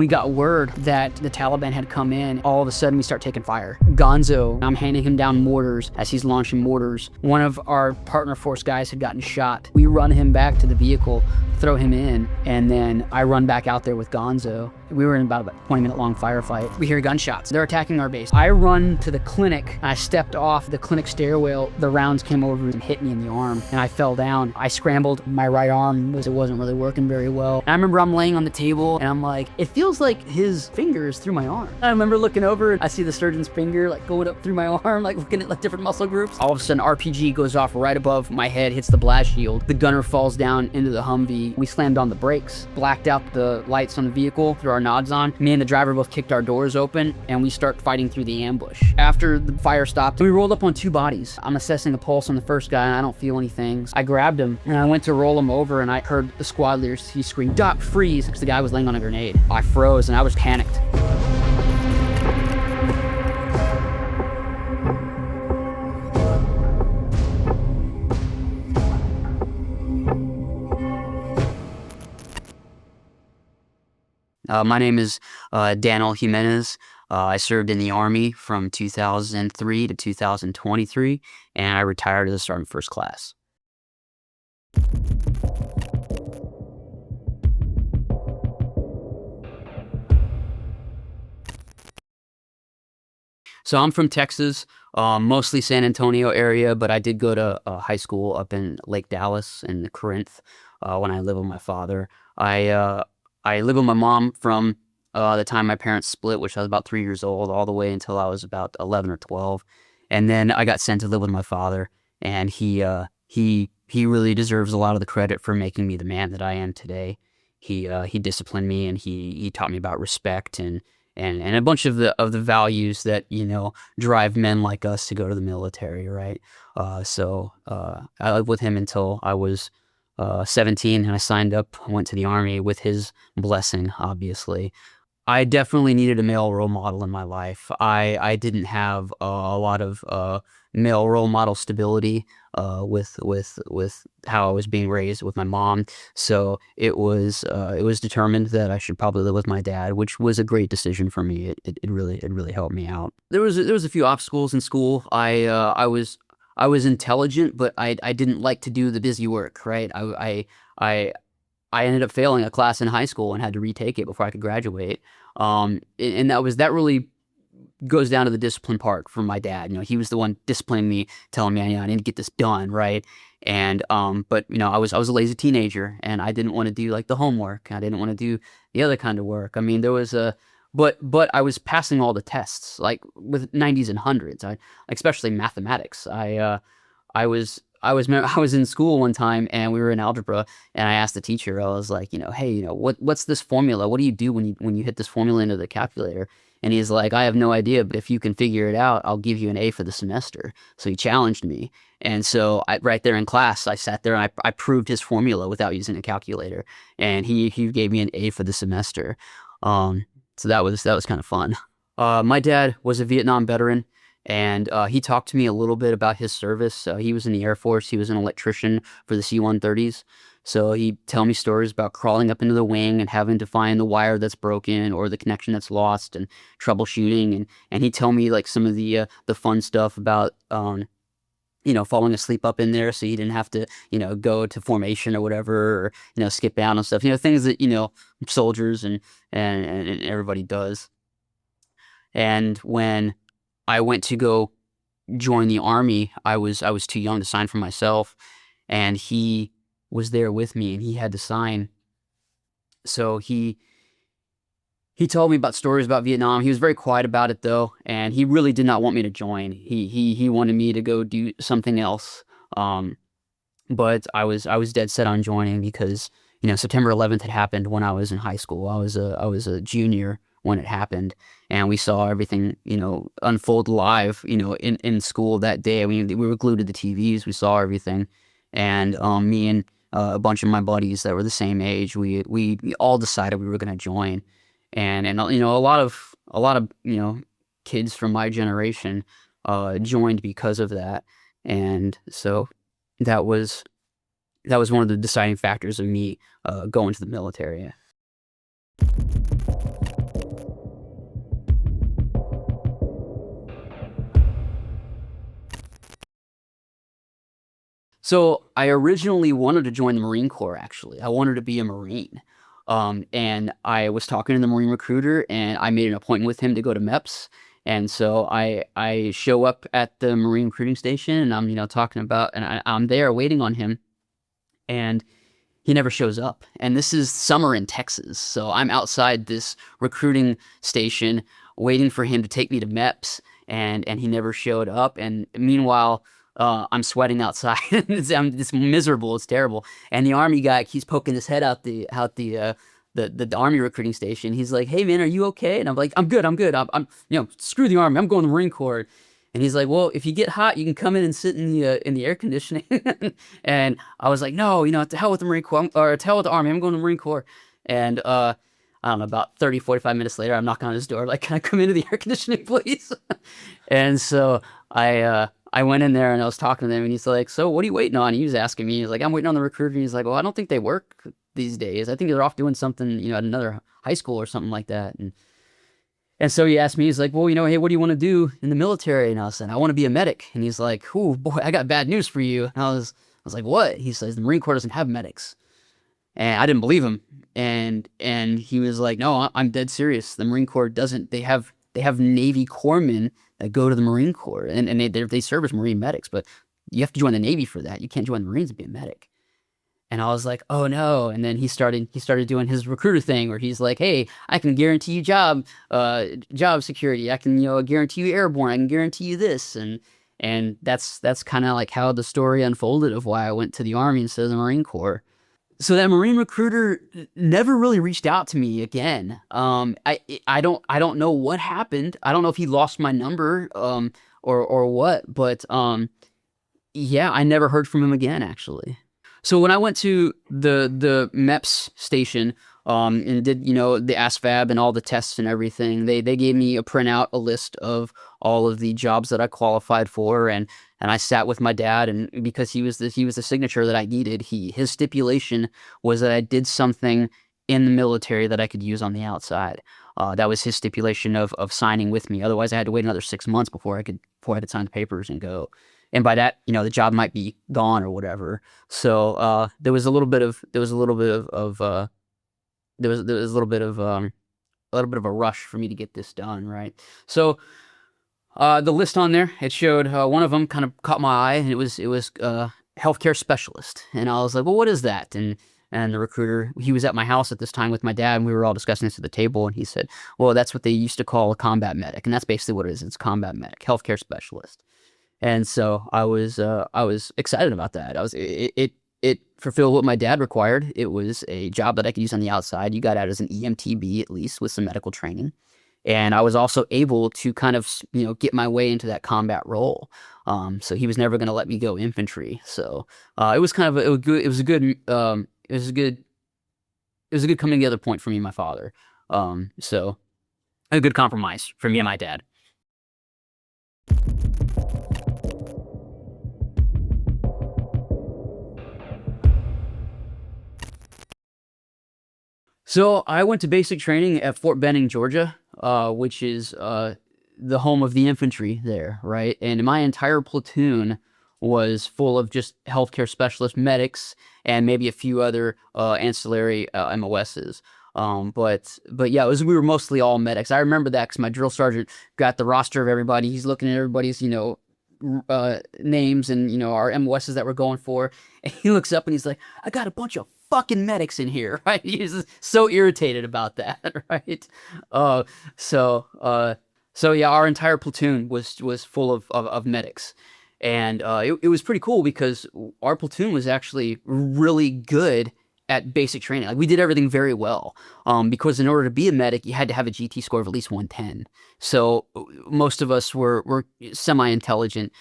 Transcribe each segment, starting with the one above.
We got word that the Taliban had come in. All of a sudden, we start taking fire. Gonzo, I'm handing him down mortars as he's launching mortars. One of our partner force guys had gotten shot. We run him back to the vehicle, throw him in, and then I run back out there with Gonzo. We were in about a 20-minute long firefight. We hear gunshots. They're attacking our base. I run to the clinic. I stepped off the clinic stairwell. The rounds came over and hit me in the arm, and I fell down. I scrambled. My right arm wasn't really working very well. And I remember I'm laying on the table, and I'm like, it feels like his finger is through my arm. I remember looking over, I see the surgeon's finger like going up through my arm, like looking at like different muscle groups. All of a sudden, RPG goes off right above my head, hits the blast shield. The gunner falls down into the Humvee. We slammed on the brakes, blacked out the lights on the vehicle, threw our nods on. Me and the driver both kicked our doors open, and we start fighting through the ambush. After the fire stopped, we rolled up on 2 bodies. I'm assessing a pulse on the first guy, and I don't feel anything. I grabbed him, and I went to roll him over, and I heard the squad leader, he screamed, "Stop, freeze," because the guy was laying on a grenade. I froze, and I was panicked. My name is Daniel Jimenez. I served in the Army from 2003 to 2023, and I retired as a Sergeant First Class. So I'm from Texas, mostly San Antonio area, but I did go to high school up in Lake Dallas and Corinth when I lived with my father. I lived with my mom from the time my parents split, which I was about 3 years old, all the way until I was about 11 or 12. And then I got sent to live with my father, and he really deserves a lot of the credit for making me the man that I am today. He disciplined me, and he taught me about respect and a bunch of the values that, drive men like us to go to the military, right? So I lived with him until I was 17, and I signed up, went to the Army with his blessing, obviously. I definitely needed a male role model in my life. I didn't have a lot of male role model stability with how I was being raised with my mom. So it was determined that I should probably live with my dad, which was a great decision for me. It really helped me out. There was a few obstacles in school. I was intelligent, but I didn't like to do the busy work, right? I ended up failing a class in high school and had to retake it before I could graduate. And that really goes down to the discipline part from my dad. He was the one disciplining me, telling me, I need to get this done, right? And but I was a lazy teenager, and I didn't want to do like the homework. I didn't want to do the other kind of work. I mean, there was but I was passing all the tests, like with 90s and 100s. Especially mathematics. I was in school one time, and we were in algebra, and I asked the teacher, I was like, hey, what's this formula? What do you do when you hit this formula into the calculator? And he's like, I have no idea, but if you can figure it out, I'll give you an A for the semester. So he challenged me. And so right there in class, I sat there and I proved his formula without using a calculator. And he gave me an A for the semester. So that was kind of fun. My dad was a Vietnam veteran, and he talked to me a little bit about his service. He was in the Air Force. He was an electrician for the C-130s. So he'd tell me stories about crawling up into the wing and having to find the wire that's broken or the connection that's lost and troubleshooting. And he'd tell me like some of the fun stuff about falling asleep up in there so you didn't have to, go to formation or whatever, or, skip out and stuff, things that, soldiers and everybody does. And when I went to go join the Army, I was too young to sign for myself, and he was there with me, and he had to sign. So he told me about stories about Vietnam. He was very quiet about it though, and he really did not want me to join. He wanted me to go do something else. But I was dead set on joining because September 11th had happened when I was in high school. I was a junior when it happened, and we saw everything unfold live in school that day. I mean, we were glued to the TVs. We saw everything, and me and a bunch of my buddies that were the same age, we all decided we were going to join. And a lot of kids from my generation joined because of that. And so that was one of the deciding factors of me going to the military. So I originally wanted to join the Marine Corps, actually. I wanted to be a Marine. And I was talking to the Marine recruiter and I made an appointment with him to go to MEPS. And so I show up at the Marine recruiting station and I'm, talking about, and I'm there waiting on him and he never shows up. And this is summer in Texas. So I'm outside this recruiting station waiting for him to take me to MEPS and he never showed up. And meanwhile, I'm sweating outside. It's miserable. It's terrible. And the army guy keeps poking his head out the army recruiting station. He's like, "Hey man, are you okay?" And I'm like, "I'm good. I'm good. I'm screw the army. I'm going to the Marine Corps." And he's like, "Well, if you get hot, you can come in and sit in the air conditioning." And I was like, "No, to hell with the Marine Corps, or to hell with the army. I'm going to the Marine Corps." And I don't know, about 30, 45 minutes later, I'm knocking on his door, like, "Can I come into the air conditioning, please?" And so I went in there and I was talking to him and he's like, "So what are you waiting on?" He was asking me, he's like, "I'm waiting on the recruiter." He's like, "Well, I don't think they work these days. I think they're off doing something, at another high school or something like that." And so he asked me, he's like, "Well, hey, what do you want to do in the military?" And I said, "I want to be a medic." And he's like, "Oh boy, I got bad news for you." And I was like, "What?" He says, "The Marine Corps doesn't have medics." And I didn't believe him. And he was like, "No, I'm dead serious. The Marine Corps doesn't. They have Navy corpsmen that go to the Marine Corps, and they serve as Marine medics, but you have to join the Navy for that. You can't join the Marines and be a medic." And I was like, "Oh no!" And then he started doing his recruiter thing, where he's like, "Hey, I can guarantee you job security. I can guarantee you airborne. I can guarantee you this." And that's kind of like how the story unfolded of why I went to the Army instead of the Marine Corps. So that Marine recruiter never really reached out to me again. I don't know what happened. I don't know if he lost my number or what, but yeah, I never heard from him again actually. So when I went to the MEPS station, and did the ASVAB and all the tests and everything, they gave me a printout, a list of all of the jobs that I qualified for, and I sat with my dad, and because he was the signature that I needed, his stipulation was that I did something in the military that I could use on the outside. That was his stipulation of signing with me. Otherwise, I had to wait another 6 months before I could sign the papers and go. And by that, the job might be gone or whatever. So there was a little bit of there was a little bit of there was a little bit of a rush for me to get this done, right? So the list on there, it showed one of them kind of caught my eye, and it was healthcare specialist, and I was like, "Well, what is that?" And the recruiter, he was at my house at this time with my dad, and we were all discussing this at the table, and he said, "Well, that's what they used to call a combat medic, and that's basically what it is. It's combat medic, healthcare specialist." And so I was excited about that. It fulfilled what my dad required. It was a job that I could use on the outside. You got out as an EMTB at least with some medical training, and I was also able to kind of get my way into that combat role. So he was never going to let me go infantry. So it was kind of it was a good coming together point for me and my father. So a good compromise for me and my dad. So I went to basic training at Fort Benning, Georgia, which is the home of the infantry there, right? And my entire platoon was full of just healthcare specialist medics and maybe a few other ancillary MOSs. But yeah, we were mostly all medics. I remember that because my drill sergeant got the roster of everybody. He's looking at everybody's names and our MOSs that we're going for, and he looks up and he's like, "I got a bunch of fucking medics in here," right? He's so irritated about that, right? Uh, so so yeah, our entire platoon was full of medics, and it was pretty cool because our platoon was actually really good at basic training. Like we did everything very well. Because in order to be a medic, you had to have a GT score of at least 110. So most of us were semi-intelligent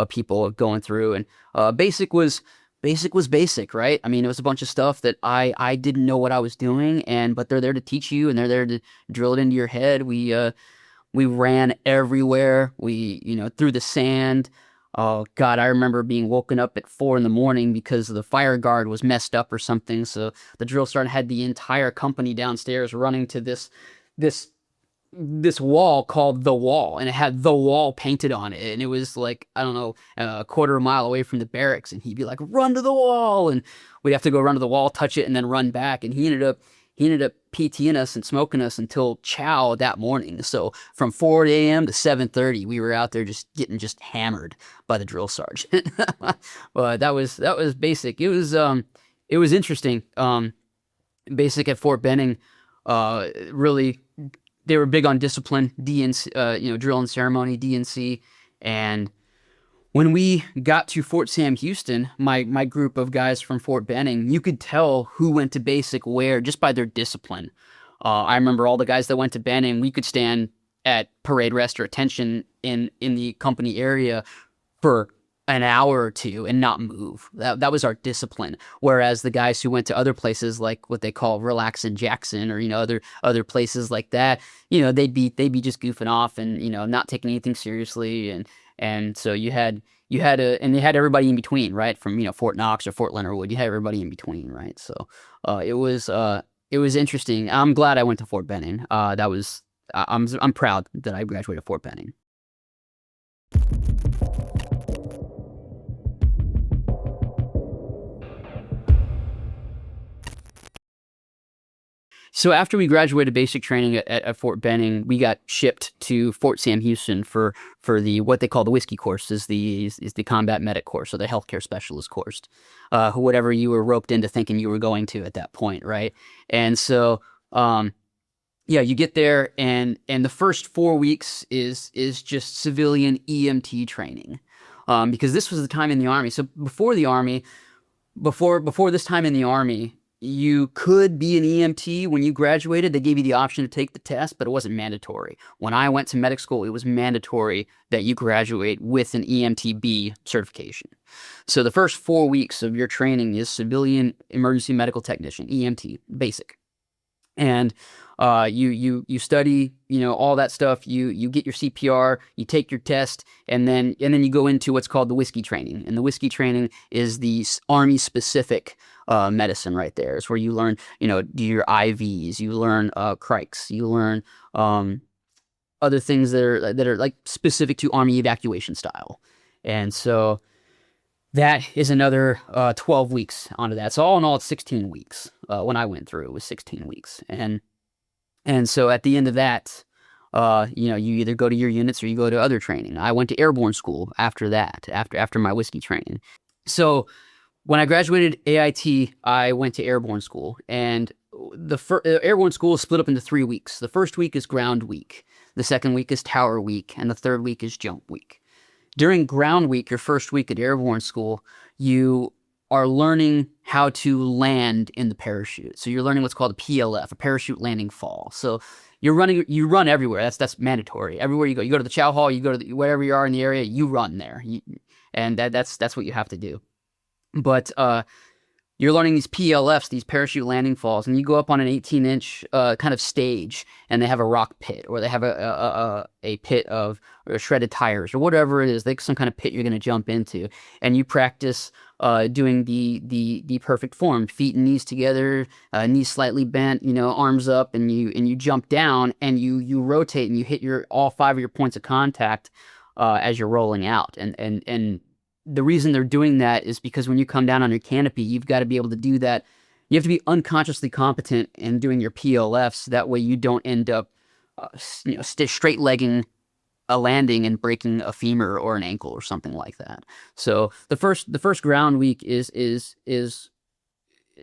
people going through, and basic was basic, right? I mean, it was a bunch of stuff that I didn't know what I was doing, but they're there to teach you, and they're there to drill it into your head. We ran everywhere. We through the sand. Oh God, I remember being woken up at 4 in the morning because the fire guard was messed up or something. So the drill sergeant had the entire company downstairs running to this this wall called the wall, and it had the wall painted on it, and it was like, I don't know, a quarter of a mile away from the barracks, and he'd be like, run to the wall, and we'd have to go run to the wall, touch it, and then run back. And he ended up PTing us and smoking us until chow that morning. So from 4 a.m. to 7:30, we were out there just getting just hammered by the drill sergeant. But that was basic. It was interesting. Basic at Fort Benning, really, they were big on discipline, DNC, drill and ceremony, DNC. And when we got to Fort Sam Houston, my group of guys from Fort Benning, you could tell who went to basic where just by their discipline. I remember all the guys that went to Benning, we could stand at parade rest or attention in the company area for an hour or two and not move. That was our discipline. Whereas the guys who went to other places like what they call Relax in Jackson, or other places like that, they'd be just goofing off and not taking anything seriously. And so and they had everybody in between, right? From Fort Knox or Fort Leonard Wood, you had everybody in between, right? So it was interesting. I'm glad I went to Fort Benning. I'm proud that I graduated Fort Benning. So after we graduated basic training at Fort Benning, we got shipped to Fort Sam Houston for the what they call the whiskey course, is the combat medic course, or the healthcare specialist course, whatever you were roped into thinking you were going to at that point, right? And so, yeah, you get there, and the first 4 weeks is just civilian EMT training, because this was the time in the Army. So before the Army, before this time in the Army, you could be an EMT when you graduated. They gave you the option to take the test, but it wasn't mandatory. When I went to medic school, it was mandatory that you graduate with an EMTB certification. So the first 4 weeks of your training is civilian emergency medical technician, EMT, basic. And you study, all that stuff. You get your CPR, you take your test, and then you go into what's called the whiskey training. And the whiskey training is the Army specific medicine right there. It's where you learn, do your IVs, you learn crikes, you learn other things that are like specific to Army evacuation style. And so that is another 12 weeks onto that. So all in all, it's 16 weeks. When I went through, it was 16 weeks. And so at the end of that, you either go to your units or you go to other training. I went to Airborne School after that, after my whiskey training. So when I graduated AIT, I went to Airborne School, and the Airborne School is split up into 3 weeks. The first week is ground week. The second week is tower week, and the third week is jump week. During ground week, your first week at Airborne School, you are learning how to land in the parachute. So you're learning what's called a PLF, a parachute landing fall. So you run everywhere. That's mandatory. Everywhere you go to the chow hall, you go to wherever you are in the area, you run there. And that's what you have to do. But you're learning these PLFs, these parachute landing falls, and you go up on an 18-inch kind of stage, and they have a rock pit, or they have a pit of shredded tires, or whatever it is, like some kind of pit you're going to jump into, and you practice doing the perfect form, feet and knees together, knees slightly bent, arms up, and you jump down, and you rotate, and you hit all 5 of your points of contact as you're rolling out, and the reason they're doing that is because when you come down on your canopy, you've got to be able to do that. You have to be unconsciously competent in doing your PLFs. That way you don't end up straight legging a landing and breaking a femur or an ankle or something like that. So the first ground week is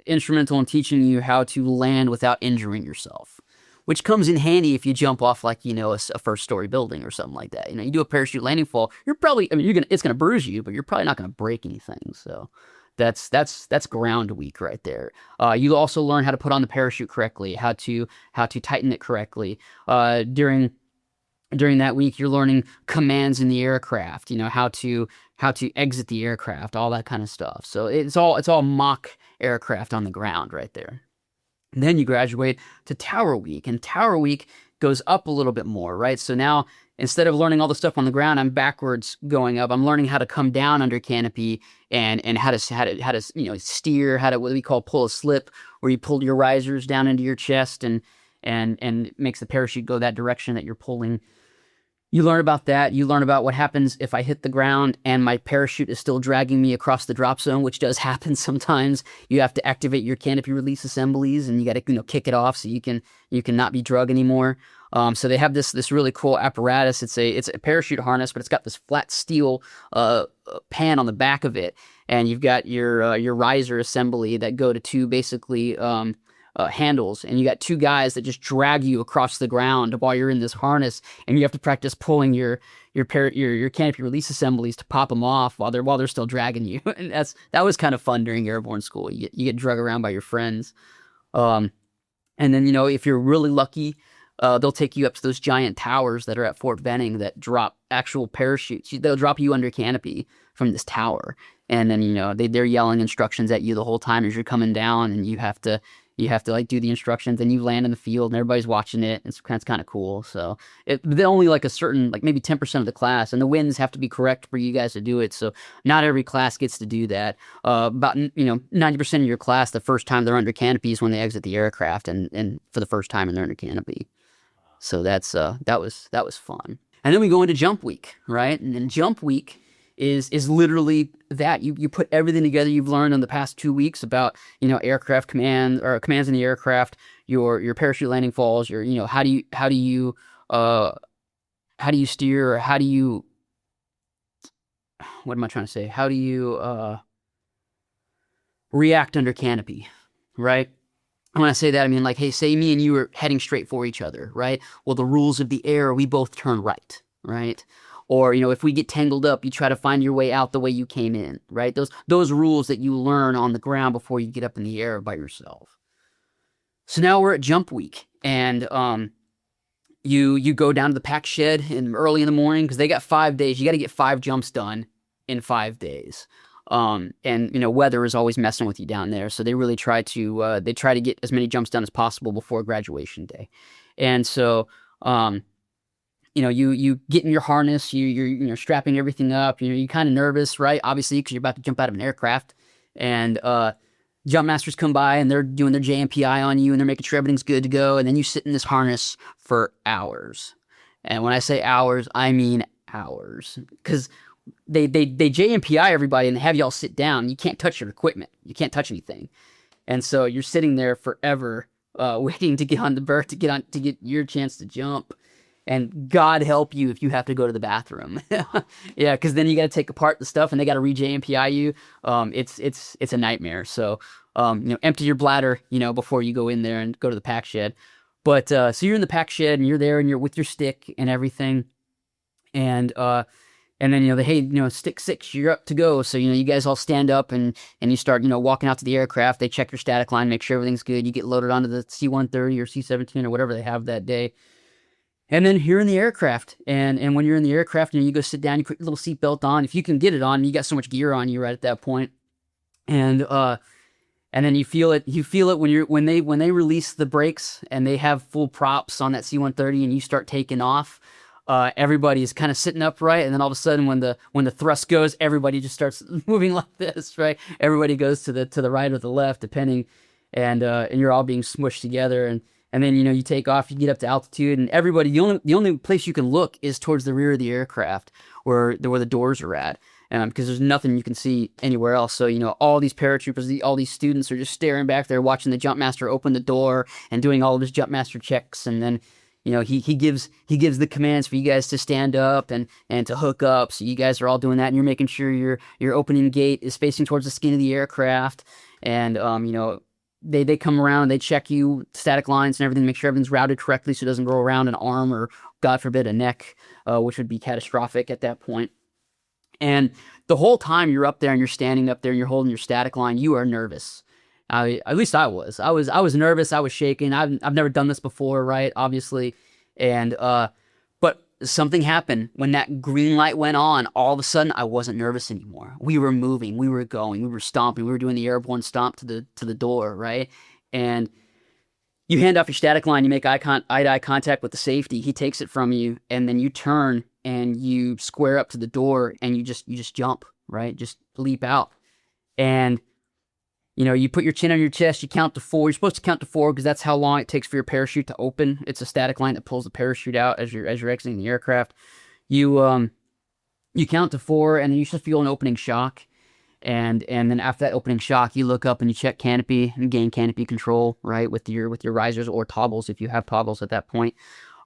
instrumental in teaching you how to land without injuring yourself, which comes in handy if you jump off a first story building or something like that. You do a parachute landing fall, you're probably, it's going to bruise you, but you're probably not going to break anything. So that's ground week right there. You also learn how to put on the parachute correctly, how to tighten it correctly. During that week, you're learning commands in the aircraft, how to exit the aircraft, all that kind of stuff. So it's all mock aircraft on the ground right there. And then you graduate to Tower Week, and Tower Week goes up a little bit more, right? So now, instead of learning all the stuff on the ground, I'm backwards going up. I'm learning how to come down under canopy and how to steer, what we call pull a slip, where you pull your risers down into your chest and and it makes the parachute go that direction that you're pulling. You learn about that. You learn about what happens if I hit the ground and my parachute is still dragging me across the drop zone, which does happen sometimes. You have to activate your canopy release assemblies, and you got to kick it off so you can not be drug anymore. So they have this really cool apparatus. It's a parachute harness, but it's got this flat steel pan on the back of it, and you've got your riser assembly that go to two basically handles, and you got two guys that just drag you across the ground while you're in this harness, and you have to practice pulling your canopy release assemblies to pop them off while they're still dragging you. And that was kind of fun during airborne school. You get drug around by your friends, and then if you're really lucky, they'll take you up to those giant towers that are at Fort Benning that drop actual parachutes. They'll drop you under canopy from this tower, and then they're yelling instructions at you the whole time as you're coming down, and you have to like do the instructions, and you land in the field and everybody's watching it. It's kind of cool. So they're only like a certain, like maybe 10% of the class, and the winds have to be correct for you guys to do it. So not every class gets to do that. About 90% of your class, the first time they're under canopy is when they exit the aircraft, and for the first time and they're under canopy. So that was fun. And then we go into jump week, right? And then jump week is literally that. You put everything together you've learned in the past 2 weeks about aircraft command or commands in the aircraft, your parachute landing falls, your how do you steer, or how do you, what am I trying to say? How do you react under canopy, right? And when I say that, I mean like, hey, say me and you are heading straight for each other, right? Well, the rules of the air, we both turn right, right? Or, if we get tangled up, you try to find your way out the way you came in, right? Those rules that you learn on the ground before you get up in the air by yourself. So now we're at jump week, and you go down to the pack shed early in the morning, because they got 5 days. You got to get 5 jumps done in 5 days. And weather is always messing with you down there, so they really try to get as many jumps done as possible before graduation day. And so you get in your harness, you're strapping everything up, you're kind of nervous, right? Obviously, because you're about to jump out of an aircraft, and jump masters come by and they're doing their JMPI on you, and they're making sure everything's good to go, and then you sit in this harness for hours. And when I say hours, I mean hours, because they JMPI everybody and they have y'all sit down. You can't touch your equipment. You can't touch anything. And so you're sitting there forever, waiting to get on the berth, to get your chance to jump. And God help you if you have to go to the bathroom. Yeah, because then you got to take apart the stuff and they got to re-JMPI you. It's a nightmare. So empty your bladder, before you go in there and go to the pack shed. But so you're in the pack shed and you're there and you're with your stick and everything. And then, hey, stick 6, you're up to go. So, you guys all stand up and you start, walking out to the aircraft. They check your static line, make sure everything's good. You get loaded onto the C-130 or C-17 or whatever they have that day. And then you're in the aircraft. And when you're in the aircraft, you go sit down, you put your little seatbelt on. If you can get it on, you got so much gear on you right at that point. And then you feel it when they release the brakes and they have full props on that C-130 and you start taking off. Everybody's kind of sitting upright, and then all of a sudden when the thrust goes, everybody just starts moving like this, right? Everybody goes to the right or the left, depending, and you're all being smushed together, and then you take off, you get up to altitude, and everybody, the only place you can look is towards the rear of the aircraft where the doors are at, because there's nothing you can see anywhere else. So all these paratroopers, all these students are just staring back there, watching the jump master open the door and doing all of his jump master checks, and then he gives the commands for you guys to stand up and to hook up. So you guys are all doing that, and you're making sure your opening gate is facing towards the skin of the aircraft. And they come around, they check you, static lines and everything, make sure everything's routed correctly so it doesn't go around an arm or, God forbid, a neck, which would be catastrophic at that point. And the whole time you're up there and you're standing up there and you're holding your static line, you are nervous. At least I was. I was nervous. I was shaking. I've never done this before, right? Obviously, and but something happened when that green light went on. All of a sudden, I wasn't nervous anymore. We were moving. We were going. We were stomping. We were doing the airborne stomp to the door, right? And you hand off your static line. You make eye-to-eye contact with the safety. He takes it from you, and then you turn and you square up to the door, and you just jump, right? Just leap out, and You put your chin on your chest, you count to four. You're supposed to count to four because that's how long it takes for your parachute to open. It's a static line that pulls the parachute out as you're exiting the aircraft. You count to four, and then you should feel an opening shock. And then after that opening shock, you look up and you check canopy and gain canopy control, right, with your risers or toggles if you have toggles at that point.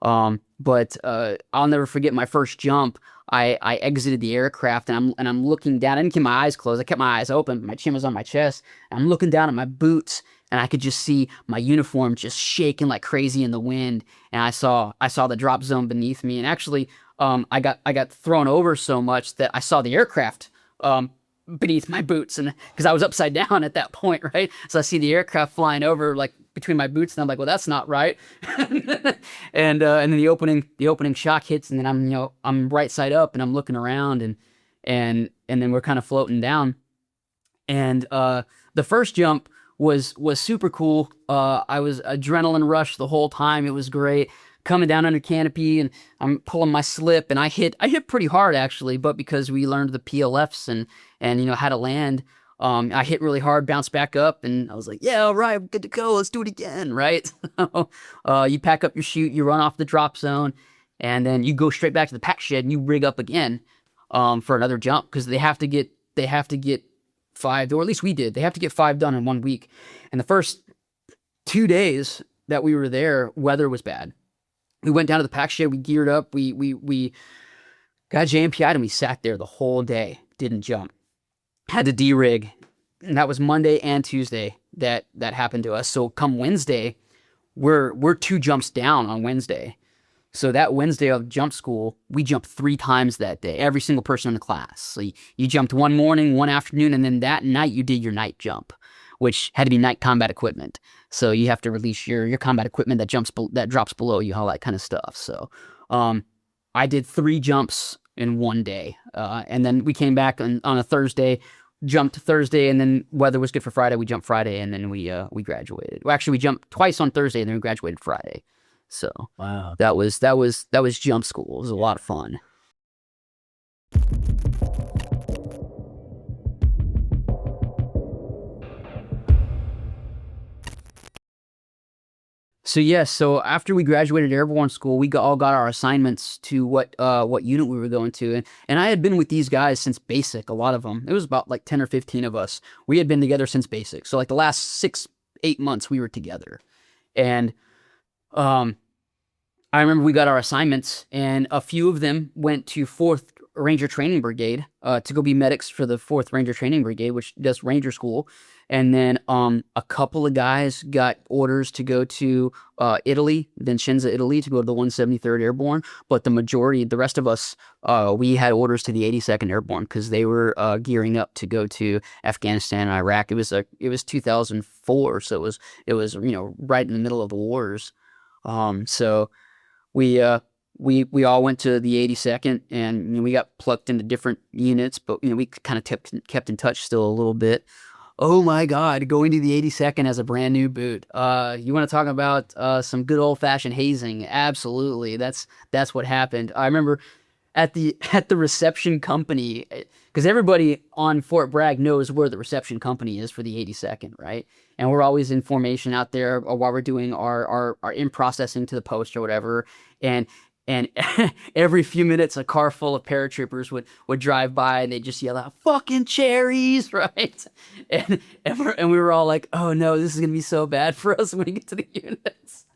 But I'll never forget my first jump. I exited the aircraft and I'm looking down. I didn't keep my eyes closed. I kept my eyes open. But my chin was on my chest. And I'm looking down at my boots, and I could just see my uniform just shaking like crazy in the wind. And I saw the drop zone beneath me. And actually, I got thrown over so much that I saw the aircraft beneath my boots, and because I was upside down at that point, right? So I see the aircraft flying over like between my boots, and I'm like, well, that's not right. And then the opening shock hits, and then I'm right side up, and I'm looking around, and then we're kind of floating down. And the first jump was super cool. I was adrenaline rush the whole time. It was great. Coming down under canopy, and I'm pulling my slip, and I hit pretty hard actually, but because we learned the PLFs and how to land, I hit really hard, bounced back up, and I was like, yeah, all right, I'm good to go. Let's do it again, right? You pack up your chute, you run off the drop zone, and then you go straight back to the pack shed and you rig up again for another jump, because they have to get five, or at least we did. They have to get five done in 1 week. And the first 2 days that we were there, weather was bad. We went down to the pack shed, we geared up, we got JMPI'd, and we sat there the whole day, didn't jump. Had to de-rig, and that was Monday and Tuesday that happened to us. So come Wednesday, we're 2 jumps down on Wednesday. So that Wednesday of jump school, we jumped 3 times that day, every single person in the class. So you jumped one morning, one afternoon, and then that night you did your night jump, which had to be night combat equipment. So you have to release your combat equipment that drops below you, all that kind of stuff. So I did 3 jumps in 1 day. And then we came back on a Thursday, jumped Thursday, and then weather was good for Friday. We jumped Friday, and then we graduated. Well, actually, we jumped twice on Thursday, and then we graduated Friday. So Wow. that was jump school. It was a lot of fun. So yes, so after we graduated Airborne School, we all got our assignments to what unit we were going to, and I had been with these guys since basic. A lot of them, it was about like 10 or 15 of us. We had been together since basic, so like the last 6-8 months we were together, and I remember we got our assignments, and a few of them went to 4th Ranger Training Brigade to go be medics for the 4th Ranger Training Brigade, which does Ranger School. And then a couple of guys got orders to go to Italy, Vicenza, Italy, to go to the 173rd Airborne. But the rest of us, we had orders to the 82nd Airborne because they were gearing up to go to Afghanistan and Iraq. It was 2004, so it was right in the middle of the wars. So we all went to the 82nd, and we got plucked into different units, but we kind of kept in touch still a little bit. Oh my God, going to the 82nd as a brand new boot. You want to talk about some good old fashioned hazing? Absolutely, that's what happened. I remember at the reception company, because everybody on Fort Bragg knows where the reception company is for the 82nd, right? And we're always in formation out there while we're doing our in processing to the post or whatever, and every few minutes, a car full of paratroopers would drive by, and they'd just yell out, "Fucking cherries!" Right? And we were all like, "Oh no, this is gonna be so bad for us when we get to the units."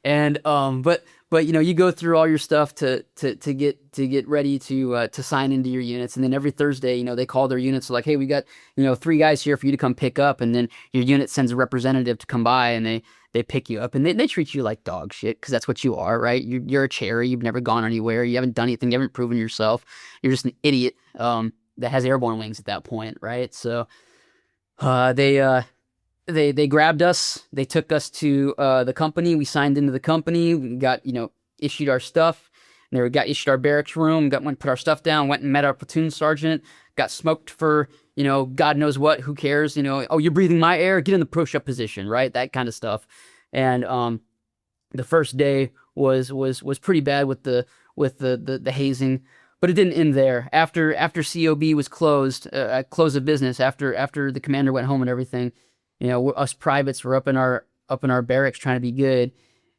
And but you go through all your stuff to get ready to sign into your units, and then every Thursday, they call their units like, "Hey, we got 3 guys here for you to come pick up," and then your unit sends a representative to come by, and they pick you up, and they treat you like dog shit, because that's what you are, right? You're a cherry. You've never gone anywhere. You haven't done anything. You haven't proven yourself. You're just an idiot that has airborne wings at that point, right? So they grabbed us. They took us to the company. We signed into the company. We got issued our stuff. And they got issued our barracks room. Went and put our stuff down. Went and met our platoon sergeant. Got smoked for God knows what. Who cares? Oh, you're breathing my air. Get in the push-up position, right? That kind of stuff. And the first day was pretty bad with the hazing, but it didn't end there. After COB was closed, close of business. After the commander went home and everything, us privates were up in our barracks trying to be good,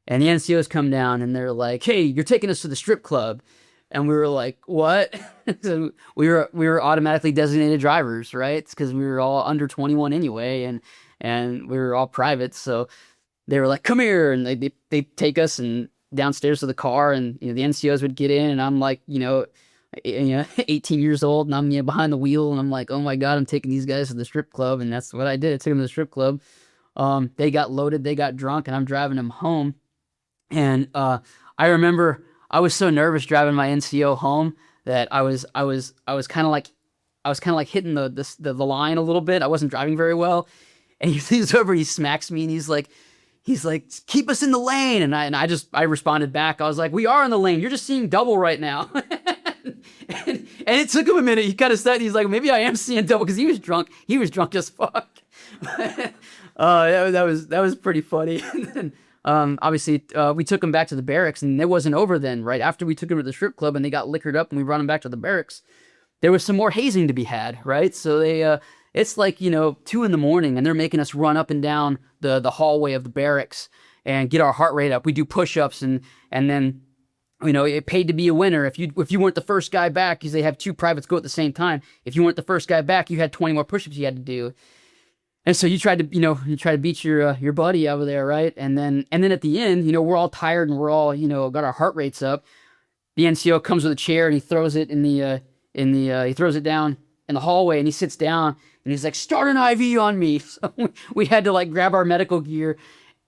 and the NCOs come down and they're like, "Hey, you're taking us to the strip club," and we were like, "What?" So we were automatically designated drivers, right? Because we were all under 21 anyway, and we were all privates, so they were like, "Come here," and they take us and downstairs to the car, and the NCOs would get in, and I'm like, 18 years old, and I'm behind the wheel, and I'm like, oh my God, I'm taking these guys to the strip club, and that's what I did. I took them to the strip club. They got loaded, they got drunk, and I'm driving them home. And I remember I was so nervous driving my NCO home that I was kind of like hitting the line a little bit. I wasn't driving very well, and he leans over, he smacks me, and he's like, keep us in the lane. And I responded back. I was like, we are in the lane. You're just seeing double right now. and it took him a minute. He kind of said, he's like, maybe I am seeing double, because he was drunk. He was drunk as fuck. That was pretty funny. And then, obviously, we took him back to the barracks, and it wasn't over then. Right after we took him to the strip club and they got liquored up and we brought him back to the barracks, there was some more hazing to be had, right? So it's like, 2 in the morning, and they're making us run up and down the hallway of the barracks and get our heart rate up. We do push-ups, and then, it paid to be a winner. If you weren't the first guy back, because they have 2 privates go at the same time, if you weren't the first guy back, you had 20 more push-ups you had to do. And so you tried to beat your buddy over there, right? And then at the end, we're all tired and we're all, got our heart rates up. The NCO comes with a chair and he throws it he throws it down in the hallway, and he sits down and he's like, start an IV on me. So we had to grab our medical gear,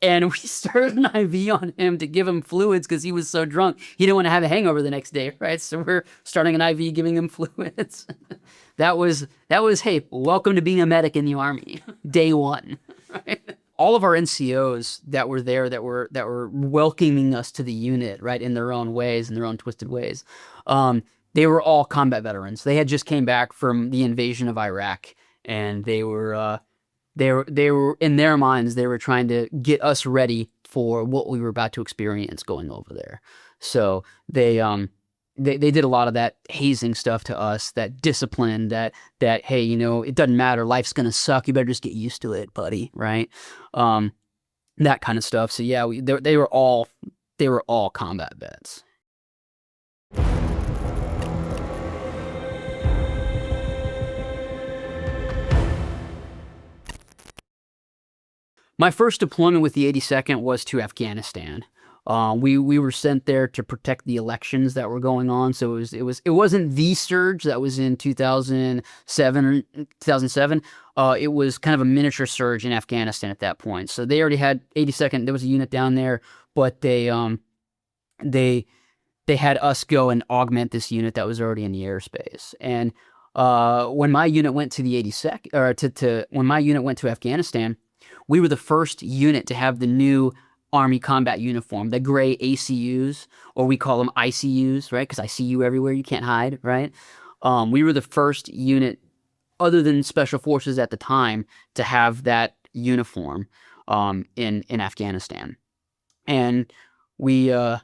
and we started an IV on him to give him fluids because he was so drunk. He didn't want to have a hangover the next day, right? So we're starting an IV, giving him fluids. That was, hey, welcome to being a medic in the Army, day one. Right? All of our NCOs that were there, that were welcoming us to the unit, right, in their own ways, in their own twisted ways, they were all combat veterans. They had just came back from the invasion of Iraq, and they were in their minds, they were trying to get us ready for what we were about to experience going over there. So they did a lot of that hazing stuff to us, that discipline, that hey, it doesn't matter, life's gonna suck, you better just get used to it, buddy, right? That kind of stuff. So yeah, they were all combat vets. My first deployment with the 82nd was to Afghanistan. We were sent there to protect the elections that were going on. So it wasn't the surge that was in 2007. It was kind of a miniature surge in Afghanistan at that point. So they already had 82nd. There was a unit down there, but they had us go and augment this unit that was already in the airspace. And when my unit went to the 82nd, or when my unit went to Afghanistan, we were the first unit to have the new Army combat uniform, the gray ACUs, or we call them ICUs, right? Because I see you everywhere, you can't hide, right? We were the first unit, other than Special Forces at the time, to have that uniform in Afghanistan. And we went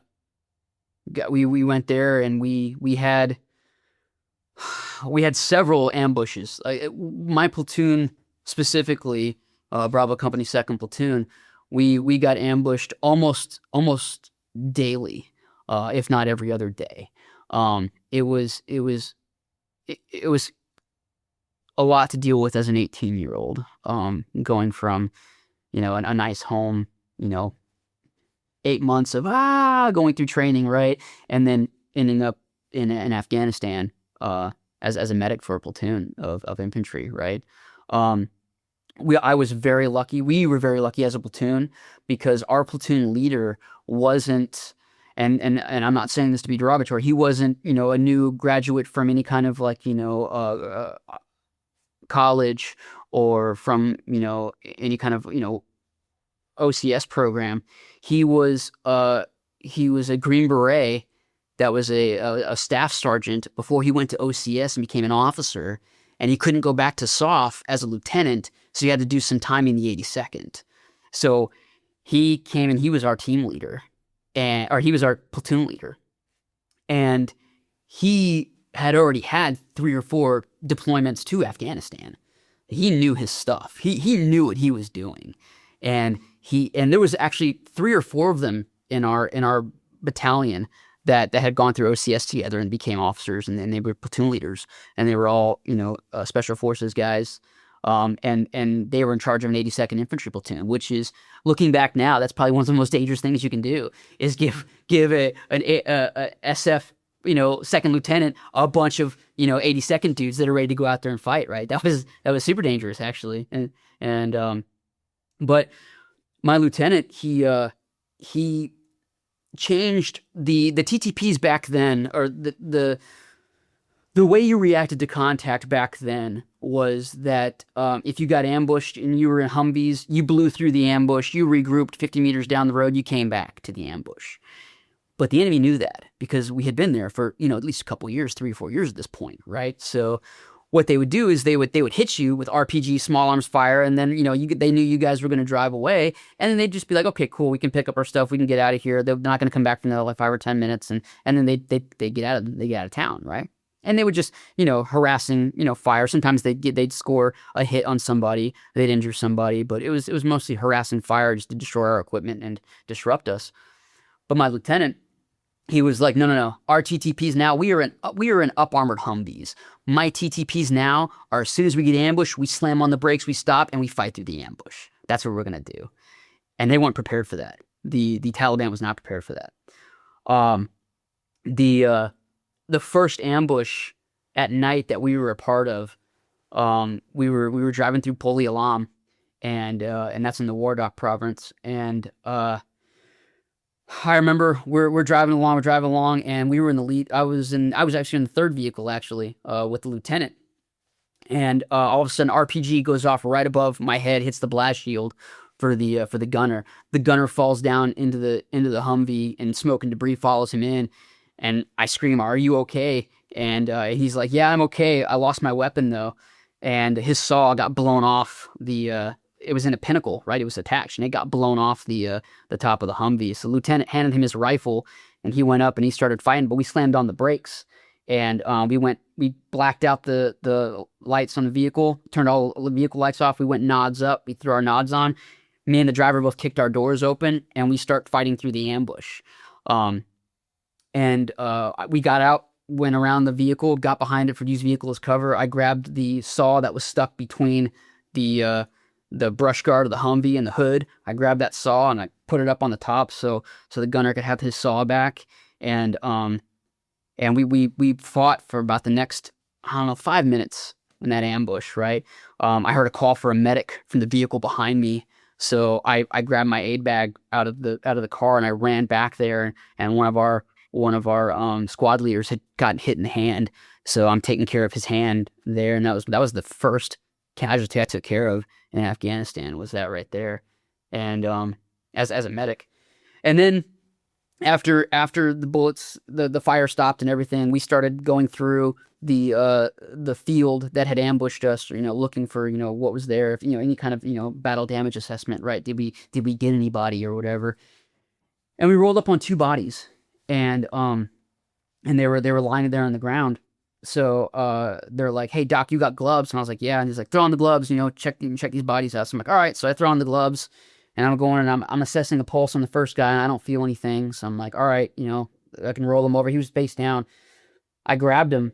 there, and we had several ambushes. My platoon specifically, Bravo Company 2nd Platoon, we got ambushed almost daily, if not every other day. It was a lot to deal with as an 18-year-old, going from, a nice home, 8 months of going through training, right, and then ending up in Afghanistan as a medic for a platoon of infantry, right. I was very lucky. We were very lucky as a platoon, because our platoon leader wasn't, and I'm not saying this to be derogatory, he wasn't, a new graduate from any kind of college, or from, any kind of, OCS program. He was a Green Beret that was a staff sergeant before he went to OCS and became an officer. And he couldn't go back to SOF as a lieutenant, so he had to do some time in the 82nd. So he came, and he was our team leader, or he was our platoon leader. And he had already had 3 or 4 deployments to Afghanistan. he knew his stuff. He knew what he was doing, and there was actually 3 or 4 of them in our battalion that had gone through OCS together and became officers, and then they were platoon leaders, and they were all special forces guys, and they were in charge of an 82nd Infantry platoon, which is, looking back now, that's probably one of the most dangerous things you can do, is give a SF second lieutenant a bunch of 82nd dudes that are ready to go out there and fight. Right, that was super dangerous actually, and but my lieutenant, he changed the TTPs back then, or the way you reacted to contact back then was that if you got ambushed and you were in Humvees, you blew through the ambush, you regrouped 50 meters down the road, you came back to the ambush. But the enemy knew that, because we had been there for at least a couple years, 3 or 4 years at this point, right? So what they would do is they would hit you with RPG, small arms fire, and then they knew you guys were going to drive away, and then they'd just be like, okay, cool, we can pick up our stuff, we can get out of here. They're not going to come back for another like 5 or 10 minutes, and then they get out of town, right? And they would just harassing fire. Sometimes they'd score a hit on somebody, they'd injure somebody, but it was mostly harassing fire just to destroy our equipment and disrupt us. But my lieutenant, he was like, no. Our TTPs now, we are in up armored Humvees. My TTPs now are, as soon as we get ambushed, we slam on the brakes, we stop, and we fight through the ambush. That's what we're gonna do. And they weren't prepared for that. The Taliban was not prepared for that. The first ambush at night that we were a part of, we were driving through Poli Alam, and that's in the Wardak province, and I remember we're driving along, and we were in the lead. I was actually in the third vehicle, actually, with the lieutenant. And all of a sudden, RPG goes off right above my head, hits the blast shield for the gunner. The gunner falls down into the Humvee, and smoke and debris follows him in. And I scream, "Are you okay?" And he's like, "Yeah, I'm okay. I lost my weapon though." And his saw got blown off it was in a pinnacle, right? It was attached, and it got blown off the top of the Humvee. So the lieutenant handed him his rifle, and he went up and he started fighting, but we slammed on the brakes, and we blacked out the lights on the vehicle, turned all the vehicle lights off. We went nods up, we threw our nods on. Me and the driver both kicked our doors open, and we start fighting through the ambush. We got out, went around the vehicle, got behind it for use vehicle as cover. I grabbed the saw that was stuck between the brush guard of the Humvee and the hood. I grabbed that saw and I put it up on the top so the gunner could have his saw back. And we fought for about the next, 5 minutes in that ambush, right? I heard a call for a medic from the vehicle behind me. So I grabbed my aid bag out of the car, and I ran back there, and one of our squad leaders had gotten hit in the hand. So I'm taking care of his hand there, and that was the first casualty I took care of in Afghanistan, was that right there, and as a medic. And then after the bullets, the fire stopped and everything, we started going through the field that had ambushed us, looking for what was there, if any kind of battle damage assessment, right? Did we get anybody or whatever? And we rolled up on 2 bodies, and they were lying there on the ground. So they're like, "Hey Doc, you got gloves?" And I was like, "Yeah." And he's like, "Throw on the gloves, check these bodies out." So I'm like, "All right." So I throw on the gloves, and I'm going, and I'm assessing the pulse on the first guy, and I don't feel anything. So I'm like, "All right, I can roll him over." He was face down. I grabbed him,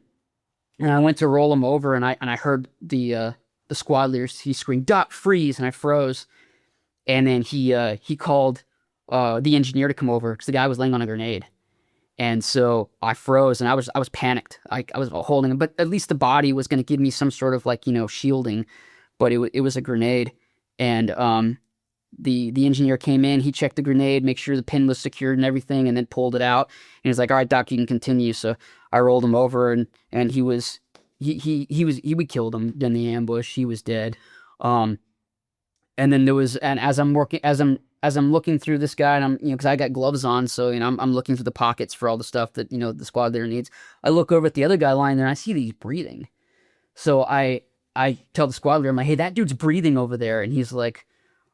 and I went to roll him over, and I heard the squad leader, he screamed, "Doc, freeze!" And I froze. And then he called the engineer to come over, because the guy was laying on a grenade. And so I froze, and I was panicked. I was holding him, but at least the body was going to give me some sort of shielding, but it was a grenade. And the engineer came in, he checked the grenade, make sure the pin was secured and everything, and then pulled it out. And he's like, "All right, Doc, you can continue." So I rolled him over, and we killed him in the ambush. He was dead. And then as I'm looking through this guy, and I'm, because I got gloves on, so, I'm looking through the pockets for all the stuff that, the squad leader needs. I look over at the other guy lying there, and I see that he's breathing. So I tell the squad leader, I'm like, "Hey, that dude's breathing over there." And he's like,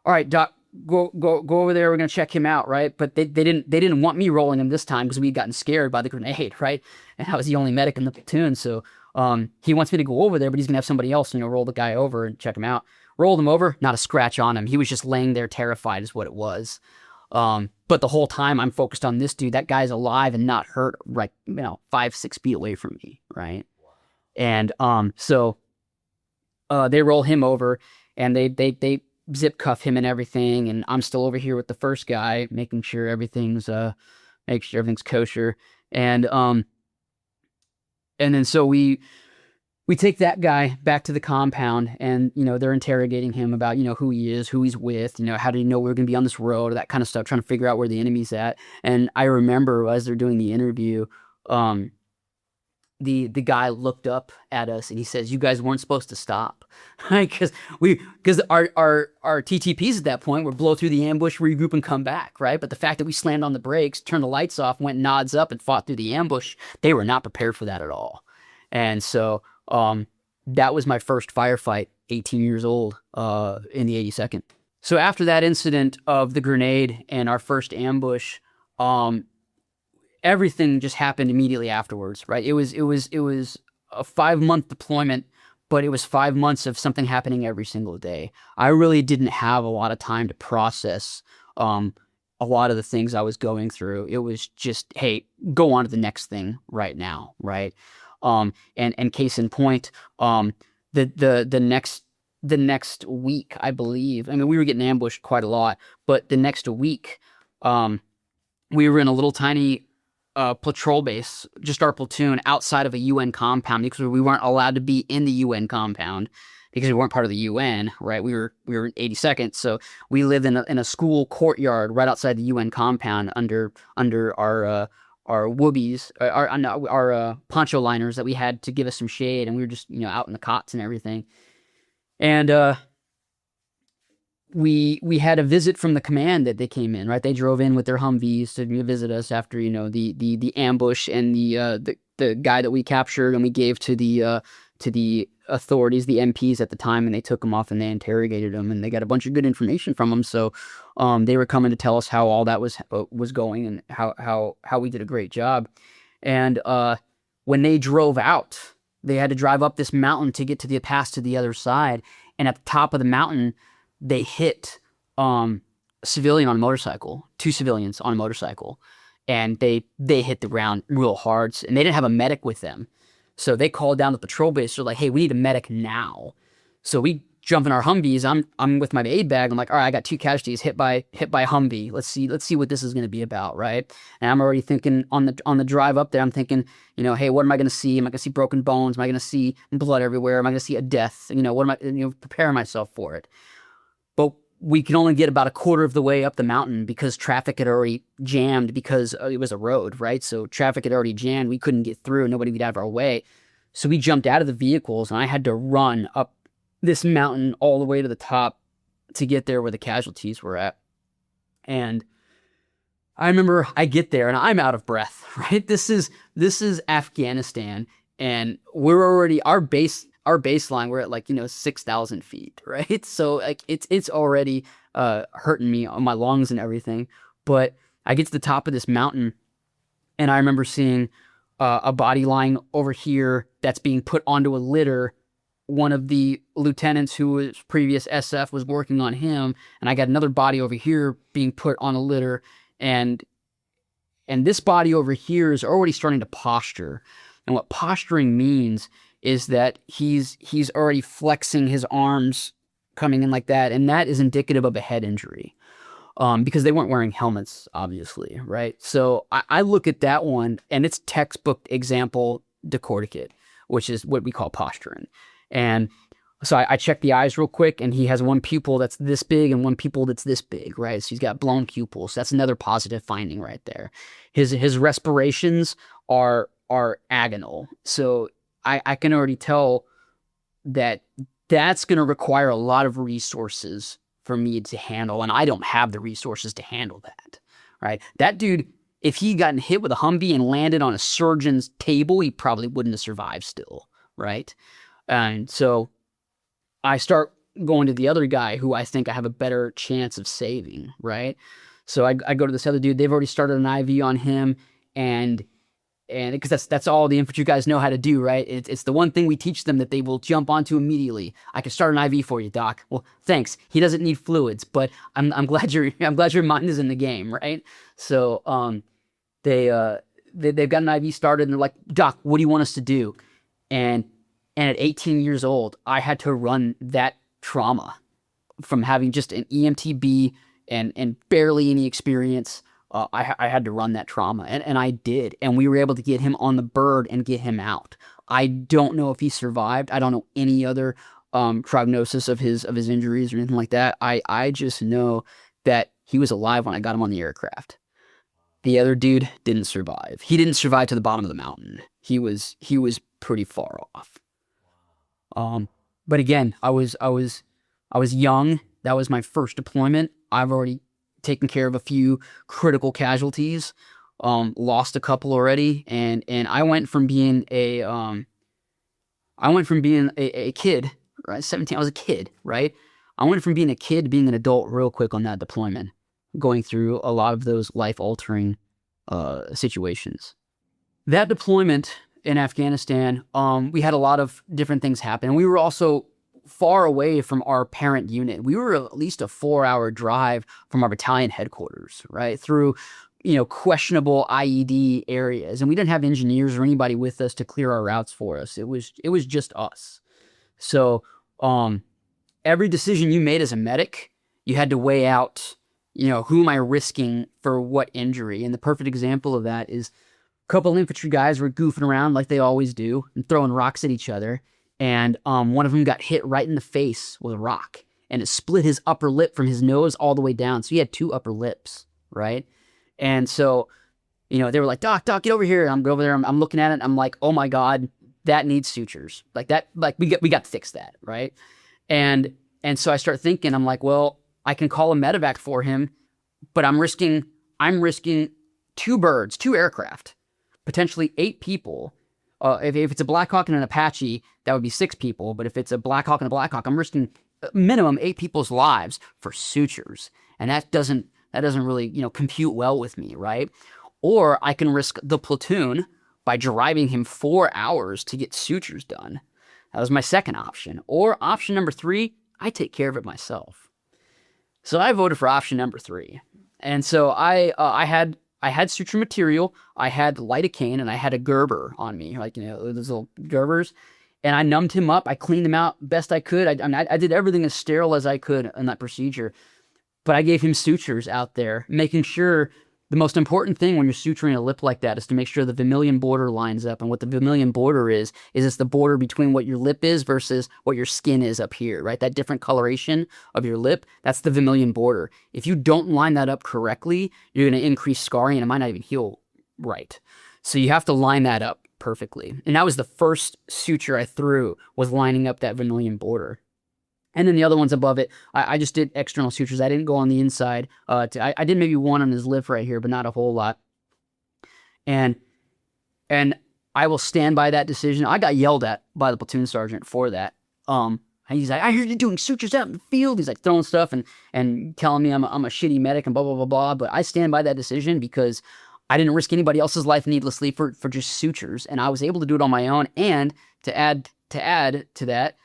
"All right, Doc, go over there. We're gonna check him out, right? But they didn't want me rolling him this time because we had gotten scared by the grenade, right? And I was the only medic in the platoon, so he wants me to go over there, but he's gonna have somebody else, roll the guy over and check him out. Rolled him over, not a scratch on him. He was just laying there terrified, is what it was. But the whole time I'm focused on this dude. That guy's alive and not hurt, right? 5-6 feet away from me, right? And so they roll him over, and they zip cuff him and everything, and I'm still over here with the first guy, making sure everything's kosher, and then so we take that guy back to the compound, and they're interrogating him about who he is, who he's with, how do you know we're gonna be on this road, that kind of stuff, trying to figure out where the enemy's at. And I remember as they're doing the interview, the guy looked up at us and he says, "You guys weren't supposed to stop," right? Because our TTPs at that point were blow through the ambush, regroup, and come back, right? But the fact that we slammed on the brakes, turned the lights off, went nods up, and fought through the ambush, they were not prepared for that at all. And so that was my first firefight, 18 years old, in the 82nd. So after that incident of the grenade and our first ambush, everything just happened immediately afterwards, right? It was a 5-month deployment, but it was 5 months of something happening every single day. I really didn't have a lot of time to process a lot of the things I was going through. It was just, hey, go on to the next thing right now, right? And case in point, the next week, I believe, I mean, we were getting ambushed quite a lot, but the next week, we were in a little tiny patrol base, just our platoon, outside of a UN compound, because we weren't allowed to be in the UN compound because we weren't part of the UN, right? We were in 82nd, so we lived in a school courtyard right outside the UN compound under our whoobies, our poncho liners that we had to give us some shade, and we were just out in the cots and everything. And we had a visit from the command that they came in, right? They drove in with their Humvees to visit us after the ambush and the guy that we captured, and we gave to the authorities, the MPs at the time, and they took him off and they interrogated him, and they got a bunch of good information from him. So they were coming to tell us how all that was going, and how we did a great job. And when they drove out, they had to drive up this mountain to get to the pass to the other side, and at the top of the mountain, they hit a civilian on a motorcycle, 2 civilians on a motorcycle, and they hit the ground real hard, and they didn't have a medic with them. So they called down the patrol base. They're like, "Hey, we need a medic now." So we jump in our Humvees. I'm with my aid bag. I'm like, "All right, I got 2 casualties hit by Humvee. Let's see what this is going to be about, right?" And I'm already thinking on the drive up there. I'm thinking, hey, what am I going to see? Am I going to see broken bones? Am I going to see blood everywhere? Am I going to see a death? What am I preparing myself for it? But we could only get about a quarter of the way up the mountain because traffic had already jammed, because it was a road, right? So traffic had already jammed. We couldn't get through. Nobody would get out of our way. So we jumped out of the vehicles, and I had to run up this mountain all the way to the top to get there where the casualties were at. And I remember I get there and I'm out of breath, right? This is Afghanistan, and we're already, our baseline, we're at 6,000 feet, right? So it's already hurting me on my lungs and everything. But I get to the top of this mountain, and I remember seeing a body lying over here that's being put onto a litter. One of the lieutenants who was previous SF was working on him, and I got another body over here being put on a litter, and this body over here is already starting to posture. And what posturing means is that he's already flexing his arms, coming in like that, and that is indicative of a head injury, because they weren't wearing helmets, obviously, right? So I look at that one, and it's textbook example decorticate, which is what we call posturing. And so I check the eyes real quick, and he has one pupil that's this big and one pupil that's this big, right? So he's got blown pupils. That's another positive finding right there. His respirations are agonal. So I can already tell that that's going to require a lot of resources for me to handle, and I don't have the resources to handle that, right? That dude, if he gotten hit with a Humvee and landed on a surgeon's table, he probably wouldn't have survived still, right? And so I start going to the other guy who I think I have a better chance of saving, right? So I go to this other dude. They've already started an IV on him, and because that's all the infantry guys know how to do, right? It's the one thing we teach them that they will jump onto immediately. I can start an IV for you, Doc. Well, thanks. He doesn't need fluids, but I'm glad your mind is in the game, right? So they've got an IV started, and they're like, Doc, what do you want us to do? And at 18 years old, I had to run that trauma from having just an EMTB and barely any experience. I had to run that trauma, and I did, and we were able to get him on the bird and get him out. I don't know if he survived. I don't know any other prognosis of his injuries or anything like that. I just know that he was alive when I got him on the aircraft. The other dude didn't survive. He didn't survive to the bottom of the mountain. He was pretty far off. But again, I was young. That was my first deployment. I've already taken care of a few critical casualties, lost a couple already, and I went from being a kid, right? 17, I was a kid, right? I went from being a kid to being an adult real quick on that deployment, going through a lot of those life-altering situations. That deployment in Afghanistan, we had a lot of different things happen. We were also far away from our parent unit. We were at least a 4-hour drive from our battalion headquarters, right? Through, questionable IED areas. And we didn't have engineers or anybody with us to clear our routes for us. It was just us. So, every decision you made as a medic, you had to weigh out, who am I risking for what injury? And the perfect example of that is a couple of infantry guys were goofing around like they always do and throwing rocks at each other. And one of them got hit right in the face with a rock, and it split his upper lip from his nose all the way down. So he had 2 upper lips, right? And so, they were like, Doc, get over here. And I'm over there. I'm looking at it. And I'm like, oh my God, that needs sutures. Like that, we got to fix that, right? And so I start thinking, I'm like, well, I can call a medevac for him, but I'm risking 2 birds, 2 aircraft, potentially 8 people. If it's a Black Hawk and an Apache, that would be 6 people. But if it's a Black Hawk and a Black Hawk, I'm risking minimum 8 people's lives for sutures, and that doesn't really compute well with me, right? Or I can risk the platoon by driving him 4 hours to get sutures done. That was my second option. Or option number 3, I take care of it myself. So I voted for option number 3, and so I had suture material, I had lidocaine, and I had a Gerber on me, like, those little Gerbers, and I numbed him up. I cleaned him out best I could. I did everything as sterile as I could in that procedure, but I gave him sutures out there, making sure the most important thing when you're suturing a lip like that is to make sure the vermilion border lines up. And what the vermilion border is it's the border between what your lip is versus what your skin is up here, right? That different coloration of your lip, that's the vermilion border. If you don't line that up correctly, you're going to increase scarring, and it might not even heal right. So you have to line that up perfectly. And that was the first suture I threw, was lining up that vermilion border. And then the other ones above it, I just did external sutures. I didn't go on the inside. I did maybe one on his lip right here, but not a whole lot. And I will stand by that decision. I got yelled at by the platoon sergeant for that. And he's like, I hear you doing sutures out in the field. He's like throwing stuff and telling me I'm a shitty medic and blah, blah, blah, blah. But I stand by that decision because I didn't risk anybody else's life needlessly for just sutures. And I was able to do it on my own. And to add to that,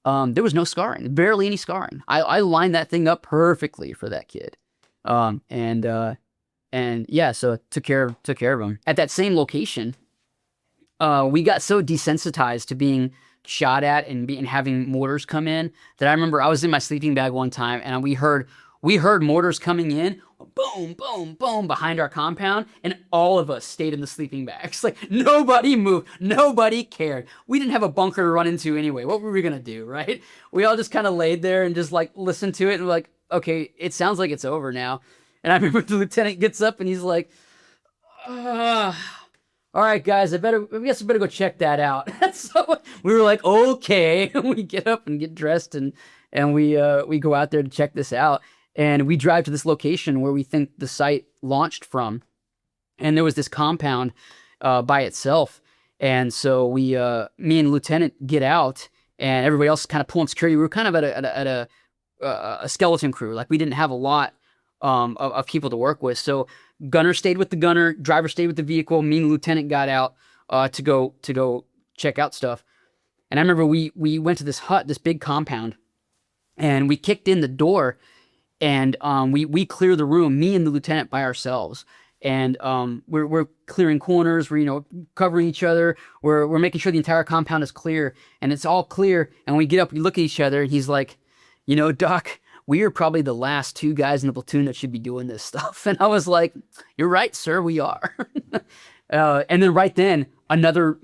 there was no scarring, barely any scarring. I lined that thing up perfectly for that kid. And yeah, so took care of him. At that same location, we got so desensitized to being shot at and having mortars come in that I remember I was in my sleeping bag one time and we heard mortars coming in, boom, boom, boom, behind our compound, and all of us stayed in the sleeping bags. Like, nobody moved. Nobody cared. We didn't have a bunker to run into anyway. What were we going to do, right? We all just kind of laid there and just, like, listened to it, and we're like, okay, it sounds like it's over now. And I remember the lieutenant gets up, and he's like, all right, guys, I guess I better go check that out. So we were like, okay. We get up and get dressed, and we go out there to check this out. And we drive to this location where we think the site launched from. And there was this compound by itself. And so me and Lieutenant get out, and everybody else kind of pulling security. We were kind of at a skeleton crew. Like we didn't have a lot of people to work with. So gunner stayed with the gunner, driver stayed with the vehicle. Me and the lieutenant got out to go check out stuff. And I remember we went to this hut, this big compound, and we kicked in the door, and we cleared the room, me and the lieutenant by ourselves. And we're clearing corners, we're covering each other, we're making sure the entire compound is clear, and it's all clear. And we get up, we look at each other, and he's like, Doc, we are probably the last 2 guys in the platoon that should be doing this stuff. And I was like, you're right, sir, we are. And then right then, another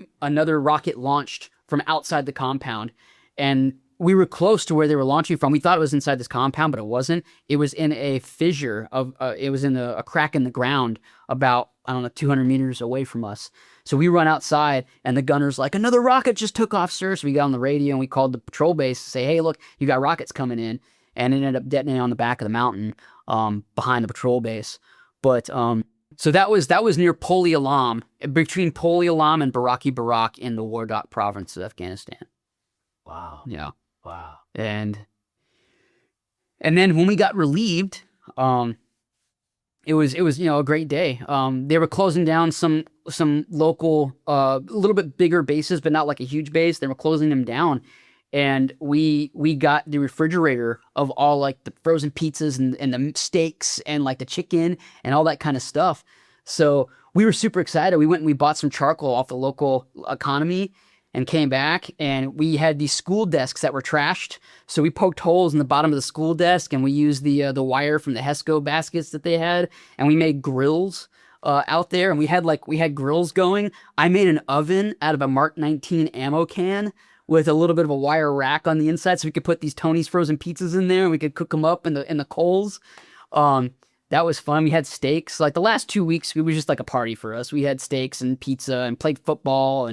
rocket launched from outside the compound, and we were close to where they were launching from. We thought it was inside this compound, but it wasn't. It was in a fissure it was in a crack in the ground about, 200 meters away from us. So we run outside, and the gunner's like, another rocket just took off, sir. So we got on the radio, and we called the patrol base to say, hey, look, you got rockets coming in. And it ended up detonating on the back of the mountain behind the patrol base. But so that was near Poli Alam, between Poli Alam and Baraki Barak in the Wardak province of Afghanistan. Wow. Yeah. Wow. And then when we got relieved, it was a great day. They were closing down some local, a little bit bigger bases, but not like a huge base. They were closing them down. And we got the refrigerator of all like the frozen pizzas and the steaks and like the chicken and all that kind of stuff. So we were super excited. We went and we bought some charcoal off the local economy and came back, and we had these school desks that were trashed. So we poked holes in the bottom of the school desk, and we used the wire from the HESCO baskets that they had, and we made grills out there, and we had grills going. I made an oven out of a Mark 19 ammo can with a little bit of a wire rack on the inside, so we could put these Tony's frozen pizzas in there, and we could cook them up in the coals. That was fun. We had steaks. Like the last 2 weeks, it was just like a party for us. We had steaks and pizza and played football,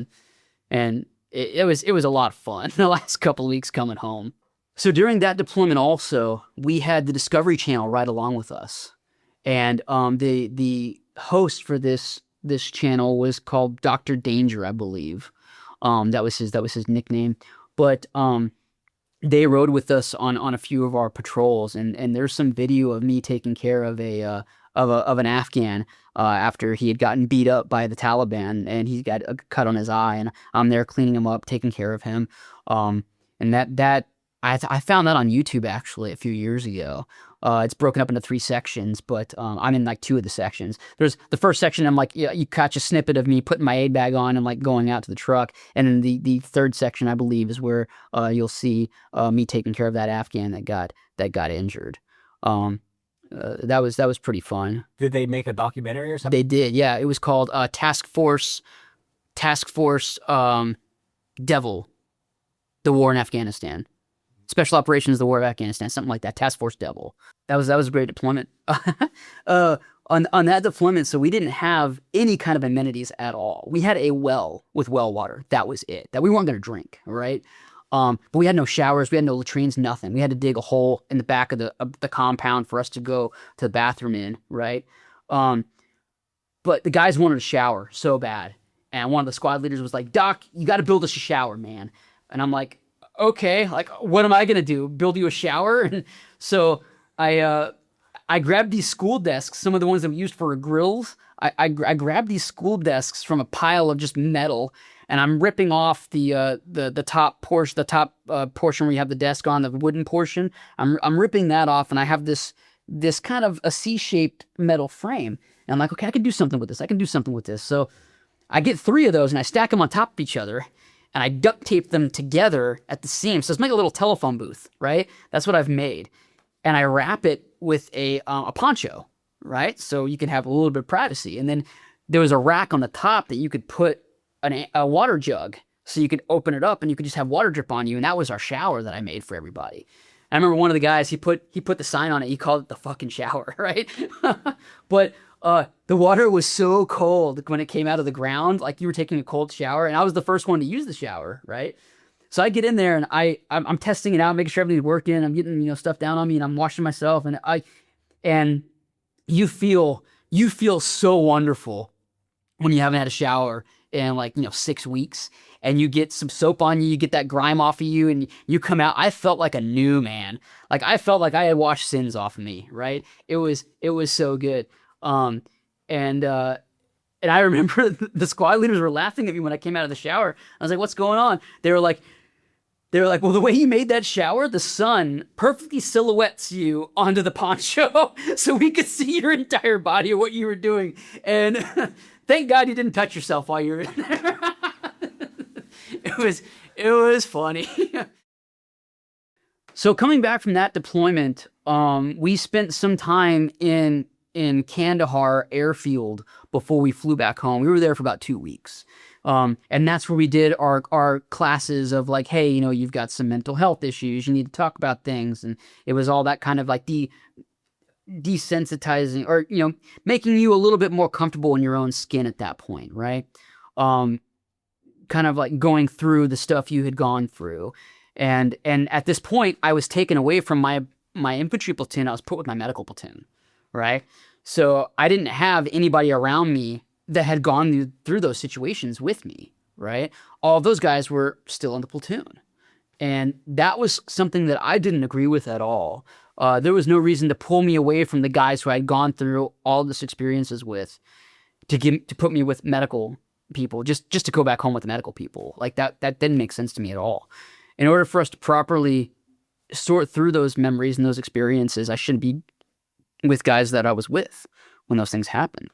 and it was a lot of fun the last couple of weeks coming home. So during that deployment also, we had the Discovery Channel right along with us. And the host for this channel was called Dr. Danger, I believe. That was his nickname. But they rode with us on a few of our patrols, and there's some video of me taking care of an Afghan after he had gotten beat up by the Taliban, and he got a cut on his eye, and I'm there cleaning him up, taking care of him. And I found that on YouTube actually a few years ago. It's broken up into 3 sections, but I'm in like 2 of the sections. There's the first section, I'm like, you catch a snippet of me putting my aid bag on and like going out to the truck. And then the third section, I believe, is where you'll see me taking care of that Afghan that got injured. That was pretty fun. Did they make a documentary or something? They did, yeah. It was called Task Force Devil, the War in Afghanistan. Special Operations, the War of Afghanistan, something like that. Task Force Devil. That was a great deployment. On that deployment, so we didn't have any kind of amenities at all. We had a well with well water. That was it. That we weren't going to drink, right? But we had no showers. We had no latrines, nothing. We had to dig a hole in the back of the compound for us to go to the bathroom in, right? But the guys wanted a shower so bad. And one of the squad leaders was like, Doc, you got to build us a shower, man. And I'm like, okay, like, what am I going to do? Build you a shower? And so I grabbed these school desks, some of the ones that we used for grills. I grabbed these school desks from a pile of just metal, and I'm ripping off the top portion where you have the desk on, the wooden portion. I'm ripping that off, and I have this kind of a C-shaped metal frame. And I'm like, okay, I can do something with this. So I get 3 of those, and I stack them on top of each other, and I duct tape them together at the seam. So it's like a little telephone booth, right? That's what I've made. And I wrap it with a poncho, right? So you can have a little bit of privacy. And then there was a rack on the top that you could put a water jug. So you could open it up and you could just have water drip on you. And that was our shower that I made for everybody. I remember one of the guys, he put the sign on it. He called it the fucking shower, right? But the water was so cold when it came out of the ground, like you were taking a cold shower, and I was the first one to use the shower, right? So I get in there and I'm testing it out, making sure everything's working. I'm getting stuff down on me, and I'm washing myself, and you feel so wonderful when you haven't had a shower in like, 6 weeks, and you get some soap on you, you get that grime off of you, and you come out. I felt like a new man. Like I felt like I had washed sins off of me, right? It was so good. Um, and and I remember the squad leaders were laughing at me when I came out of the shower. I was like, "What's going on?" They were like, well, the way you made that shower, the sun perfectly silhouettes you onto the poncho so we could see your entire body of what you were doing. And thank God you didn't touch yourself while you were in there. it was it was funny. So coming back from that deployment, we spent some time in Kandahar airfield before we flew back home. We were there for about 2 weeks. And that's where we did our classes of like, hey, you've got some mental health issues. You need to talk about things. And it was all that kind of like desensitizing, or, making you a little bit more comfortable in your own skin at that point, right? Kind of like going through the stuff you had gone through. And at this point, I was taken away from my infantry platoon. I was put with my medical platoon, right? So I didn't have anybody around me that had gone through those situations with me, right? All of those guys were still in the platoon. And that was something that I didn't agree with at all. There was no reason to pull me away from the guys who I'd gone through all this experiences with to put me with medical people, just to go back home with the medical people. Like that didn't make sense to me at all. In order for us to properly sort through those memories and those experiences, I shouldn't be with guys that I was with when those things happened.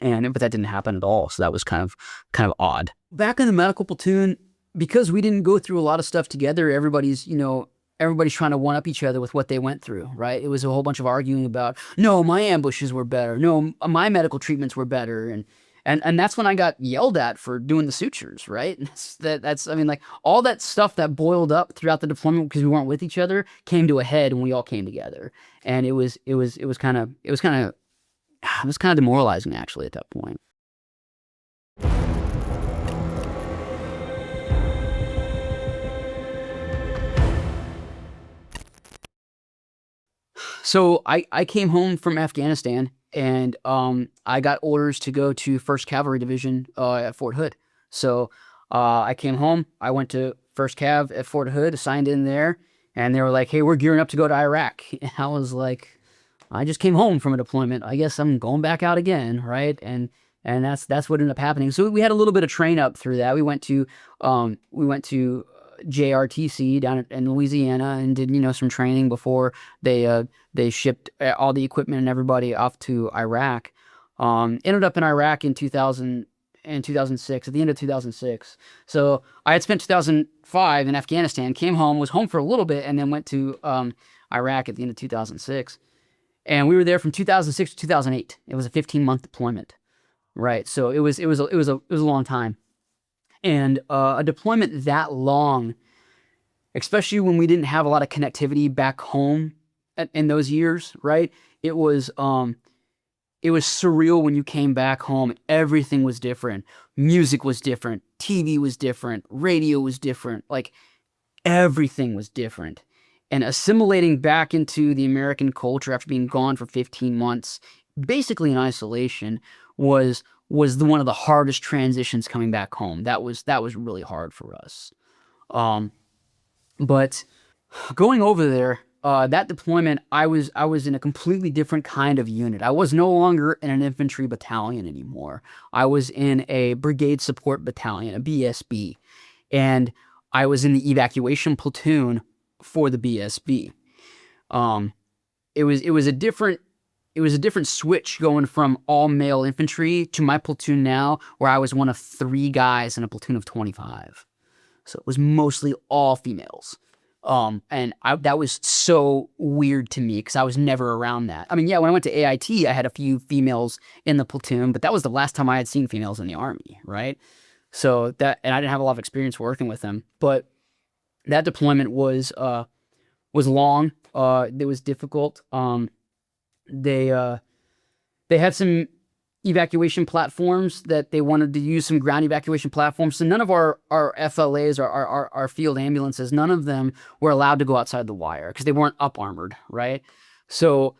But that didn't happen at all. So that was kind of odd. Back in the medical platoon, because we didn't go through a lot of stuff together, everybody's trying to one up each other with what they went through, right? It was a whole bunch of arguing about, no, my ambushes were better. No, my medical treatments were better. And that's when I got yelled at for doing the sutures, right? And like all that stuff that boiled up throughout the deployment because we weren't with each other came to a head when we all came together. And it was kind of demoralizing actually at that point. So I came home from Afghanistan, and I got orders to go to 1st Cavalry Division at Fort Hood. So I came home. I went to 1st Cav at Fort Hood, assigned in there, and they were like, "Hey, we're gearing up to go to Iraq." And I was like, I just came home from a deployment. I guess I'm going back out again, right? And that's what ended up happening. So we had a little bit of train up through that. We went to JRTC down in Louisiana and did some training before they shipped all the equipment and everybody off to Iraq. Ended up in Iraq in 2006, at the end of 2006. So I had spent 2005 in Afghanistan, came home, was home for a little bit, and then went to Iraq at the end of 2006. And we were there from 2006 to 2008. It was a 15-month deployment, right? So it was a long time. And a deployment that long, especially when we didn't have a lot of connectivity back home in those years, right? It was surreal when you came back home. Everything was different. Music was different. TV was different. Radio was different. Like everything was different. And assimilating back into the American culture after being gone for 15 months, basically in isolation, was one of the hardest transitions coming back home. That was really hard for us. But going over there, that deployment, I was in a completely different kind of unit. I was no longer in an infantry battalion anymore. I was in a brigade support battalion, a BSB, and I was in the evacuation platoon for the BSB. It was a different switch going from all male infantry to my platoon now, where I was one of 3 guys in a platoon of 25. So it was mostly all females. That was so weird to me because I was never around that. I mean, yeah, when I went to AIT, I had a few females in the platoon, but that was the last time I had seen females in the Army, right? And I didn't have a lot of experience working with them, but that deployment was long. It was difficult. They had some evacuation platforms that they wanted to use, some ground evacuation platforms. So none of our FLAs, our field ambulances, none of them were allowed to go outside the wire because they weren't up armored, right? So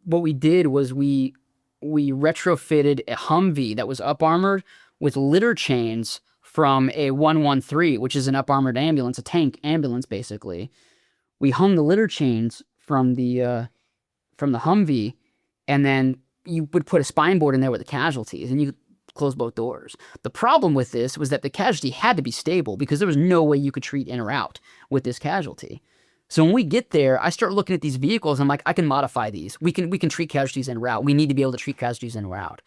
what we did was we we retrofitted a Humvee that was up armored with litter chains from a 113, which is an up armored ambulance, a tank ambulance basically. We hung the litter chains from the Humvee, and then you would put a spine board in there with the casualties, and you could close both doors. The problem with this was that the casualty had to be stable because there was no way you could treat in or out with this casualty. So when we get there, I start looking at these vehicles. I'm like, I can modify these. We can treat casualties en route. We need to be able to treat casualties en route.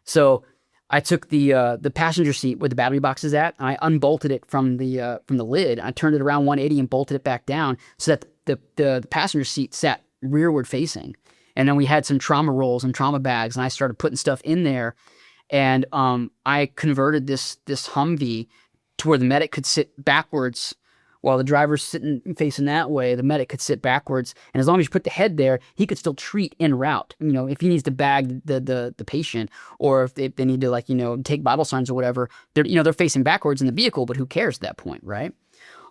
So I took the passenger seat where the battery box is at, and I unbolted it from the lid. I turned it around 180 and bolted it back down so that the passenger seat sat rearward facing. And then we had some trauma rolls and trauma bags, and I started putting stuff in there. And I converted this Humvee to where the medic could sit backwards while the driver's sitting facing that way. The medic could sit backwards, and as long as you put the head there, he could still treat en route. You know, if he needs to bag the patient, or if they need to, like, you know, take vital signs or whatever, they're facing backwards in the vehicle, but who cares at that point, right?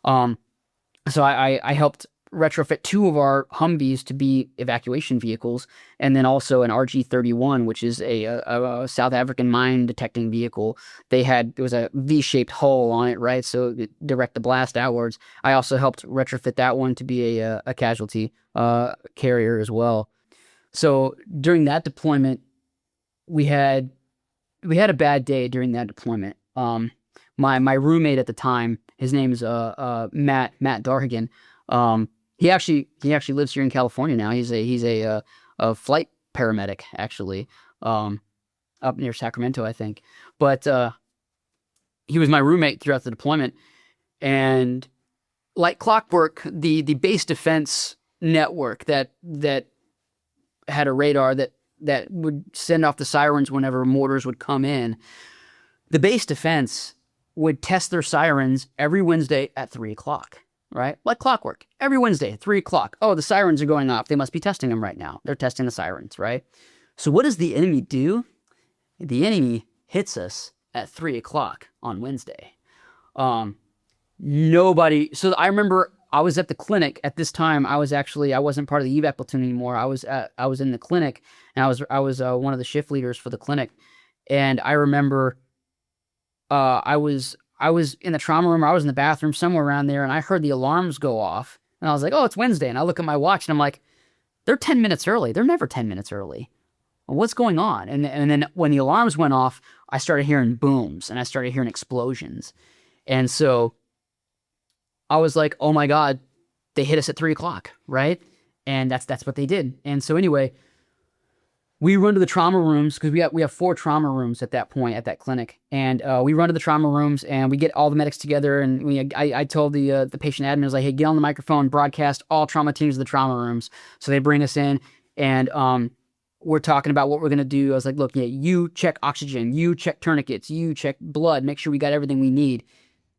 So I helped retrofit 2 of our Humvees to be evacuation vehicles, and then also an RG-31, which is a South African mine detecting vehicle. There was a V-shaped hull on it, right? So it direct the blast outwards. I also helped retrofit that one to be a casualty carrier as well. So during that deployment, we had a bad day during that deployment. My roommate at the time, his name's Matt Darhagen. He actually lives here in California now. He's a flight paramedic, actually, up near Sacramento, I think. But he was my roommate throughout the deployment, and like clockwork, the base defense network that had a radar that would send off the sirens whenever mortars would come in. The base defense would test their sirens every Wednesday at 3:00. Right? Like clockwork. Every Wednesday at 3:00. Oh, the sirens are going off. They must be testing them right now. They're testing the sirens, right? So what does the enemy do? The enemy hits us at 3:00 on Wednesday. Nobody. So I remember I was at the clinic at this time. I wasn't part of the evac platoon anymore. I was in the clinic, and I was one of the shift leaders for the clinic. And I remember I was in the trauma room, or I was in the bathroom, somewhere around there, and I heard the alarms go off. And I was like, oh, it's Wednesday. And I look at my watch, and I'm like, they're 10 minutes early. They're never 10 minutes early. Well, what's going on? And then when the alarms went off, I started hearing booms, and I started hearing explosions. And so I was like, oh my God, they hit us at 3:00, right? And that's what they did. And so anyway, we run to the trauma rooms because we have 4 trauma rooms at that point at that clinic, and we run to the trauma rooms and we get all the medics together. And I told the patient admin, I was like, hey, get on the microphone, broadcast all trauma teams to the trauma rooms. So they bring us in, and we're talking about what we're gonna do. I was like, look, yeah, you check oxygen, you check tourniquets, you check blood, make sure we got everything we need.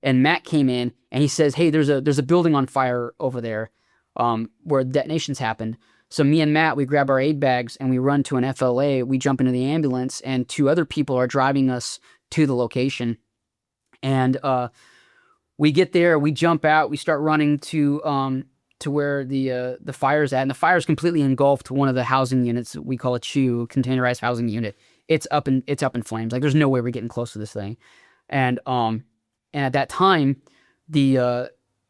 And Matt came in and he says, hey, there's a building on fire over there where detonations happened. So me and Matt, we grab our aid bags and we run to an FLA. We jump into the ambulance, and 2 other people are driving us to the location. And we get there, we jump out, we start running to where the fire's at, and the fire's completely engulfed one of the housing units. We call it CHU, containerized housing unit. It's up in flames. Like, there's no way we're getting close to this thing. And at that time,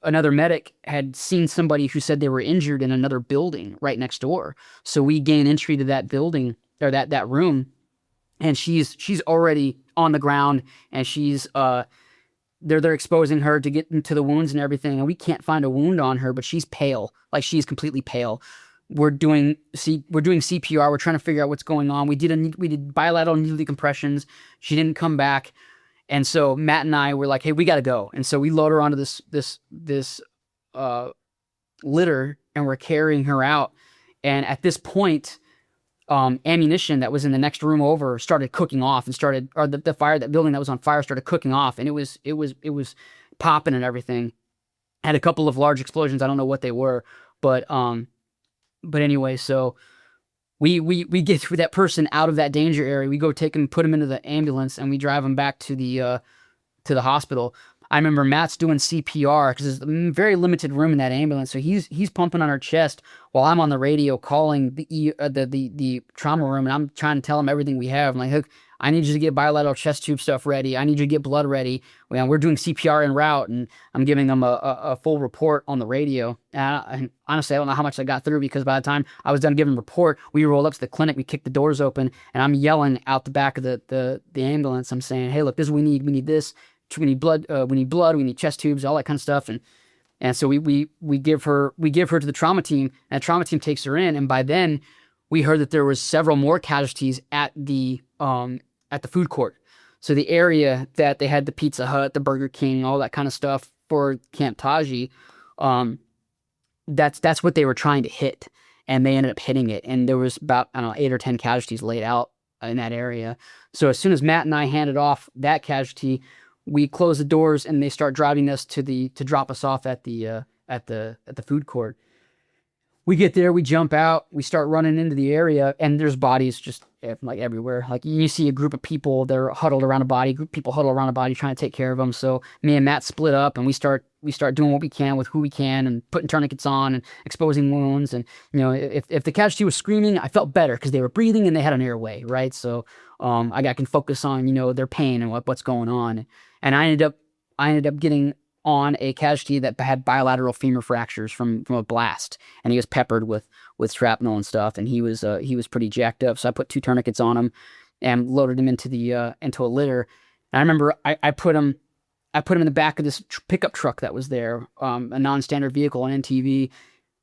another medic had seen somebody who said they were injured in another building right next door. So we gain entry to that building, or that room, and she's already on the ground, and she's they're exposing her to get into the wounds and everything, and we can't find a wound on her, but she's pale. Like, she's completely pale. We're doing CPR. We're trying to figure out what's going on. We did bilateral needle decompressions. She didn't come back. And so Matt and I were like, hey, we got to go. And so we load her onto this litter, and we're carrying her out. And at this point, ammunition that was in the next room over started cooking off, and that building that was on fire started cooking off. And it was popping and everything. Had a couple of large explosions. I don't know what they were, but anyway, so we get that person out of that danger area. We go take him, put him into the ambulance, and we drive him back to the hospital. I remember Matt's doing CPR because there's very limited room in that ambulance, so he's pumping on her chest while I'm on the radio calling the trauma room, and I'm trying to tell him everything we have. I'm like, look, I need you to get bilateral chest tube stuff ready. I need you to get blood ready. We're doing CPR en route, and I'm giving them a full report on the radio. And honestly, I don't know how much I got through because by the time I was done giving the report, we rolled up to the clinic, we kicked the doors open, and I'm yelling out the back of the ambulance. I'm saying, hey, look, this is what we need. We need this. We need blood. We need chest tubes, all that kind of stuff. And so we give her to the trauma team, and the trauma team takes her in. And by then, we heard that there was several more casualties at the food court. So the area that they had the Pizza Hut, the Burger King, all that kind of stuff for Camp Taji, that's what they were trying to hit, and they ended up hitting it. And there was about, I don't know, 8 or 10 casualties laid out in that area. So as soon as Matt and I handed off that casualty, we close the doors and they start driving us to drop us off at the food court. We get there, we jump out, we start running into the area, and there's bodies just like everywhere. Like you see a group of people, they're huddled around a body, people huddle around a body trying to take care of them. So me and Matt split up, and we start doing what we can with who we can, and putting tourniquets on and exposing wounds. And if the casualty was screaming, I felt better because they were breathing and they had an airway, right? So I can focus on their pain and what's going on. And I ended up getting on a casualty that had bilateral femur fractures from a blast, and he was peppered with shrapnel and stuff, and he was pretty jacked up. So I put 2 tourniquets on him and loaded him into a litter. And I remember I put him in the back of this pickup truck that was there, a non-standard vehicle, an NTV.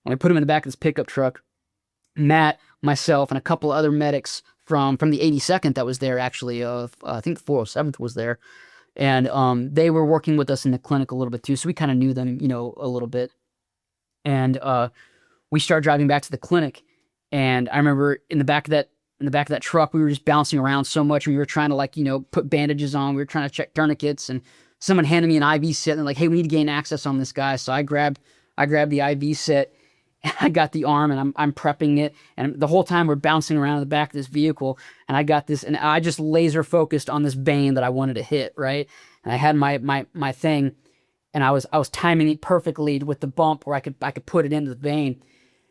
When I put him in the back of this pickup truck, Matt, myself, and a couple of other medics from the 82nd that was there, actually, I think the 407th was there. And they were working with us in the clinic a little bit too, so we kind of knew them, a little bit. And we started driving back to the clinic, and I remember in the back of that truck, we were just bouncing around so much. We were trying to put bandages on. We were trying to check tourniquets, and someone handed me an IV set, and they're like, "Hey, we need to gain access on this guy." So I grabbed the IV set, and I got the arm, and I'm prepping it, and the whole time we're bouncing around in the back of this vehicle, and I got this, and I just laser focused on this vein that I wanted to hit, right? And I had my thing, and I was timing it perfectly with the bump where I could put it into the vein.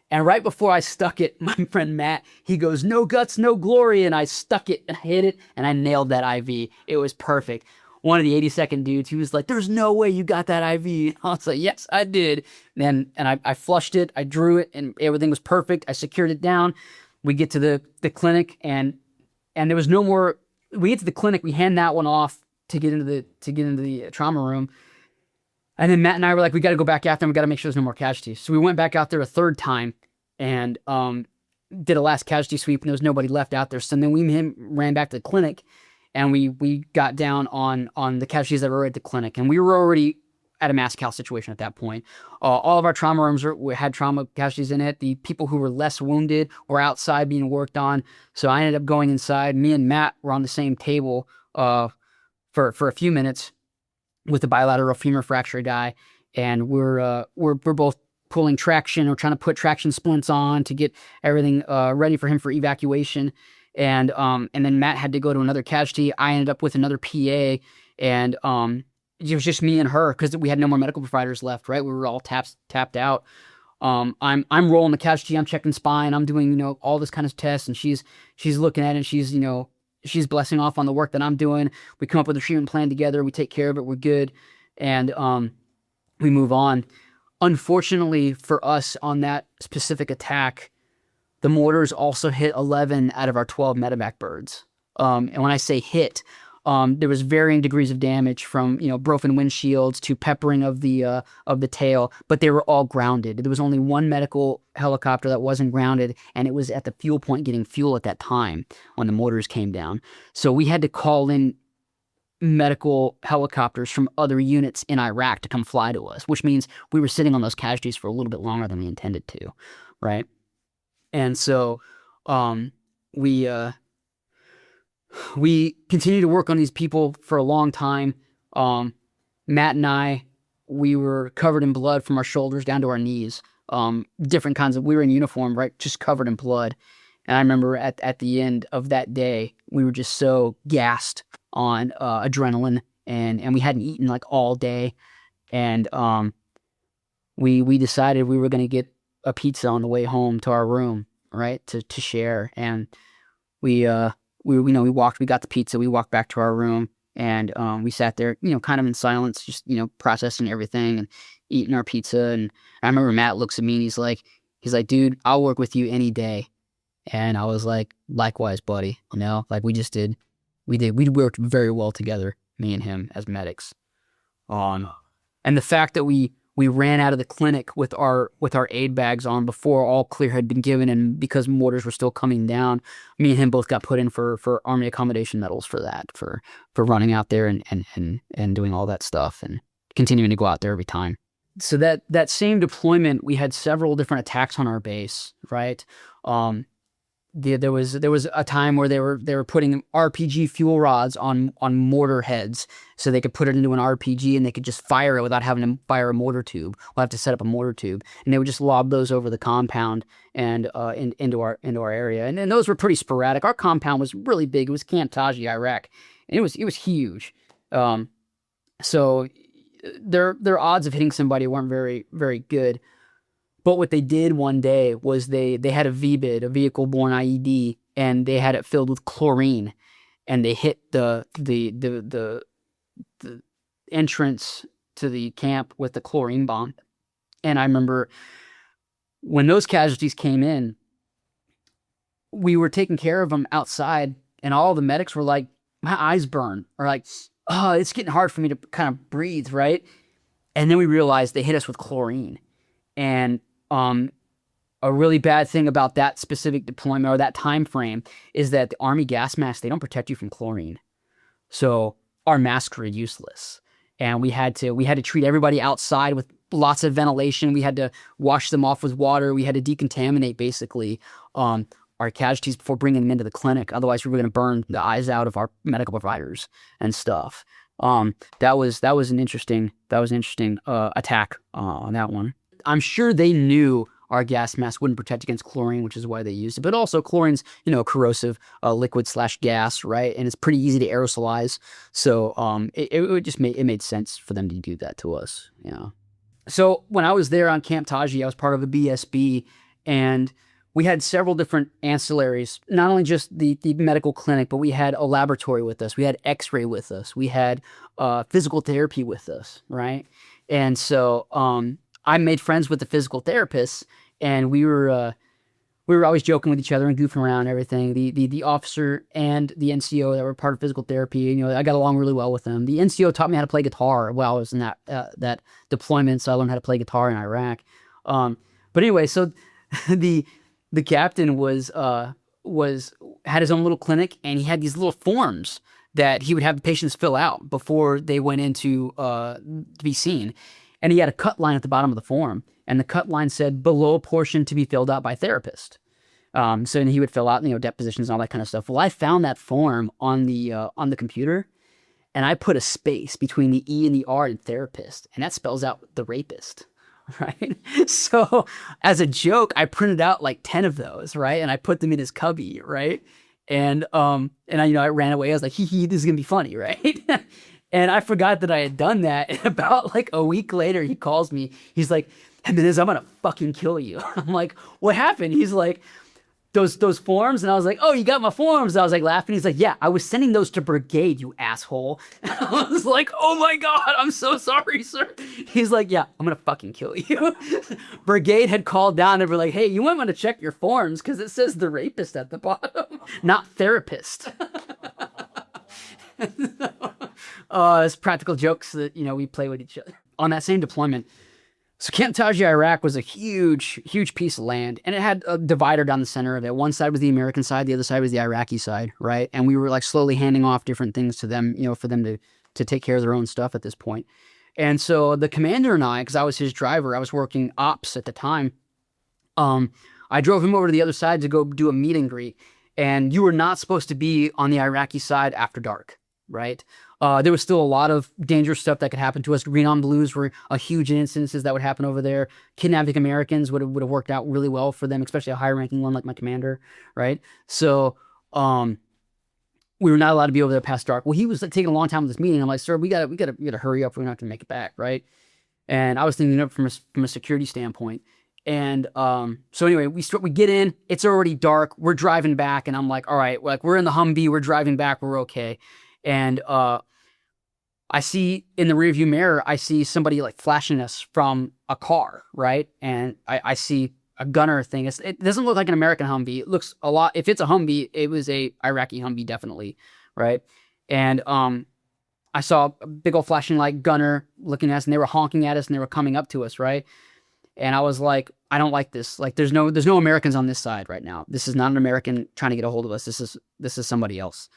And right before I stuck it, my friend Matt, he goes, "No guts, no glory," and I stuck it and I hit it, and I nailed that IV. It was perfect. One of the 82nd dudes, he was like, "There's no way you got that IV." And I was like, "Yes, I did." And I flushed it, I drew it, and everything was perfect. I secured it down. We get to the clinic, and there was no more. We get to the clinic, we hand that one off to get into the trauma room. And then Matt and I were like, we got to go back after him. We got to make sure there's no more casualties. So we went back out there a third time and did a last casualty sweep, and there was nobody left out there. So then we and him ran back to the clinic, and we got down on the casualties that were at the clinic. And we were already at a mass cal situation at that point. All of our trauma rooms had trauma casualties in it. The people who were less wounded were outside being worked on. So I ended up going inside. Me and Matt were on the same table for a few minutes with the bilateral femur fracture guy, and we're both pulling traction. We're trying to put traction splints on to get everything ready for him for evacuation. And then Matt had to go to another casualty. I ended up with another PA, and it was just me and her because we had no more medical providers left. Right, we were all tapped out. I'm rolling the casualty. I'm checking spine. I'm doing all this kind of tests, and she's looking at it. And she's blessing off on the work that I'm doing. We come up with a treatment plan together. We take care of it. We're good. And we move on. Unfortunately for us on that specific attack, the mortars also hit 11 out of our 12 medevac birds. And when I say hit, there was varying degrees of damage from broken windshields to peppering of the tail, but they were all grounded. There was only one medical helicopter that wasn't grounded, and it was at the fuel point getting fuel at that time when the mortars came down. So we had to call in medical helicopters from other units in Iraq to come fly to us, which means we were sitting on those casualties for a little bit longer than we intended to, right? And so we continued to work on these people for a long time. Matt and I, we were covered in blood from our shoulders down to our knees. Different kinds of, we were in uniform, right? Just covered in blood. And I remember at the end of that day, we were just so gassed on adrenaline and we hadn't eaten like all day, and we decided we were gonna get a pizza on the way home to our room, right, to share, and we we walked, we got the pizza, we walked back to our room, and we sat there, kind of in silence, just processing everything and eating our pizza. And I remember Matt looks at me and he's like, dude, I'll work with you any day. And I was like, likewise, buddy. Like we worked very well together, me and him as medics. Um, and the fact that we ran out of the clinic with our aid bags on before all clear had been given, and because mortars were still coming down, me and him both got put in for Army accommodation medals for that, for running out there and doing all that stuff and continuing to go out there every time. So that same deployment, we had several different attacks on our base, right? There was a time where they were putting RPG fuel rods on mortar heads, so they could put it into an RPG and they could just fire it without having to fire a mortar tube. We'll have to set up a mortar tube, and they would just lob those over the compound and into our area. And those were pretty sporadic. Our compound was really big. It was Camp Taji, Iraq, and it was huge. So their odds of hitting somebody weren't very very good. But what they did one day was they had a VBID, a vehicle-borne IED, and they had it filled with chlorine, and they hit the entrance to the camp with the chlorine bomb. And I remember when those casualties came in, we were taking care of them outside, and all the medics were like, my eyes burn, or like, oh, it's getting hard for me to kind of breathe, right? And then we realized they hit us with chlorine. And a really bad thing about that specific deployment or that time frame is that the Army gas masks, they don't protect you from chlorine. So our masks were useless. And we had to treat everybody outside with lots of ventilation. We had to wash them off with water. We had to decontaminate basically our casualties before bringing them into the clinic. Otherwise, we were going to burn the eyes out of our medical providers and stuff. That was an interesting attack on that one. I'm sure they knew our gas mask wouldn't protect against chlorine, which is why they used it. But also chlorine's, a corrosive liquid/gas, right? And it's pretty easy to aerosolize. So it made sense for them to do that to us. Yeah. So when I was there on Camp Taji, I was part of a BSB, and we had several different ancillaries, not only just the medical clinic, but we had a laboratory with us. We had x-ray with us. We had physical therapy with us, right? And so I made friends with the physical therapists, and we were always joking with each other and goofing around and everything. The officer and the NCO that were part of physical therapy, I got along really well with them. The NCO taught me how to play guitar while I was in that deployment, so I learned how to play guitar in Iraq. But anyway, so the captain had his own little clinic, and he had these little forms that he would have the patients fill out before they went into to be seen. And he had a cut line at the bottom of the form, and the cut line said below portion to be filled out by therapist. So he would fill out, depositions and all that kind of stuff. Well, I found that form on the computer, and I put a space between the E and the R in therapist, and that spells out the rapist, right? So as a joke, I printed out like 10 of those, right? And I put them in his cubby, right? And I ran away. I was like, hee, this is gonna be funny, right? And I forgot that I had done that. And about like a week later, he calls me. He's like, Jimenez, I'm going to fucking kill you. I'm like, what happened? He's like, those forms. And I was like, oh, you got my forms. I was like laughing. He's like, yeah, I was sending those to brigade, you asshole. And I was like, oh my God, I'm so sorry, sir. He's like, yeah, I'm going to fucking kill you. Brigade had called down and were like, hey, you might want to check your forms because it says the rapist at the bottom, not therapist. It's practical jokes that, we play with each other. On that same deployment, so Camp Taji, Iraq was a huge piece of land, and it had a divider down the center of it. One side was the American side, the other side was the Iraqi side, right? And we were like slowly handing off different things to them, for them to take care of their own stuff at this point. And so the commander and I, because I was his driver, I was working ops at the time, I drove him over to the other side to go do a meet and greet. And you were not supposed to be on the Iraqi side after dark, right? There was still a lot of dangerous stuff that could happen to us. Green on Blues were a huge incidences that would happen over there. Kidnapping Americans would have worked out really well for them, especially a high-ranking one like my commander, right? So we were not allowed to be over there past dark. Well, he was like, taking a long time with this meeting. I'm like, sir, we gotta hurry up. We're not gonna make it back, right? And I was thinking of it from a security standpoint. And so anyway, we get in. It's already dark. We're driving back, and I'm like, all right, like we're in the Humvee. We're driving back. We're okay. And I see in the rearview mirror, I see somebody like flashing us from a car, right? And I see a gunner thing. It doesn't look like an American Humvee. It looks a lot. If it's a Humvee, it was a Iraqi Humvee, definitely, right? And I saw a big old flashing light gunner looking at us, and they were honking at us, and they were coming up to us, right? And I was like, I don't like this. Like, there's no Americans on this side right now. This is not an American trying to get a hold of us. This is somebody else.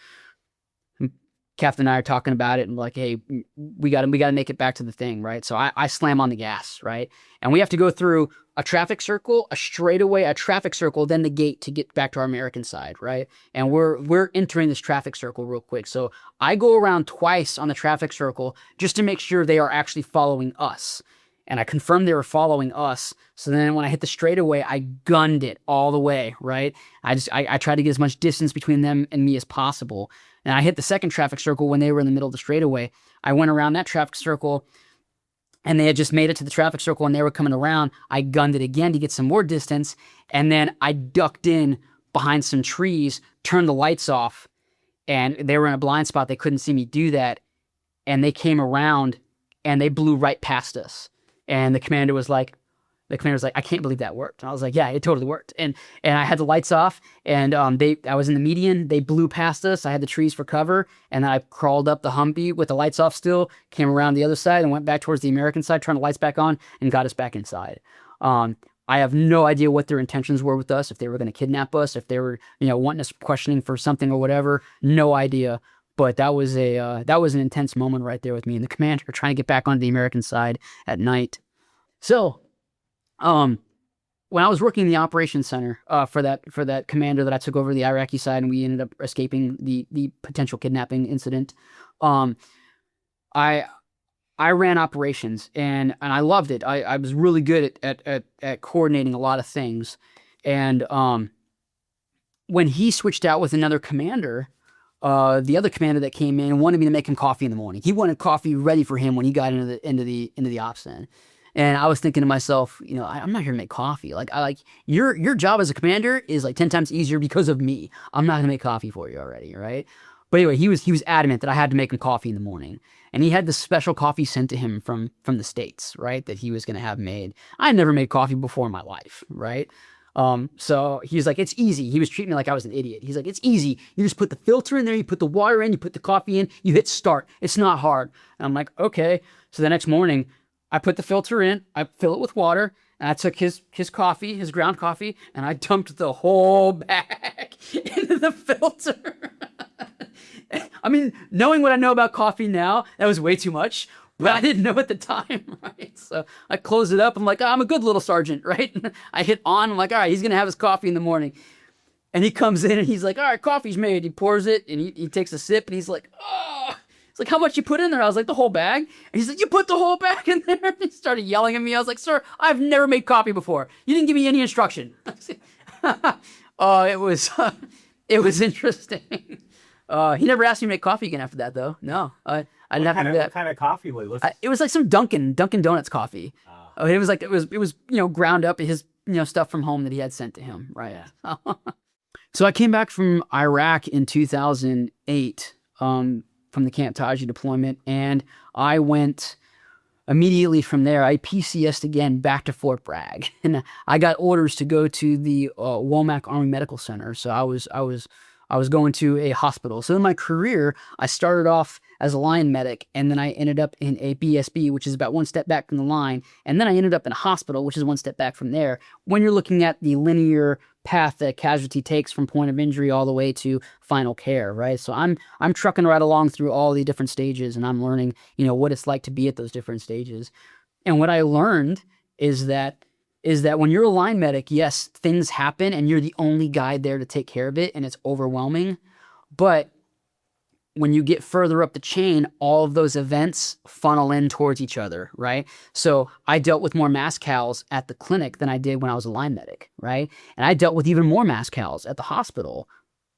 Captain and I are talking about it, and like, hey, we got to make it back to the thing, right? So I slam on the gas, right? And we have to go through a traffic circle, a straightaway, a traffic circle, then the gate to get back to our American side, right? And we're entering this traffic circle real quick. So I go around twice on the traffic circle just to make sure they are actually following us. And I confirmed they were following us. So then when I hit the straightaway, I gunned it all the way, right? I tried to get as much distance between them and me as possible. And I hit the second traffic circle when they were in the middle of the straightaway. I went around that traffic circle, and they had just made it to the traffic circle, and they were coming around. I gunned it again to get some more distance, and then I ducked in behind some trees, turned the lights off, and they were in a blind spot. They couldn't see me do that, and they came around, and they blew right past us. And the commander was like, I can't believe that worked. And I was like, yeah, it totally worked. And I had the lights off, and I was in the median. They blew past us. I had the trees for cover, and then I crawled up the Humvee with the lights off still, came around the other side, and went back towards the American side, turned the lights back on, and got us back inside. I have no idea what their intentions were with us, if they were going to kidnap us, if they were, wanting us questioning for something or whatever. No idea. But that was an intense moment right there with me and the commander trying to get back onto the American side at night. So, when I was working in the operations center for that commander that I took over the Iraqi side, and we ended up escaping the potential kidnapping incident, I ran operations, and I loved it. I was really good at coordinating a lot of things, and when he switched out with another commander. The other commander that came in wanted me to make him coffee in the morning. He wanted coffee ready for him when he got into the ops center. And I was thinking to myself, I'm not here to make coffee. Like, your job as a commander is like 10 times easier because of me. I'm not gonna make coffee for you already, right? But anyway, he was adamant that I had to make him coffee in the morning, and he had this special coffee sent to him from the States, right? That he was gonna have made. I had never made coffee before in my life, right? So he was like, it's easy. He was treating me like I was an idiot. He's like, it's easy. You just put the filter in there, you put the water in, you put the coffee in, you hit start. It's not hard. And I'm like, okay. So the next morning, I put the filter in, I fill it with water, and I took his coffee, his ground coffee, and I dumped the whole bag into the filter. I mean, knowing what I know about coffee now, that was way too much. But I didn't know at the time, right? So I closed it up. I'm like, I'm a good little sergeant, right? I hit on. I'm like, all right, he's going to have his coffee in the morning. And he comes in and he's like, all right, coffee's made. He pours it and he takes a sip and he's like, oh. It's like, how much you put in there? I was like, the whole bag. And he's like, you put the whole bag in there? And he started yelling at me. I was like, sir, I've never made coffee before. You didn't give me any instruction. Oh, it was interesting. He never asked me to make coffee again after that, though. No, I didn't have to do that. What kind of coffee was it? It was like some Dunkin' Donuts coffee. It was ground up his stuff from home that he had sent to him, right? Yeah. So I came back from Iraq in 2008 from the Camp Taji deployment, and I went immediately from there. I PCS'd again back to Fort Bragg, and I got orders to go to the Womack Army Medical Center. So I was going to a hospital. So in my career, I started off as a line medic, and then I ended up in a BSB, which is about one step back from the line. And then I ended up in a hospital, which is one step back from there. When you're looking at the linear path that casualty takes from point of injury all the way to final care, right? So I'm trucking right along through all the different stages, and I'm learning, what it's like to be at those different stages. And what I learned is that when you're a line medic, yes, things happen and you're the only guy there to take care of it, and it's overwhelming. But when you get further up the chain, all of those events funnel in towards each other, right? So I dealt with more mass cals at the clinic than I did when I was a line medic, right? And I dealt with even more mass cals at the hospital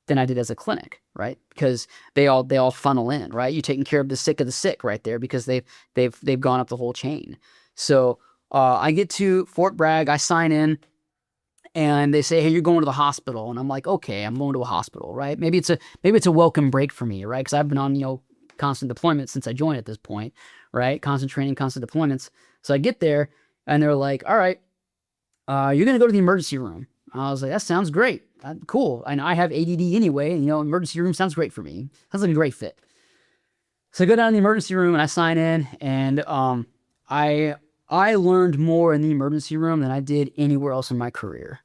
than I did as a clinic, right? Because they all funnel in, right? You're taking care of the sick right there because they've gone up the whole chain. So I get to Fort Bragg, I sign in, and they say, hey, you're going to the hospital. And I'm like, okay, I'm going to a hospital, right? Maybe it's a welcome break for me, right? Because I've been on, constant deployment since I joined at this point, right? Constant training, constant deployments. So I get there and they're like, all right, you're going to go to the emergency room. I was like, that sounds great. Cool. And I have ADD anyway. And, emergency room sounds great for me. Sounds like a great fit. So I go down to the emergency room and I sign in, and I learned more in the emergency room than I did anywhere else in my career.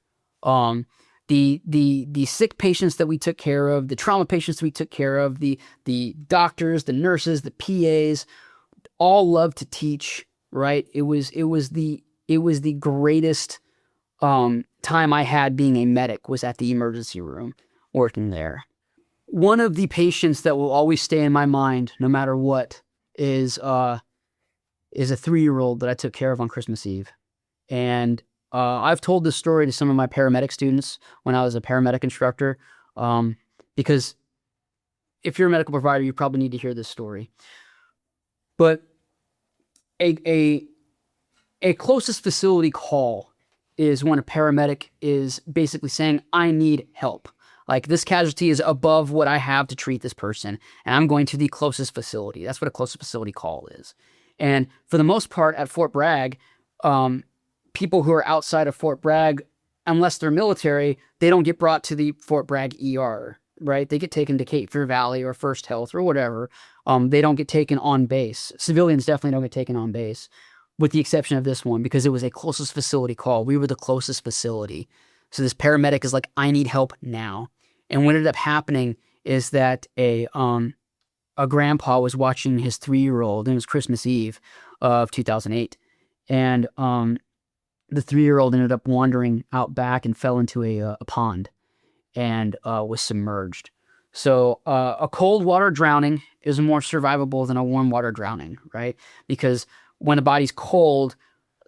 The sick patients that we took care of, the trauma patients we took care of, the doctors, the nurses, the PAs, all loved to teach, right? It was the greatest time I had being a medic was at the emergency room working there. One of the patients that will always stay in my mind, no matter what, is a 3-year-old that I took care of on Christmas Eve. And I've told this story to some of my paramedic students when I was a paramedic instructor, because if you're a medical provider, you probably need to hear this story. But a closest facility call is when a paramedic is basically saying, I need help. Like, this casualty is above what I have to treat this person, and I'm going to the closest facility. That's what a closest facility call is. And for the most part at Fort Bragg, people who are outside of Fort Bragg, unless they're military, they don't get brought to the Fort Bragg ER, right? They get taken to Cape Fear Valley or First Health or whatever. They don't get taken on base. Civilians definitely don't get taken on base, with the exception of this one, because it was a closest facility call. We were the closest facility. So this paramedic is like, I need help now. And what ended up happening is that a grandpa was watching his 3-year-old, and it was Christmas Eve of 2008. And the 3-year-old ended up wandering out back and fell into a pond and was submerged. So a cold water drowning is more survivable than a warm water drowning, right? Because when the body's cold,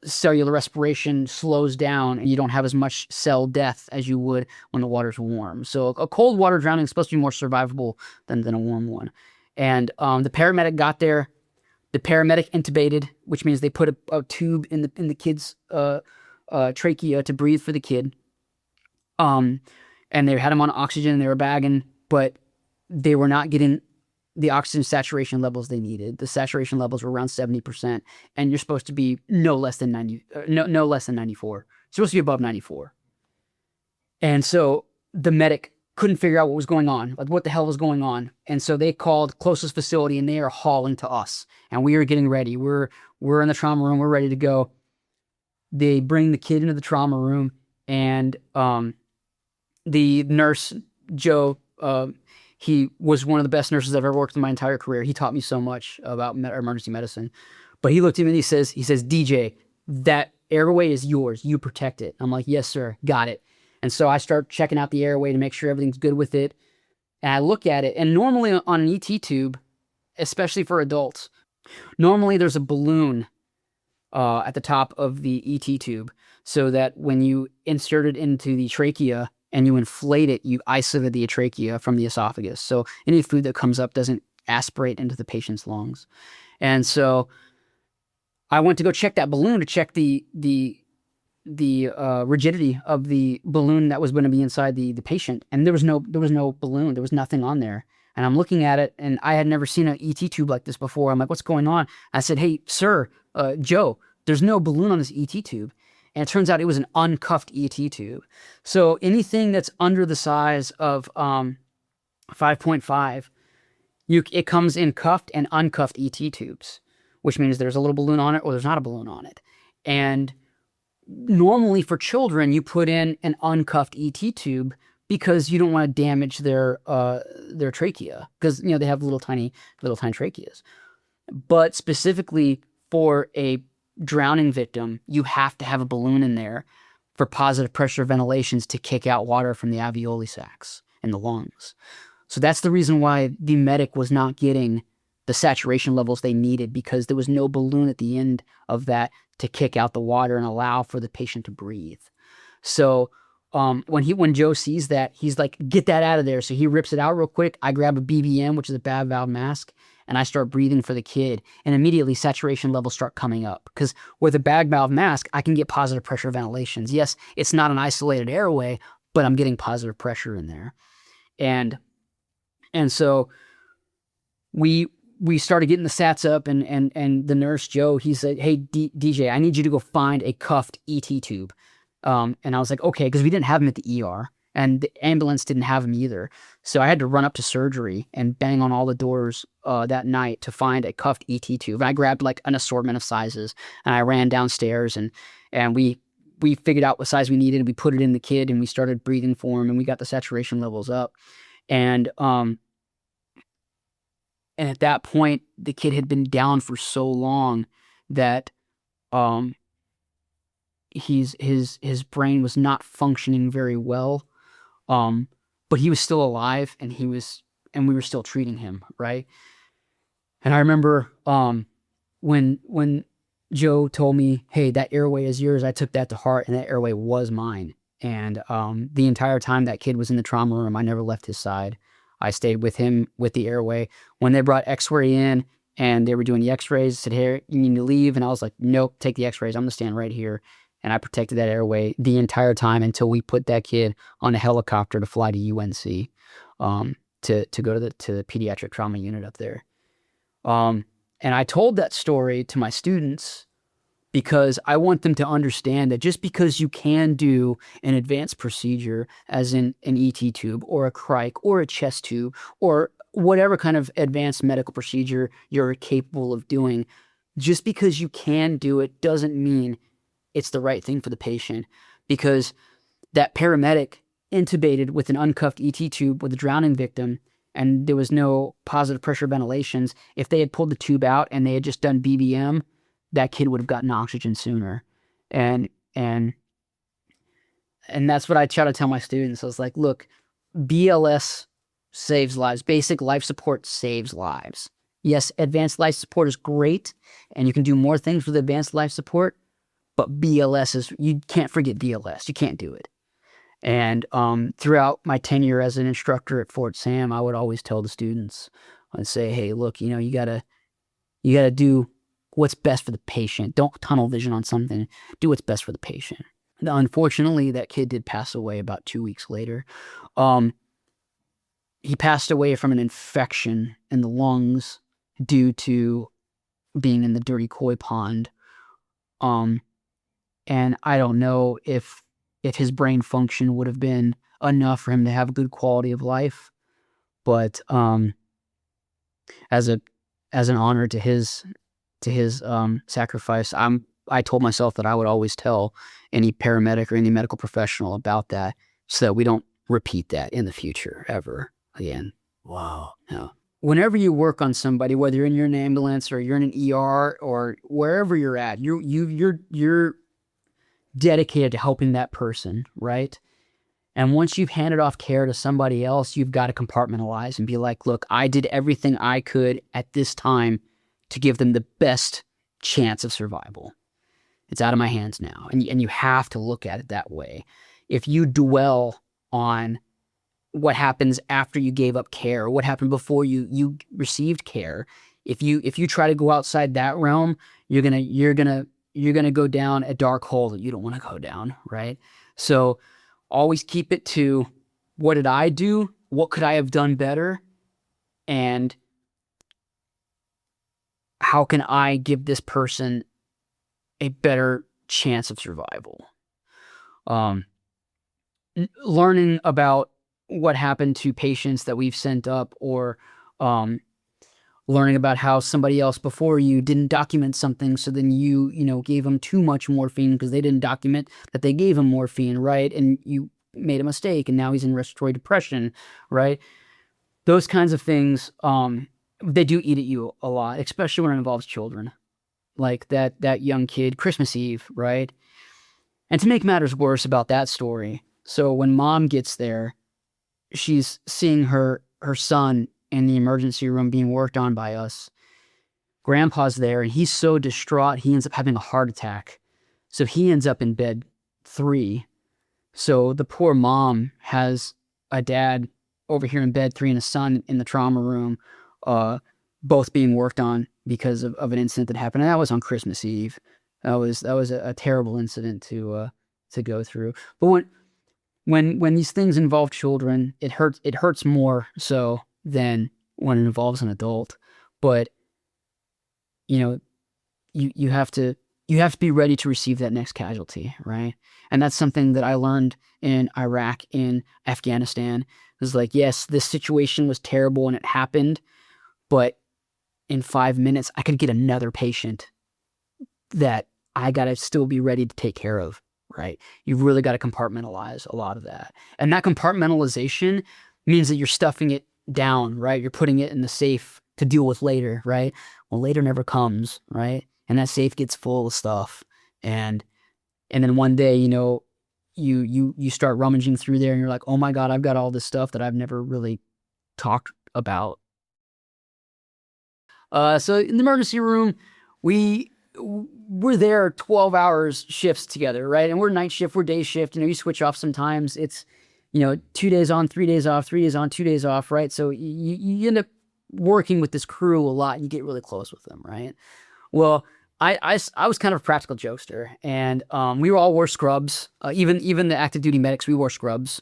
cellular respiration slows down and you don't have as much cell death as you would when the water's warm. So a cold water drowning is supposed to be more survivable than a warm one. And the paramedic got there. The paramedic intubated, which means they put a tube in the kid's trachea to breathe for the kid. And they had him on oxygen and they were bagging, but they were not getting the oxygen saturation levels they needed. The saturation levels were around 70%, and you're supposed to be no less than 94. You're supposed to be above 94. And so the medic couldn't figure out what was going on, like what the hell was going on. And so they called closest facility, and they are hauling to us. And we are getting ready. We're in the trauma room. We're ready to go. They bring the kid into the trauma room, and the nurse, Joe, he was one of the best nurses I've ever worked in my entire career. He taught me so much about emergency medicine. But he looked at me and he says, DJ, that airway is yours. You protect it. I'm like, yes, sir. Got it. And so I start checking out the airway to make sure everything's good with it. And I look at it. And normally on an ET tube, especially for adults, normally there's a balloon at the top of the ET tube so that when you insert it into the trachea and you inflate it, you isolate the trachea from the esophagus. So any food that comes up doesn't aspirate into the patient's lungs. And so I went to go check that balloon to check the rigidity of the balloon that was going to be inside the patient. And there was no balloon. There was nothing on there. And I'm looking at it, and I had never seen an ET tube like this before. I'm like, what's going on? I said, hey, sir, Joe, there's no balloon on this ET tube. And it turns out it was an uncuffed ET tube. So anything that's under the size of 5.5, it comes in cuffed and uncuffed ET tubes, which means there's a little balloon on it or there's not a balloon on it. And normally for children, you put in an uncuffed ET tube because you don't want to damage their trachea, because they have little tiny tracheas. But specifically for a drowning victim, you have to have a balloon in there for positive pressure ventilations to kick out water from the alveoli sacs in the lungs. So that's the reason why the medic was not getting the saturation levels they needed, because there was no balloon at the end of that to kick out the water and allow for the patient to breathe. So when Joe sees that, he's like, get that out of there. So he rips it out real quick. I grab a BVM, which is a bad valve mask, and I start breathing for the kid. And immediately saturation levels start coming up. Because with a bag valve mask, I can get positive pressure ventilations. Yes, it's not an isolated airway, but I'm getting positive pressure in there. And so we started getting the sats up, and the nurse, Joe, he said, hey, DJ, I need you to go find a cuffed ET tube. And I was like, okay, because we didn't have him at the ER, and the ambulance didn't have him either. So I had to run up to surgery and bang on all the doors that night to find a cuffed ET tube. And I grabbed like an assortment of sizes, and I ran downstairs, and we figured out what size we needed, and we put it in the kid, and we started breathing for him, and we got the saturation levels up. And at that point, the kid had been down for so long that his brain was not functioning very well, but he was still alive, and we were still treating him, right? And I remember when Joe told me, hey, that airway is yours, I took that to heart, and that airway was mine. And the entire time that kid was in the trauma room, I never left his side. I stayed with him with the airway. When they brought X-ray in and they were doing the X-rays, said, hey, you need to leave. And I was like, nope, take the X-rays. I'm going to stand right here. And I protected that airway the entire time until we put that kid on a helicopter to fly to UNC to go to the pediatric trauma unit up there. And I told that story to my students because I want them to understand that just because you can do an advanced procedure, as in an ET tube or a crike or a chest tube or whatever kind of advanced medical procedure you're capable of doing, just because you can do it doesn't mean it's the right thing for the patient. Because that paramedic intubated with an uncuffed ET tube with a drowning victim, and there was no positive pressure ventilations. If they had pulled the tube out and they had just done BBM, that kid would have gotten oxygen sooner. And that's what I try to tell my students. I was like, look, BLS saves lives. Basic life support saves lives. Yes, advanced life support is great, and you can do more things with advanced life support, but BLS is, you can't forget BLS. You can't do it. And throughout my tenure as an instructor at Fort Sam, I would always tell the students, I'd say, hey, look, you gotta do what's best for the patient. Don't tunnel vision on something. Do what's best for the patient. Unfortunately, that kid did pass away about 2 weeks later. He passed away from an infection in the lungs due to being in the dirty koi pond. And I don't know if his brain function would have been enough for him to have a good quality of life, but as an honor to his sacrifice, I told myself that I would always tell any paramedic or any medical professional about that, so that we don't repeat that in the future ever again. Wow. Yeah. Whenever you work on somebody, whether you're in an ambulance or you're in an ER or wherever you're at, you're dedicated to helping that person, right? And once you've handed off care to somebody else, you've got to compartmentalize and be like, look, I did everything I could at this time to give them the best chance of survival. It's out of my hands now. And you have to look at it that way. If you dwell on what happens after you gave up care, or what happened before you received care, if you try to go outside that realm, you're gonna go down a dark hole that you don't want to go down, right? So always keep it to, what did I do? What could I have done better? And how can I give this person a better chance of survival? Learning about what happened to patients that we've sent up, or learning about how somebody else before you didn't document something, so then you gave them too much morphine because they didn't document that they gave him morphine, right? And you made a mistake, and now he's in respiratory depression, right? Those kinds of things, they do eat at you a lot, especially when it involves children. Like that young kid, Christmas Eve, right? And to make matters worse about that story, so when mom gets there, she's seeing her son in the emergency room being worked on by us. Grandpa's there, and he's so distraught, he ends up having a heart attack. So he ends up in bed 3. So the poor mom has a dad over here in bed, three and a son in the trauma room, uh, both being worked on because of an incident that happened. And that was on Christmas Eve. That was a terrible incident to go through. But when these things involve children, it hurts more so than when it involves an adult. But you know, you have to be ready to receive that next casualty, right? And that's something that I learned in Iraq, in Afghanistan. It was like, yes, this situation was terrible and it happened, but in 5 minutes I could get another patient that I gotta still be ready to take care of, right? You've really got to compartmentalize a lot of that. And that compartmentalization means that you're stuffing it down, right? You're putting it in the safe to deal with later, right? Well, later never comes, right? And that safe gets full of stuff. And then one day, you start rummaging through there and you're like, oh my God, I've got all this stuff that I've never really talked about. So in the emergency room, we we're there 12 hours shifts together, right? And we're night shift, we're day shift. You switch off sometimes. It's 2 days on, 3 days off, 3 days on, 2 days off, right? So you end up working with this crew a lot and you get really close with them, right? Well, I was kind of a practical jokester, and we all wore scrubs. Even the active duty medics, we wore scrubs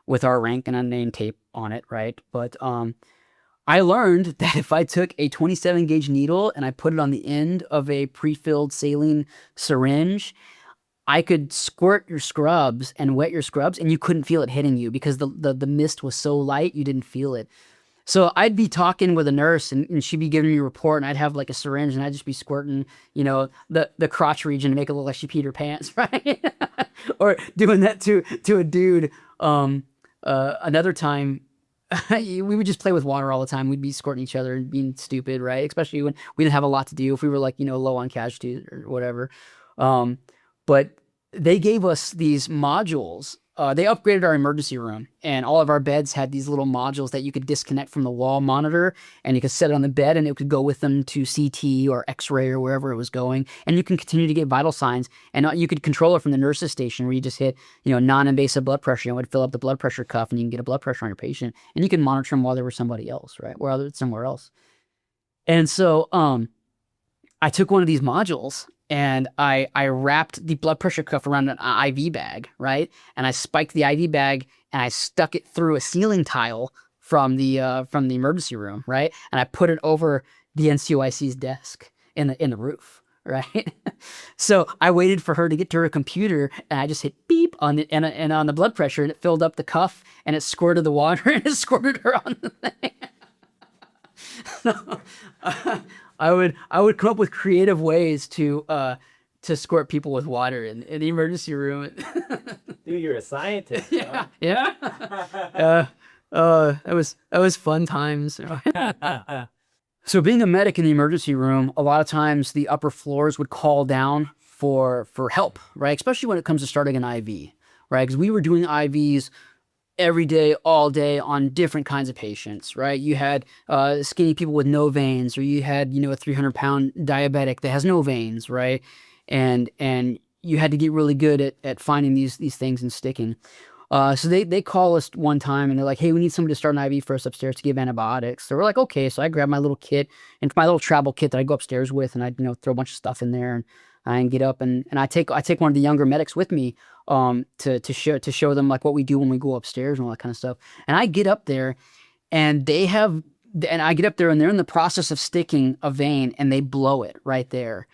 with our rank and a name tape on it, right? But I learned that if I took a 27 gauge needle and I put it on the end of a pre-filled saline syringe, I could squirt your scrubs and wet your scrubs, and you couldn't feel it hitting you because the mist was so light you didn't feel it. So I'd be talking with a nurse and she'd be giving me a report, and I'd have like a syringe and I'd just be squirting, the crotch region to make it look like she peed her pants, right? Or doing that to a dude. Another time, we would just play with water all the time. We'd be squirting each other and being stupid, right? Especially when we didn't have a lot to do. If we were like, low on casualties or whatever. But they gave us these modules. They upgraded our emergency room, and all of our beds had these little modules that you could disconnect from the wall monitor, and you could set it on the bed, and it could go with them to CT or X-ray or wherever it was going, and you can continue to get vital signs, and you could control it from the nurse's station where you just hit, non-invasive blood pressure, and it would fill up the blood pressure cuff, and you can get a blood pressure on your patient, and you can monitor them while they were somebody else, right, or somewhere else. And so, I took one of these modules and I wrapped the blood pressure cuff around an IV bag, right? And I spiked the IV bag and I stuck it through a ceiling tile from the emergency room, right? And I put it over the NCOIC's desk in the roof, right? So I waited for her to get to her computer, and I just hit beep on the and on the blood pressure, and it filled up the cuff, and it squirted the water, and it squirted her on the thing. So, I would come up with creative ways to squirt people with water in the emergency room. Dude, you're a scientist. Yeah, yeah. That was fun times. So being a medic in the emergency room, a lot of times the upper floors would call down for help, right? Especially when it comes to starting an IV, right? Because we were doing IVs every day, all day on different kinds of patients, right? You had skinny people with no veins, or you had, a 300-pound diabetic that has no veins, right? And you had to get really good at finding these things and sticking. So they call us one time and they're like, hey, we need somebody to start an IV for us upstairs to give antibiotics. So we're like, okay. So I grab my little kit and my little travel kit that I go upstairs with, and I throw a bunch of stuff in there, and I get up and I take one of the younger medics with me to show them like what we do when we go upstairs and all that kind of stuff. And I get up there and I get up there and they're in the process of sticking a vein, and they blow it right there.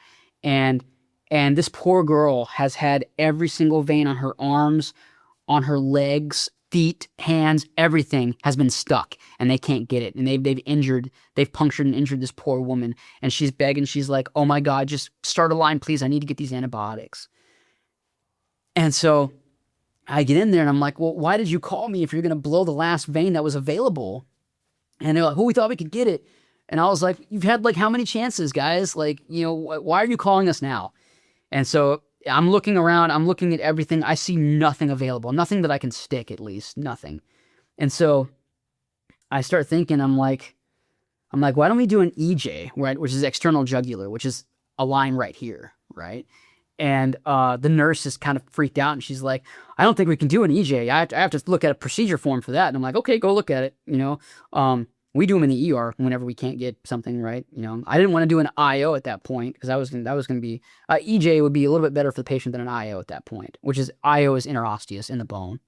And this poor girl has had every single vein on her arms, on her legs, feet, hands, everything has been stuck, and they can't get it. And they've punctured and injured this poor woman, and she's begging. She's like, oh my God, just start a line, please. I need to get these antibiotics. And so I get in there and I'm like, well, why did you call me if you're going to blow the last vein that was available? And they're like, well, we thought we could get it. And I was like, you've had like how many chances, guys? Like, why are you calling us now? And so I'm looking around, I'm looking at everything. I see nothing available, nothing that I can stick, at least, nothing. And so I start thinking, I'm like, why don't we do an EJ, right? Which is external jugular, which is a line right here, right? And the nurse is kind of freaked out, and she's like, "I don't think we can do an EJ. I have to look at a procedure form for that." And I'm like, "Okay, go look at it." We do them in the ER whenever we can't get something right. I didn't want to do an IO at that point because that was going to be EJ would be a little bit better for the patient than an IO at that point, which is IO is interosseous in the bone.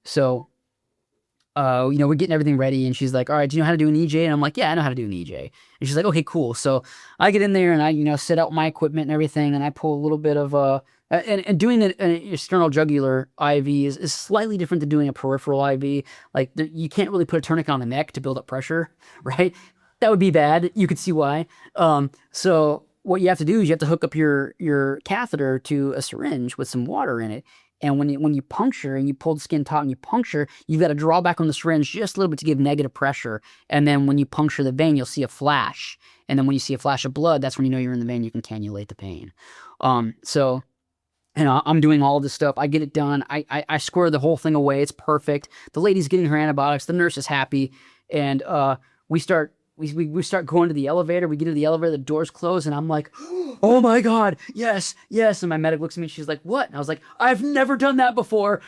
So we're getting everything ready, and she's like, "All right, do you know how to do an EJ?" And I'm like, "Yeah, I know how to do an EJ." And she's like, "Okay, cool." So I get in there and I set out my equipment and everything, and I pull a little bit of and doing an external jugular IV is slightly different than doing a peripheral IV. Like you can't really put a tourniquet on the neck to build up pressure, right? That would be bad. You could see why. So what you have to do is you have to hook up your catheter to a syringe with some water in it. And when you puncture and you pull the skin taut and you puncture, you've got to draw back on the syringe just a little bit to give negative pressure. And then when you puncture the vein, you'll see a flash. And then when you see a flash of blood, that's when you know you're in the vein. You can cannulate the pain. So I'm doing all this stuff. I get it done. I square the whole thing away. It's perfect. The lady's getting her antibiotics. The nurse is happy. And we start going to the elevator. We get to the elevator, the doors close, and I'm like, "Oh my God, yes, yes." And my medic looks at me and she's like, "What?" And I was like, "I've never done that before."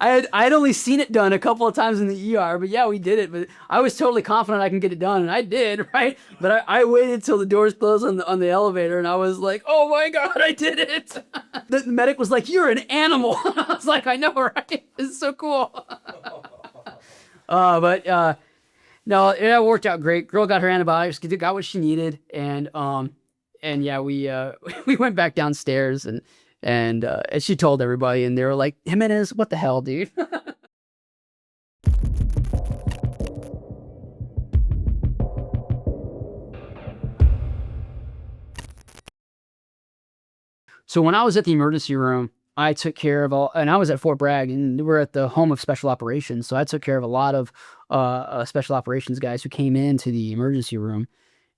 I had only seen it done a couple of times in the ER, but yeah, we did it. But I was totally confident I can get it done, and I did, right? But I waited till the doors closed on the elevator, and I was like, "Oh my God, I did it!" The medic was like, "You're an animal." I was like, "I know, right? This is so cool." No, it worked out great. Girl got her antibiotics, got what she needed, and yeah, we we went back downstairs and she told everybody, and they were like, "Jimenez, what the hell, dude?" So when I was at the emergency room, I took care of all, and I was at Fort Bragg, and we're at the home of special operations. So I took care of a lot of special operations guys who came into the emergency room,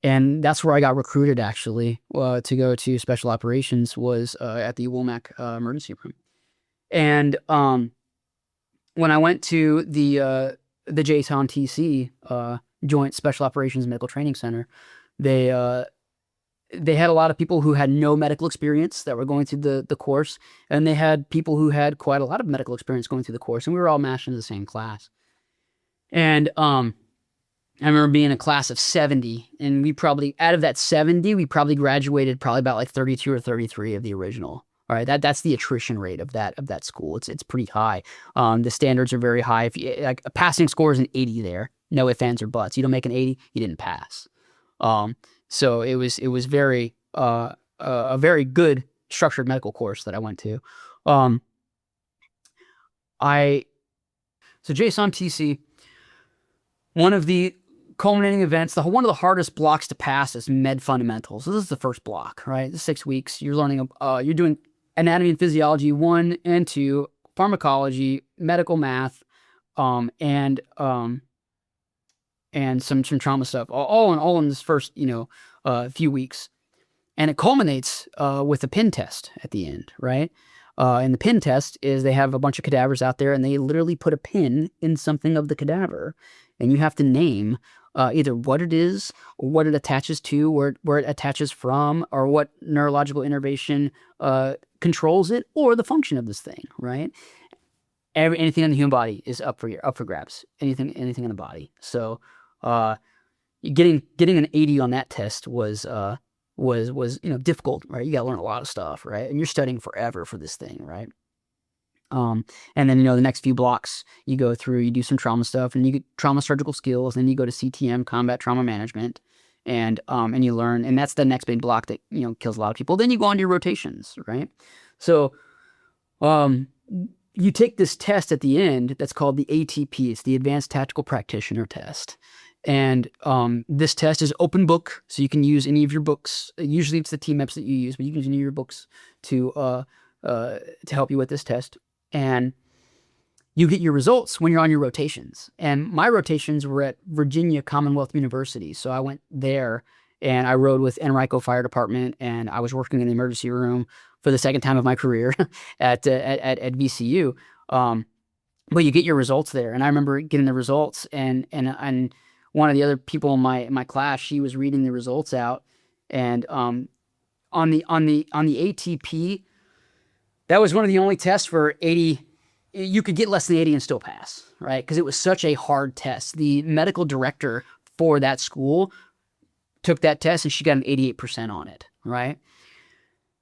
and that's where I got recruited actually to go to special operations was at the Womack emergency room. And when I went to the JSON TC Joint Special Operations Medical Training Center, they had a lot of people who had no medical experience that were going through the course, and they had people who had quite a lot of medical experience going through the course, and we were all mashed into the same class. And I remember being a class of 70, and we probably, out of that 70, we probably graduated probably about like 32 or 33 of the original. All right, that's the attrition rate of that school. It's pretty high. The standards are very high. If you, like a passing score is an 80 there, no ifs, ands, or buts. You don't make an 80, you didn't pass. So it was very a very good structured medical course that I went to. So JSON TC, one of the culminating events, one of the hardest blocks to pass is med fundamentals. So this is the first block, right? The 6 weeks, you're learning, you're doing anatomy and physiology 1 and 2, pharmacology, medical math, and some trauma stuff, all in this first few weeks, and it culminates with a pin test at the end, right? And the pin test is they have a bunch of cadavers out there, and they literally put a pin in something of the cadaver, and you have to name either what it is, or what it attaches to, where it attaches from, or what neurological innervation controls it, or the function of this thing, right? Anything in the human body is up for grabs. Anything in the body. So getting an 80 on that test was difficult, right? You got to learn a lot of stuff, right? And you're studying forever for this thing, right? And then the next few blocks you go through, you do some trauma stuff, and you get trauma surgical skills. Then you go to CTM, combat trauma management, and you learn, and that's the next big block that kills a lot of people. Then you go on to your rotations, right? So you take this test at the end that's called the ATP. It's the Advanced Tactical Practitioner Test. And this test is open book, so you can use any of your books. Usually it's the TMEPs that you use, but you can use any of your books to help you with this test. And you get your results when you're on your rotations. And my rotations were at Virginia Commonwealth University. So I went there, and I rode with Enrico Fire Department, and I was working in the emergency room for the second time of my career at VCU. But you get your results there. And I remember getting the results, and one of the other people in my class, she was reading the results out, And on the ATP, that was one of the only tests where 80, you could get less than 80 and still pass, right? Because it was such a hard test. The medical director for that school took that test and she got an 88% on it, right?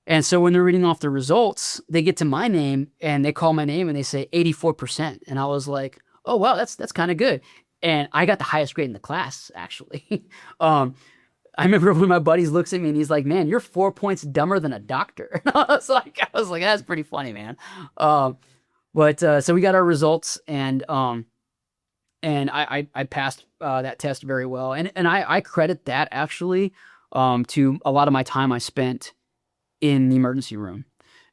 And so when they're reading off the results, they get to my name and they call my name and they say 84%. And I was like, oh, wow, that's kind of good. And I got the highest grade in the class, actually. I remember when my buddies looks at me and he's like, man, you're 4 points dumber than a doctor. I was like, that's pretty funny, man. So we got our results and I passed that test very well. And I credit that actually to a lot of my time I spent in the emergency room.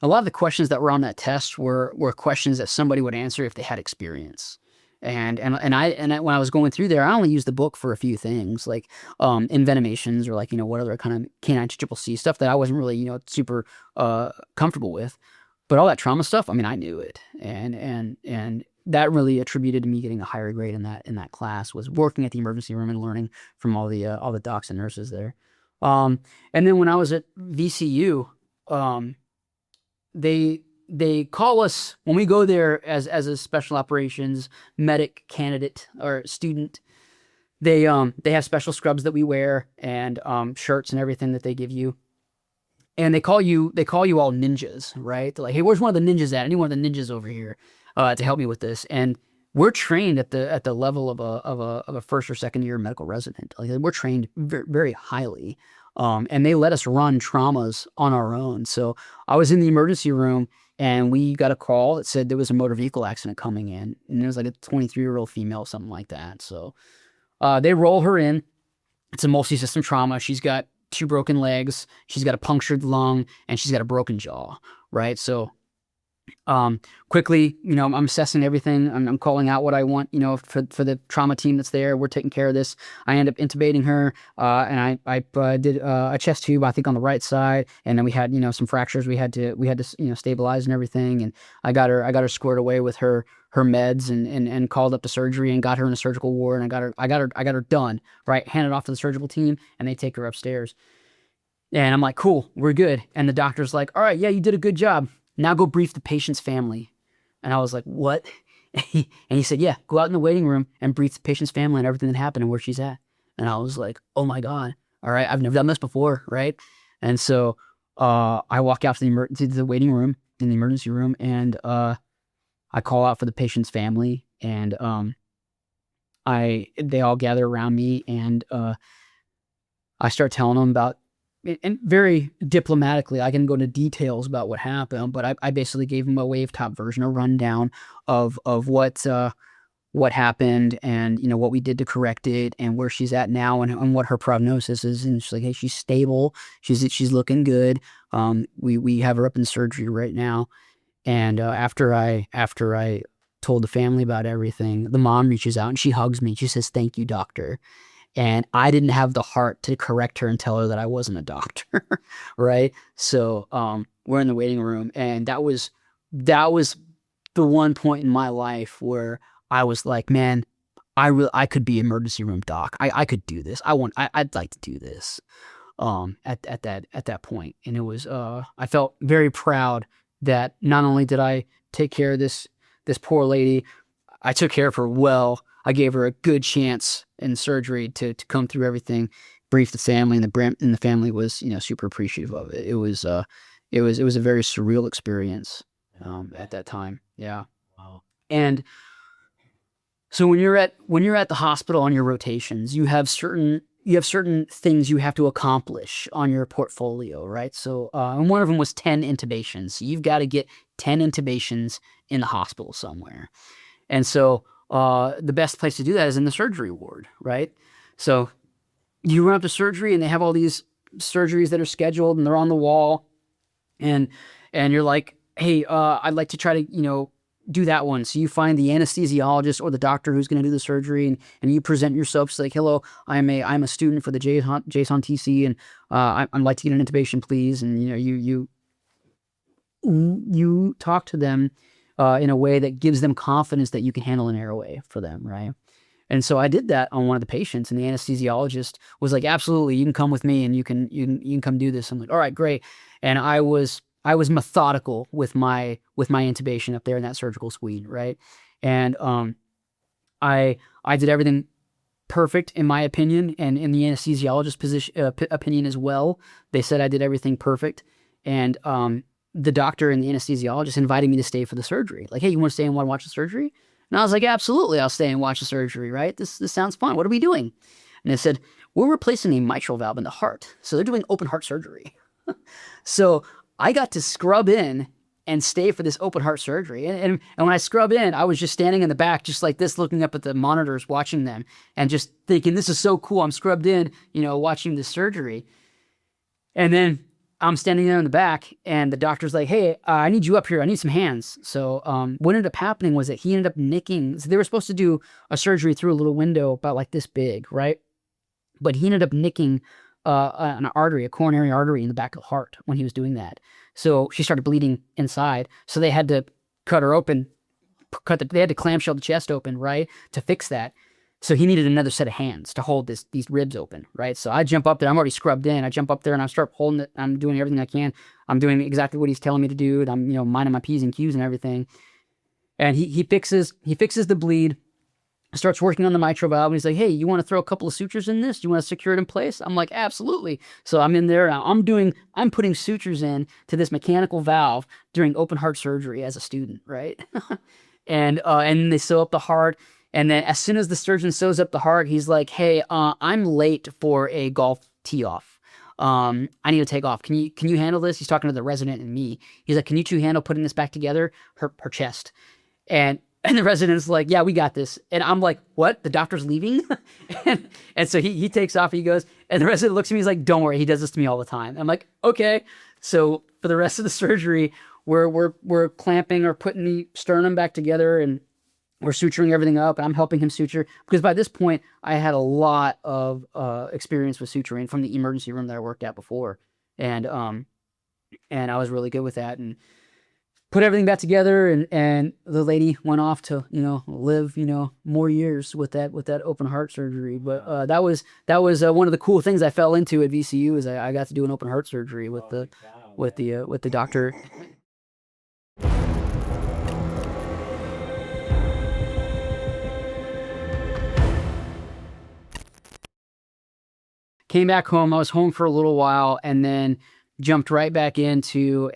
A lot of the questions that were on that test were questions that somebody would answer if they had experience. And when I was going through there, I only used the book for a few things like envenomations or like, what other kind of canine triple C stuff that I wasn't really, super comfortable with. But all that trauma stuff, I mean, I knew it. And that really attributed to me getting a higher grade in that class, was working at the emergency room and learning from all the docs and nurses there. And then when I was at VCU, they call us when we go there as a special operations medic candidate or student. They have special scrubs that we wear and shirts and everything that they give you. And they call you all ninjas, right? They're like, hey, where's one of the ninjas at? Any one of the ninjas over here to help me with this? And we're trained at the level of a first or second year medical resident. Like, we're trained very, very highly. And they let us run traumas on our own. So I was in the emergency room and we got a call that said there was a motor vehicle accident coming in. And it was like a 23-year-old female, something like that. So they roll her in. It's a multi-system trauma. She's got 2 broken legs. She's got a punctured lung and she's got a broken jaw, right? So quickly, I'm assessing everything. I'm calling out what I want, for the trauma team that's there. We're taking care of this. I end up intubating her, and I did a chest tube, I think, on the right side, and then we had, some fractures we had to stabilize and everything. And I got her squared away with her meds and called up the surgery and got her in a surgical ward, and I got her done, right? Handed off to the surgical team, and they take her upstairs. And I'm like, cool, we're good. And the doctor's like, all right, yeah, you did a good job. Now go brief the patient's family. And I was like, what? And he said, yeah, go out in the waiting room and brief the patient's family and everything that happened and where she's at. And I was like, oh my God. All right. I've never done this before. Right. And so I walk out to the waiting room in the emergency room and I call out for the patient's family and they all gather around me and I start telling them about, and very diplomatically, I can go into details about what happened, but I basically gave him a wave-top version, a rundown of what happened and, what we did to correct it and where she's at now and what her prognosis is. And she's like, hey, she's stable. She's looking good. We have her up in surgery right now. And after I told the family about everything, the mom reaches out and she hugs me. She says, thank you, doctor. And I didn't have the heart to correct her and tell her that I wasn't a doctor, right? So we're in the waiting room, and that was the one point in my life where I was like, man, I could be emergency room doc. I could do this. I'd like to do this. At that point, and it was I felt very proud that not only did I take care of this poor lady, I took care of her well. I gave her a good chance in surgery to come through everything, brief the family, and the family was, super appreciative of it. It was a very surreal experience at that time. Yeah. Wow. And so when you're at the hospital on your rotations, you have certain things you have to accomplish on your portfolio, right? So and one of them was 10 intubations. So you've got to get 10 intubations in the hospital somewhere. And so the best place to do that is in the surgery ward, right? So you run up to surgery and they have all these surgeries that are scheduled and they're on the wall and you're like, hey, I'd like to try to, do that one. So you find the anesthesiologist or the doctor who's going to do the surgery and you present yourself. It's like, hello, I'm a student for the JSON TC and I'd like to get an intubation, please. And, you talk to them in a way that gives them confidence that you can handle an airway for them, right? And so I did that on one of the patients, and the anesthesiologist was like, "Absolutely, you can come with me, and you can come do this." I'm like, "All right, great." And I was methodical with my intubation up there in that surgical suite, right? And I did everything perfect in my opinion, and in the anesthesiologist's opinion as well. They said I did everything perfect, and the doctor and the anesthesiologist invited me to stay for the surgery. Like, "Hey, you want to stay and want to watch the surgery?" And I was like, "Absolutely, I'll stay and watch the surgery, right? This sounds fun. What are we doing?" And they said, "We're replacing a mitral valve in the heart. So they're doing open heart surgery." So I got to scrub in and stay for this open heart surgery. And when I scrub in, I was just standing in the back, just like this, looking up at the monitors, watching them, and just thinking, this is so cool. I'm scrubbed in, watching this surgery. And then I'm standing there in the back, and the doctor's like, "Hey, I need you up here. I need some hands." So what ended up happening was that he ended up nicking. So they were supposed to do a surgery through a little window about like this big, right? But he ended up nicking an artery, a coronary artery in the back of the heart when he was doing that. So she started bleeding inside. So they had to cut her open, they had to clamshell the chest open, right, to fix that. So he needed another set of hands to hold these ribs open, right? So I jump up there. I'm already scrubbed in. I jump up there and I start holding it. I'm doing everything I can. I'm doing exactly what he's telling me to do. And I'm, minding my P's and Q's and everything. And he fixes the bleed, starts working on the mitral valve, and he's like, "Hey, you want to throw a couple of sutures in this? Do you want to secure it in place?" I'm like, "Absolutely." So I'm in there. I'm putting sutures in to this mechanical valve during open heart surgery as a student, right? And they sew up the heart. And then as soon as the surgeon sews up the heart, he's like, "Hey, I'm late for a golf tee off. I need to take off. Can you handle this?" He's talking to the resident and me. He's like, "Can you two handle putting this back together?" Her chest. And the resident's like, "Yeah, we got this." And I'm like, "What? The doctor's leaving?" and so he takes off. He goes, and the resident looks at me. He's like, "Don't worry. He does this to me all the time." I'm like, "Okay." So for the rest of the surgery, we're clamping or putting the sternum back together, and we're suturing everything up, and I'm helping him suture, because by this point I had a lot of experience with suturing from the emergency room that I worked at before, and I was really good with that, and put everything back together, and the lady went off to live more years with that open heart surgery. But that was one of the cool things I fell into at VCU, is I got to do an open heart surgery with the doctor. Came back home. I was home for a little while, and then jumped right back into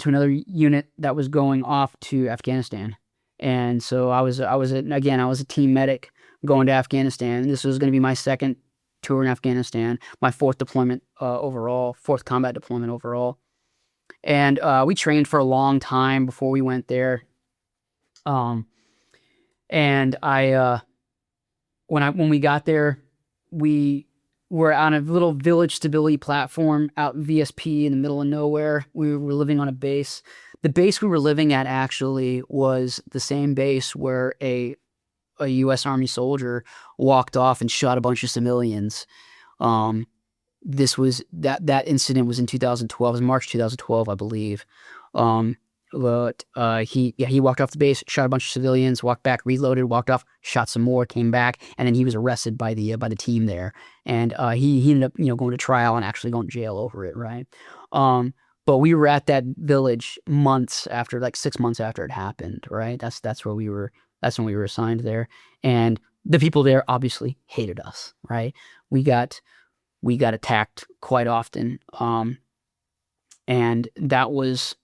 another unit that was going off to Afghanistan. And so I was a team medic going to Afghanistan. This was going to be my second tour in Afghanistan, my fourth combat deployment overall. And we trained for a long time before we went there. And when we got there, we were on a little village stability platform out in VSP in the middle of nowhere. We were living on a base. The base we were living at actually was the same base where a U.S. Army soldier walked off and shot a bunch of civilians. That incident was in 2012. It was March 2012, I believe. But he walked off the base, shot a bunch of civilians, walked back, reloaded, walked off, shot some more, came back, and then he was arrested by the team there. And he ended up going to trial and actually going to jail over it, right? But we were at that village months after, like 6 months after it happened, right? That's where we were. That's when we were assigned there, and the people there obviously hated us, right? We got attacked quite often, and that was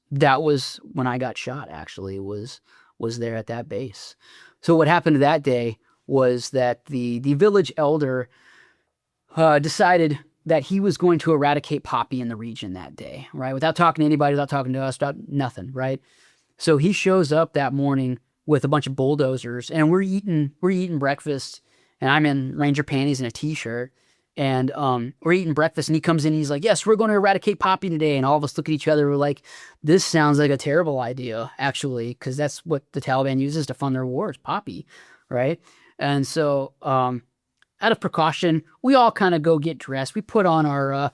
when I got shot. Actually, was there at that base. So what happened that day was that the village elder decided that he was going to eradicate poppy in the region that day, right? Without talking to anybody, without talking to us, without nothing, right? So he shows up that morning with a bunch of bulldozers, and we're eating breakfast, and I'm in Ranger panties and a t-shirt, and we're eating breakfast, and he comes in and he's like, "Yes, we're going to eradicate poppy today." And all of us look at each other, we're like, "This sounds like a terrible idea, actually," because that's what the Taliban uses to fund their wars, poppy, right? And so out of precaution, we all kind of go get dressed. We put on our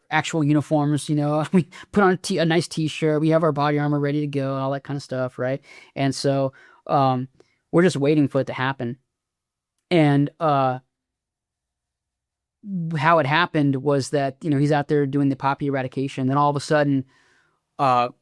actual uniforms, we put on a nice t-shirt. We have our body armor ready to go and all that kind of stuff, right? And so we're just waiting for it to happen. And how it happened was that, he's out there doing the poppy eradication. Then all of a sudden,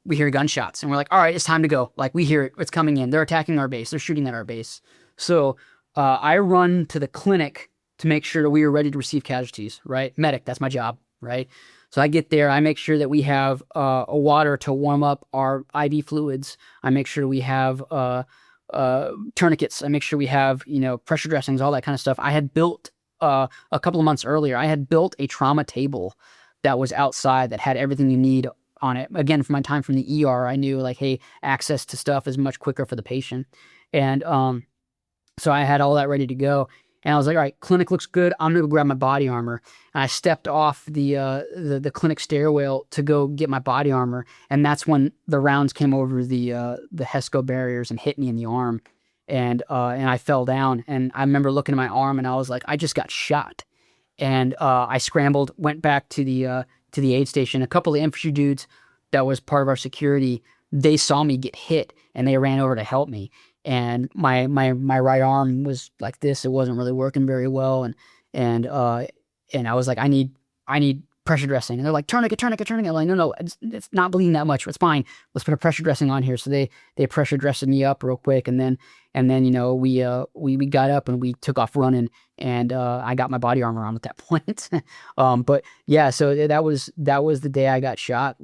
we hear gunshots, and we're like, all right, it's time to go. Like, we hear it. It's coming in. They're attacking our base. They're shooting at our base. So I run to the clinic to make sure that we are ready to receive casualties, right? Medic, that's my job, right? So I get there. I make sure that we have a water to warm up our IV fluids. I make sure we have tourniquets. I make sure we have, pressure dressings, all that kind of stuff. I had built a couple of months earlier, I had built a trauma table that was outside that had everything you need on it. Again, from my time from the ER, I knew like, hey, access to stuff is much quicker for the patient. And so I had all that ready to go. And I was like, all right, clinic looks good. I'm gonna go grab my body armor. And I stepped off the clinic stairwell to go get my body armor. And that's when the rounds came over the HESCO barriers and hit me in the arm. And I fell down. And I remember looking at my arm, and I was like, I just got shot. And I scrambled, went back to the aid station. A couple of infantry dudes that was part of our security, they saw me get hit, and they ran over to help me. And my right arm was like this. It wasn't really working very well. And I was like, I need pressure dressing. And they're like, tourniquet. I'm like, no, it's not bleeding that much. It's fine. Let's put a pressure dressing on here. So they pressure dressed me up real quick. And then we got up and we took off running, and I got my body armor on at that point. But yeah, so that was the day I got shot.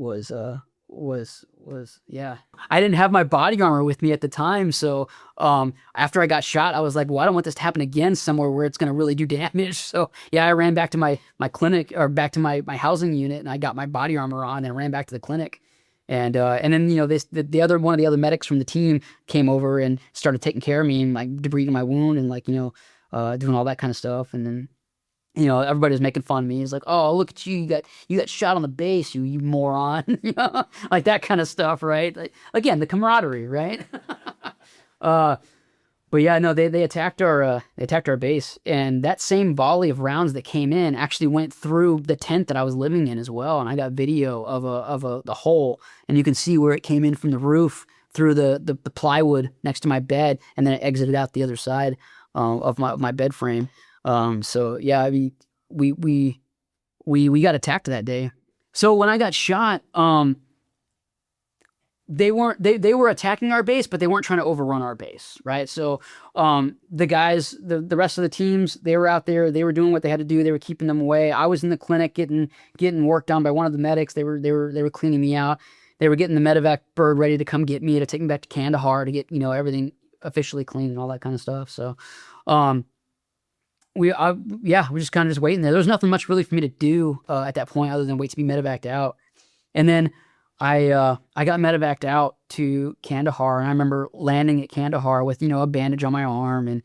Yeah, I didn't have my body armor with me at the time. So after I got shot, I was like, well, I don't want this to happen again somewhere where it's going to really do damage. So yeah, I ran back to my clinic, or back to my housing unit, and I got my body armor on and ran back to the clinic. And then the other one of the other medics from the team came over and started taking care of me and like debriding my wound and like doing all that kind of stuff. And then everybody was making fun of me. He's like, oh, look at you. You got shot on the base, you moron. Like that kind of stuff, right? Like, again, the camaraderie, right? But yeah, no, they attacked our base, and that same volley of rounds that came in actually went through the tent that I was living in as well. And I got video of the hole, and you can see where it came in from the roof through the plywood next to my bed, and then it exited out the other side of my bed frame. So yeah, I mean, we got attacked that day. So when I got shot, they were attacking our base, but they weren't trying to overrun our base, right? So the guys, the rest of the teams, they were out there, they were doing what they had to do, they were keeping them away. I was in the clinic getting worked on by one of the medics. They were cleaning me out. They were getting the medevac bird ready to come get me, to take me back to Kandahar to get everything officially clean and all that kind of stuff. So we're just kind of just waiting there. There was nothing much really for me to do at that point other than wait to be medevaced out. And then I got medevaced out to Kandahar, and I remember landing at Kandahar with a bandage on my arm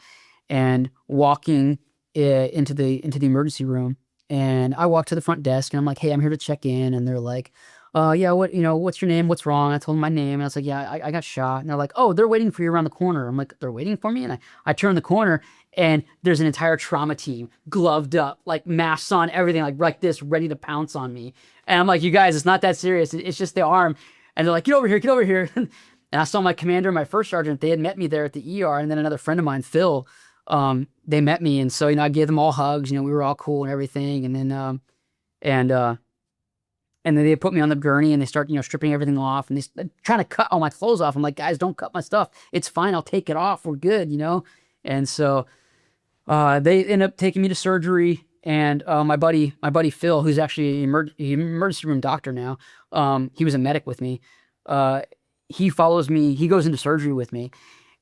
and walking into the emergency room. And I walked to the front desk, and I'm like, hey, I'm here to check in. And they're like, yeah, what's your name? What's wrong? I told them my name, and I was like, yeah, I got shot. And they're like, oh, they're waiting for you around the corner. I'm like, they're waiting for me? And I turn the corner, and there's an entire trauma team gloved up, like masks on, everything like this, ready to pounce on me. And I'm like, you guys, it's not that serious. It's just the arm. And they're like, get over here. And I saw my commander and my first sergeant. They had met me there at the ER, and then another friend of mine, Phil, they met me. And so, I gave them all hugs. We were all cool and everything. And then, and then they put me on the gurney, and they start, stripping everything off, and they trying to cut all my clothes off. I'm like, guys, don't cut my stuff. It's fine. I'll take it off. We're good, And so they end up taking me to surgery, and my buddy Phil, who's actually an emergency room doctor now, he was a medic with me. He follows me. He goes into surgery with me,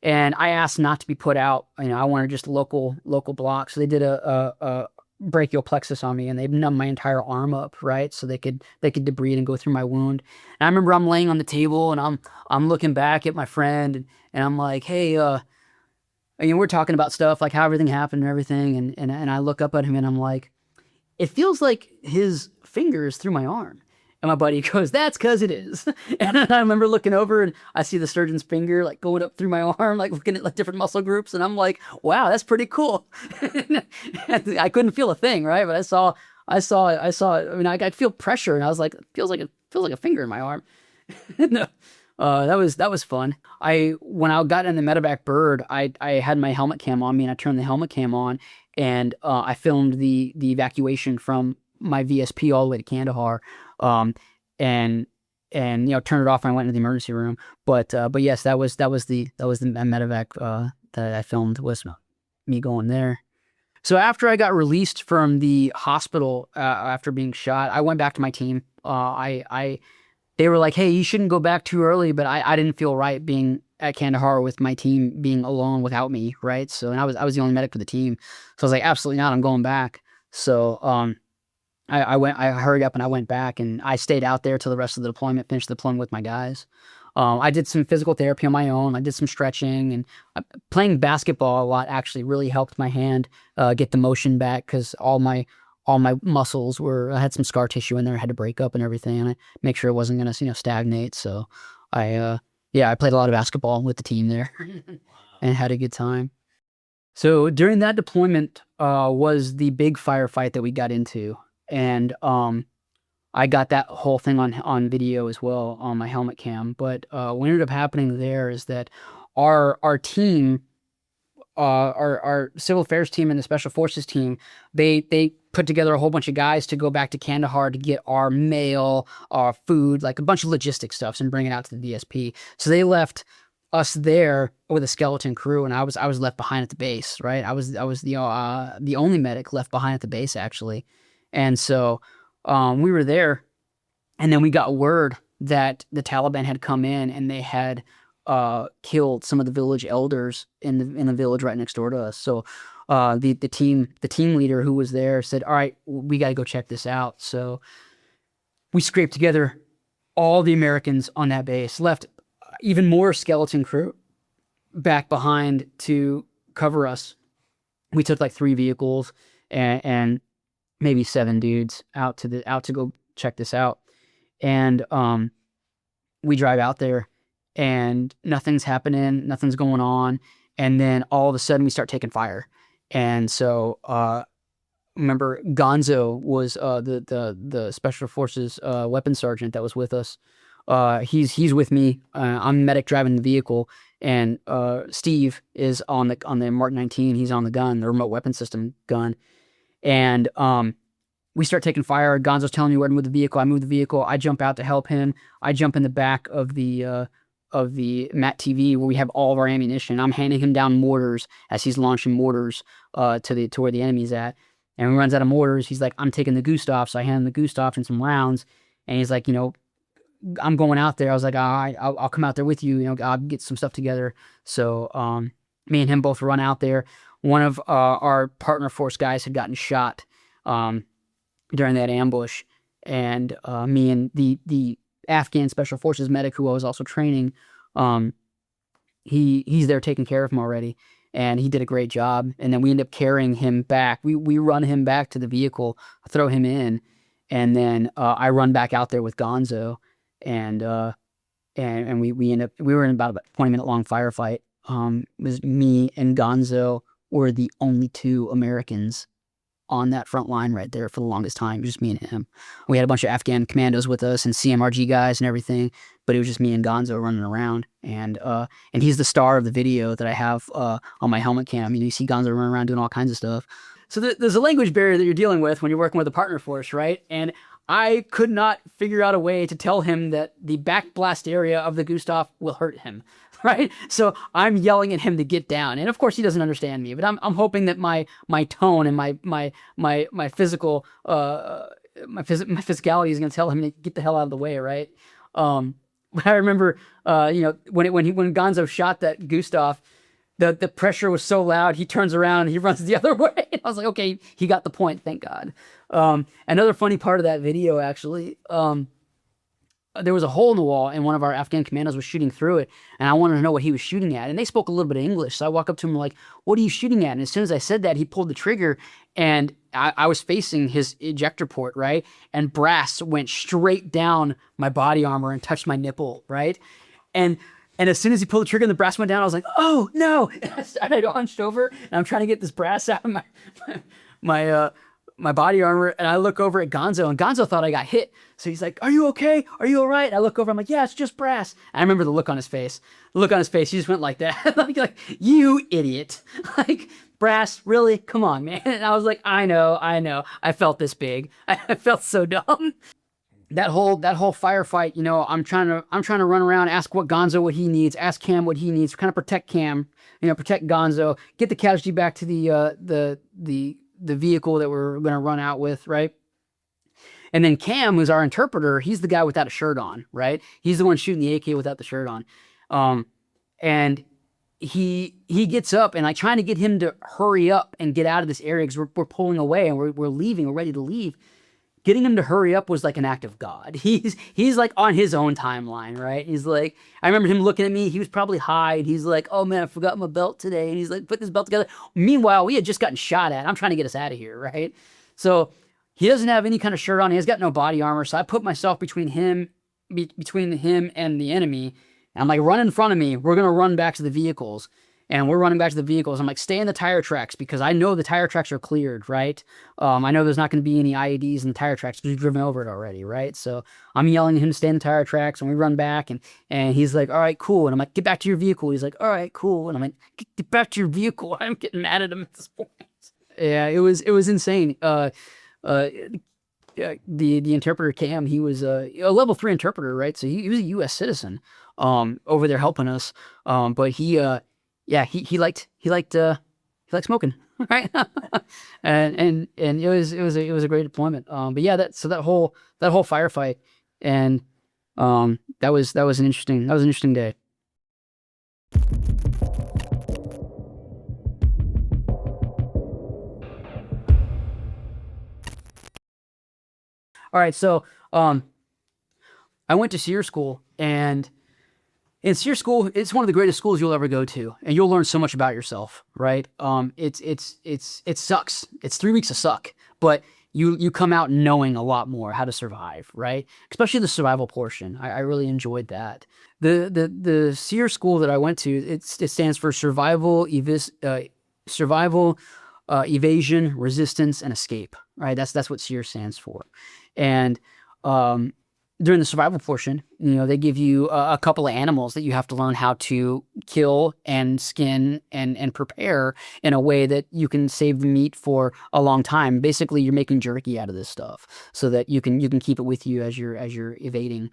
and I asked not to be put out. I wanted just local block. So they did a brachial plexus on me, and they numbed my entire arm up, right? So they could debride and go through my wound. And I remember I'm laying on the table, and I'm looking back at my friend, and I'm like, hey, we're talking about stuff like how everything happened and everything, and I look up at him, and I'm like, it feels like his finger is through my arm. And my buddy goes, that's because it is. And I remember looking over, and I see the surgeon's finger like going up through my arm, like looking at like different muscle groups. And I'm like, wow, that's pretty cool. I couldn't feel a thing, right? But I saw, I feel pressure, and I was like, it feels like a finger in my arm. That was fun. When I got in the medevac bird, I had my helmet cam on me, and I turned the helmet cam on, and I filmed the evacuation from my VSP all the way to Kandahar, um, and turned it off when I went into the emergency room. But yes, that was the medevac that I filmed, was me going there. So after I got released from the hospital after being shot, I went back to my team. They were like, "Hey, you shouldn't go back too early," but I didn't feel right being at Kandahar with my team being alone without me, right? So, and I was the only medic for the team, so I was like, "Absolutely not, I'm going back." So I hurried up and I went back, and I stayed out there till the rest of the deployment, finished the deployment with my guys. I did some physical therapy on my own. I did some stretching, and playing basketball a lot actually really helped my hand get the motion back, because all my muscles I had some scar tissue in there. I had to break up and everything, and I make sure it wasn't gonna stagnate. So I played a lot of basketball with the team there and had a good time. So during that deployment was the big firefight that we got into, and I got that whole thing on video as well on my helmet cam. But what ended up happening there is that our team, our civil affairs team and the special forces team, they put together a whole bunch of guys to go back to Kandahar to get our mail, our food, like a bunch of logistic stuff, and bring it out to the DSP. So they left us there with a skeleton crew, and I was left behind at the base. Right, I was the only medic left behind at the base, actually. And so we were there, and then we got word that the Taliban had come in, and they had killed some of the village elders in the village right next door to us. So the team leader who was there said, "All right, we got to go check this out." So we scraped together all the Americans on that base, left even more skeleton crew back behind to cover us. We took like 3 vehicles and maybe 7 dudes out to go check this out. And we drive out there, and nothing's happening, nothing's going on, and then all of a sudden we start taking fire. And so remember, Gonzo was the special forces weapons sergeant that was with us. He's with me. I'm medic driving the vehicle, and Steve is on the Mark 19. He's on the gun, the remote weapon system gun. And we start taking fire. Gonzo's telling me where to move the vehicle. I move the vehicle. I jump out to help him. I jump in the back of the MAT TV where we have all of our ammunition. I'm handing him down mortars as he's launching mortars to where the enemy's at. And when he runs out of mortars, he's like, "I'm taking the Gustav." So I hand him the Gustav and some rounds. And he's like, "I'm going out there." I was like, "All right, I'll come out there with you. I'll get some stuff together." So me and him both run out there. One of our partner force guys had gotten shot during that ambush, and me and the Afghan special forces medic who I was also training, he's there taking care of him already, and he did a great job. And then we end up carrying him back. We run him back to the vehicle, throw him in, and then I run back out there with Gonzo, and we were in about a 20-minute long firefight. It was me and Gonzo were the only 2 Americans on that front line right there for the longest time, just me and him. We had a bunch of Afghan commandos with us and CMRG guys and everything, but it was just me and Gonzo running around. And he's the star of the video that I have on my helmet cam. You see Gonzo running around doing all kinds of stuff. So there's a language barrier that you're dealing with when you're working with a partner force, right? And I could not figure out a way to tell him that the back blast area of the Gustav will hurt him, right? So I'm yelling at him to get down, and of course he doesn't understand me. But I'm hoping that my tone and my physical my physicality is going to tell him to get the hell out of the way, right? But I remember when Gonzo shot that Gustav, the pressure was so loud, he turns around and he runs the other way. And I was like, okay, he got the point, thank God. Another funny part of that video, actually, there was a hole in the wall, and one of our Afghan commandos was shooting through it, and I wanted to know what he was shooting at. And they spoke a little bit of English, so I walk up to him like, "What are you shooting at?" And as soon as I said that, he pulled the trigger, and I was facing his ejector port, right? And brass went straight down my body armor and touched my nipple, right? And as soon as he pulled the trigger and the brass went down, I was like, "Oh no!" And I hunched over, and I'm trying to get this brass out of my body armor, and I look over at Gonzo, and Gonzo thought I got hit. So he's like, "Are you okay? Are you all right?" And I look over, I'm like, "Yeah, it's just brass." And I remember the look on his face. The look on his face, he just went like that. like, "You idiot." Like, brass, really? Come on, man. And I was like, I know. I felt this big. I felt so dumb. That whole firefight, you know, I'm trying to run around, ask Gonzo what he needs, ask Cam what he needs, kind of protect Cam, you know, protect Gonzo, get the casualty back to the vehicle that we're gonna run out with, right? And then Cam, who's our interpreter, he's the guy without a shirt on, right? He's the one shooting the AK without the shirt on, and he gets up, and I trying to get him to hurry up and get out of this area because we're pulling away and we're leaving, we're ready to leave. Getting him to hurry up was like an act of God. He's like on his own timeline, right? He's like, I remember him looking at me. He was probably high. And he's like, "Oh man, I forgot my belt today." And he's like, put this belt together. Meanwhile, we had just gotten shot at. I'm trying to get us out of here, right? So he doesn't have any kind of shirt on. He has got no body armor. So I put myself between him and the enemy. And I'm like, "Run in front of me. We're gonna run back to the vehicles." And we're running back to the vehicles. I'm like, "Stay in the tire tracks," because I know the tire tracks are cleared, right? I know there's not going to be any IEDs in the tire tracks because we've driven over it already, right? So I'm yelling at him to stay in the tire tracks, and we run back, and he's like, "All right, cool." And I'm like, "Get back to your vehicle." He's like, "All right, cool." And I'm like, "Get back to your vehicle." I'm getting mad at him at this point. Yeah, it was insane. The interpreter Cam, he was a level 3 interpreter, right? So he was a U.S. citizen over there helping us. But he liked smoking, right? and it was a great deployment. But yeah, that whole firefight, and that was an interesting day. All right, so I went to SEER school, and in SEER school, it's one of the greatest schools you'll ever go to, and you'll learn so much about yourself, right? It sucks. It's 3 weeks of suck, but you come out knowing a lot more how to survive, right? Especially the survival portion. I really enjoyed that. The SEER school that I went to, it stands for Survival, Evasion, Resistance, and Escape, right? That's what SEER stands for. And during the survival portion, you know, they give you a couple of animals that you have to learn how to kill and skin and prepare in a way that you can save the meat for a long time. Basically, you're making jerky out of this stuff so that you can keep it with you as you're evading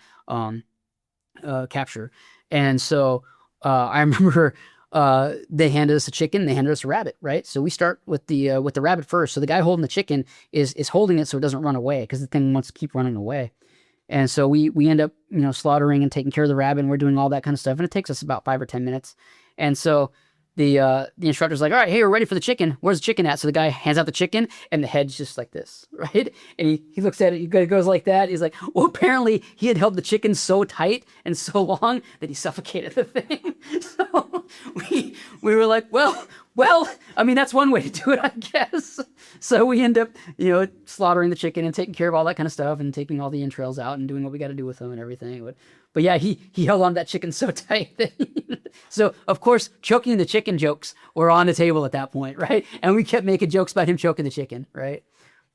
capture. And so I remember they handed us a chicken, they handed us a rabbit, right? So we start with the rabbit first. So the guy holding the chicken is holding it so it doesn't run away, because the thing wants to keep running away. And so we end up, you know, slaughtering and taking care of the rabbit, and we're doing all that kind of stuff. And it takes us about 5 or 10 minutes. And so the instructor's like, "All right, hey, we're ready for the chicken. Where's the chicken at?" So the guy hands out the chicken, and the head's just like this, right? And he looks at it, he goes like that. He's like, well, apparently he had held the chicken so tight and so long that he suffocated the thing. So we were like, well, I mean, that's one way to do it, I guess. So we end up, you know, slaughtering the chicken and taking care of all that kind of stuff and taking all the entrails out and doing what we got to do with them and everything. But yeah, he held on to that chicken so tight that so of course choking the chicken jokes were on the table at that point, right? And we kept making jokes about him choking the chicken, right?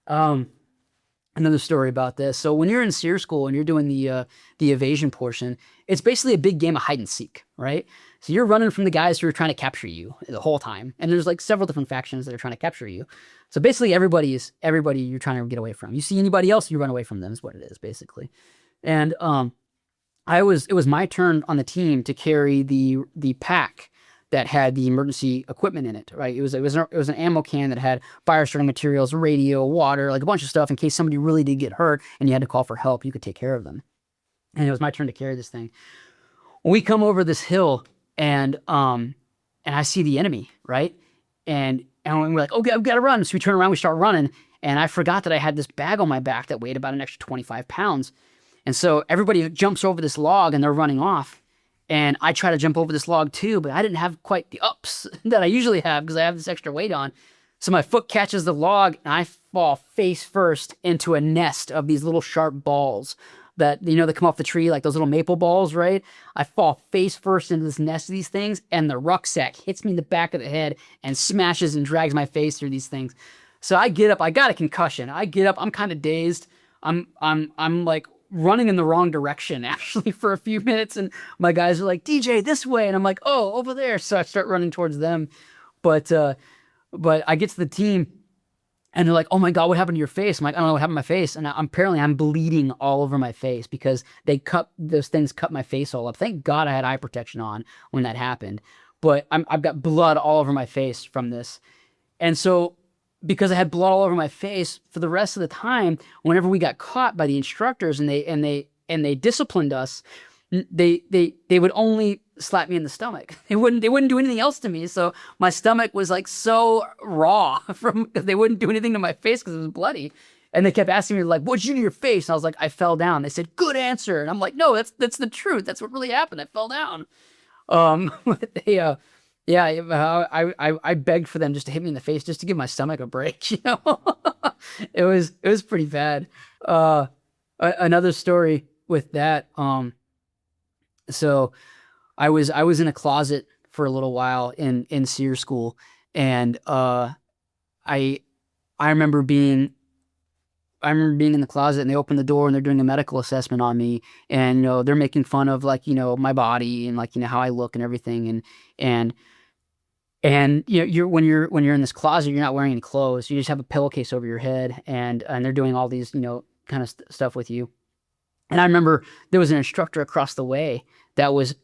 Another story about this. So when you're in SEER school and you're doing the evasion portion, it's basically a big game of hide and seek, right? So you're running from the guys who are trying to capture you the whole time, and there's like several different factions that are trying to capture you. So basically, everybody you're trying to get away from. You see anybody else, you run away from them. Is what it is basically. And it was my turn on the team to carry the pack that had the emergency equipment in it, right? It was an ammo can that had fire starting materials, radio, water, like a bunch of stuff in case somebody really did get hurt and you had to call for help, you could take care of them. And it was my turn to carry this thing. We come over this hill, and I see the enemy, right? And we're like, okay, I've got to run. So we turn around, we start running, and I forgot that I had this bag on my back that weighed about an extra 25 pounds. And so everybody jumps over this log and they're running off. And I try to jump over this log too, but I didn't have quite the ups that I usually have because I have this extra weight on. So my foot catches the log and I fall face first into a nest of these little sharp balls that, you know, they come off the tree, like those little maple balls, right? I fall face first into this nest of these things, and the rucksack hits me in the back of the head and smashes and drags my face through these things. So I get up, I got a concussion. I get up, I'm kind of dazed. I'm like running in the wrong direction actually for a few minutes, and my guys are like, DJ, this way, and I'm like, oh, over there. So I start running towards them. But I get to the team, and they're like, oh my God, what happened to your face? I'm like, I don't know what happened to my face. And apparently I'm bleeding all over my face because those things cut my face all up. Thank God I had eye protection on when that happened. But I've got blood all over my face from this. And so because I had blood all over my face for the rest of the time, whenever we got caught by the instructors and they disciplined us, they would only slap me in the stomach. They wouldn't do anything else to me. So my stomach was like so raw because they wouldn't do anything to my face because it was bloody. And they kept asking me like, "What'd you do to your face?" And I was like, "I fell down." They said, "Good answer." And I'm like, "No, that's the truth. That's what really happened. I fell down." But I begged for them just to hit me in the face, just to give my stomach a break. You know, it was pretty bad. Another story with that. So I was in a closet for a little while in SEER school, and I remember being in the closet, and they opened the door and they're doing a medical assessment on me, and they're making fun of like my body and like how I look and everything, and you're when you're in this closet, you're not wearing any clothes, you just have a pillowcase over your head, and they're doing all these kind of stuff with you. And I remember there was an instructor across the way that was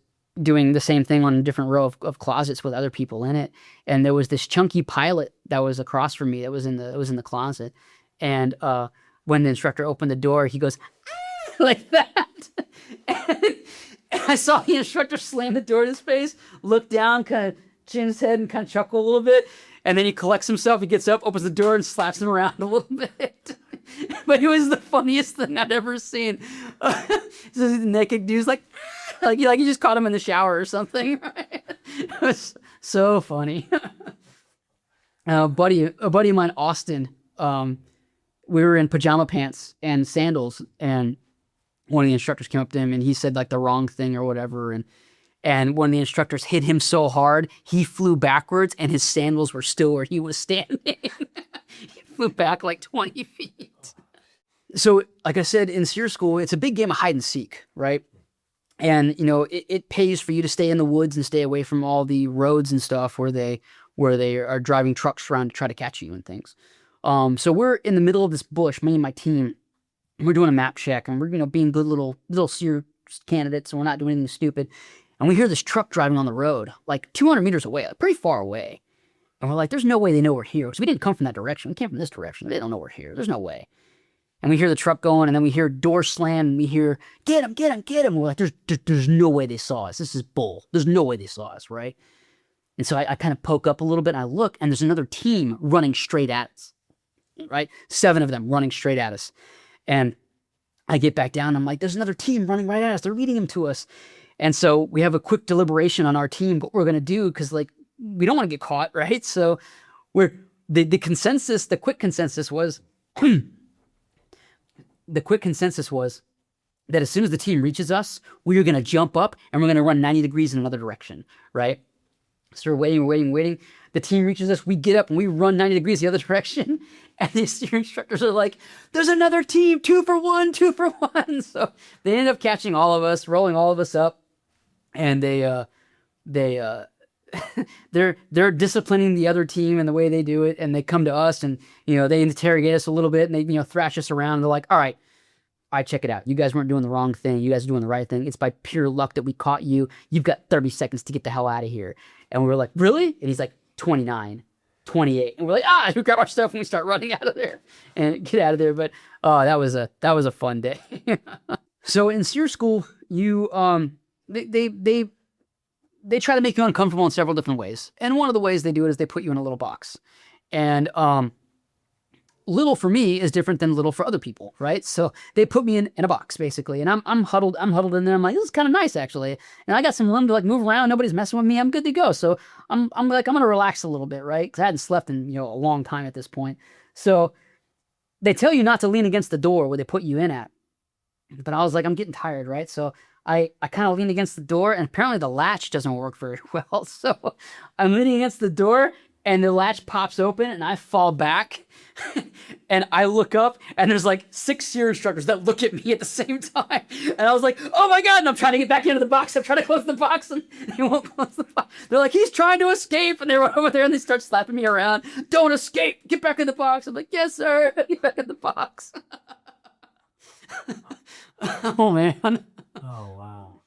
doing the same thing on a different row of closets with other people in it. And there was this chunky pilot that was across from me that was in the closet. And when the instructor opened the door, he goes, "Ah!" like that. And I saw the instructor slam the door in his face, look down, kind of chin his head and kind of chuckle a little bit. And then he collects himself, he gets up, opens the door, and slaps him around a little bit. But it was the funniest thing I'd ever seen. So the naked dude's like you just caught him in the shower or something. Right? It was so funny. A buddy of mine, Austin, we were in pajama pants and sandals, and one of the instructors came up to him and he said like the wrong thing or whatever, and one of the instructors hit him so hard, he flew backwards and his sandals were still where he was standing. He flew back like 20 feet. So, like I said, in SEER school, it's a big game of hide and seek, right? And, it pays for you to stay in the woods and stay away from all the roads and stuff where they are driving trucks around to try to catch you and things. So we're in the middle of this bush, me and my team. We're doing a map check, and we're, being good little SEER candidates, and we're not doing anything stupid. And we hear this truck driving on the road, like 200 meters away, like pretty far away. And we're like, there's no way they know we're here, because we didn't come from that direction. We came from this direction. They don't know we're here. There's no way. And we hear the truck going, and then we hear door slam, and we hear, "Get him, get him, get him." We're like, there's no way they saw us. This is bull. There's no way they saw us, right? And so I kind of poke up a little bit, and I look, and there's another team running straight at us, right? 7 of them running straight at us. And I get back down, and I'm like, there's another team running right at us. They're leading them to us. And so we have a quick deliberation on our team, what we're going to do, because like we don't want to get caught, right? So the quick consensus was that as soon as the team reaches us, we are going to jump up and we're going to run 90 degrees in another direction, right? So we're waiting. The team reaches us, we get up and we run 90 degrees the other direction. And the SEER instructors are like, "There's another team, 2 for 1, 2 for 1. So they end up catching all of us, rolling all of us up. And they're disciplining the other team and the way they do it, and they come to us and they interrogate us a little bit, and they thrash us around, and they're like, "All right, check it out. You guys weren't doing the wrong thing. You guys are doing the right thing. It's by pure luck that we caught you. You've got 30 seconds to get the hell out of here." And we were like, "Really?" And he's like, 29, 28, and we're like, we grab our stuff and we start running out of there and get out of there. But that was a fun day. So in SEER school, they try to make you uncomfortable in several different ways. And one of the ways they do it is they put you in a little box. And little for me is different than little for other people, right? So they put me in a box basically, and I'm huddled in there. I'm like, this is kind of nice actually, and I got some room to like move around. Nobody's messing with me. I'm good to go. So I'm gonna relax a little bit, right? Because I hadn't slept in a long time at this point. So they tell you not to lean against the door where they put you in at, but I was like, I'm getting tired, right? So I kind of leaned against the door, and apparently the latch doesn't work very well. So I'm leaning against the door, and the latch pops open and I fall back and I look up and there's like 6 SERE instructors that look at me at the same time. And I was like, oh my God. And I'm trying to get back into the box. I'm trying to close the box and they won't close the box. They're like, he's trying to escape. And they run over there and they start slapping me around. Don't escape. Get back in the box. I'm like, yes, sir. Get back in the box. Oh, man. Oh, wow.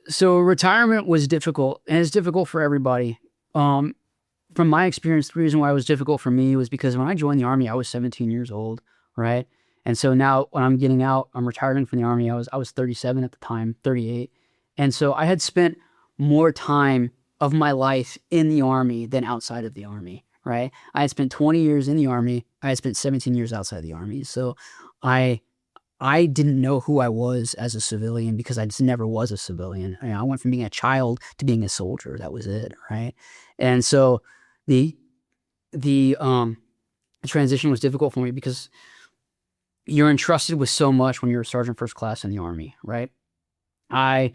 So retirement was difficult, and it's difficult for everybody. From my experience, the reason why it was difficult for me was because when I joined the Army, I was 17 years old, right? And so now when I'm getting out, I'm retiring from the Army. I was 37 at the time, 38. And so I had spent more time of my life in the Army than outside of the Army, right? I had spent 20 years in the Army. I had spent 17 years outside the Army. So I didn't know who I was as a civilian because I just never was a civilian. I went from being a child to being a soldier. That was it, right? And so the transition was difficult for me because you're entrusted with so much when you're a sergeant first class in the Army, right? I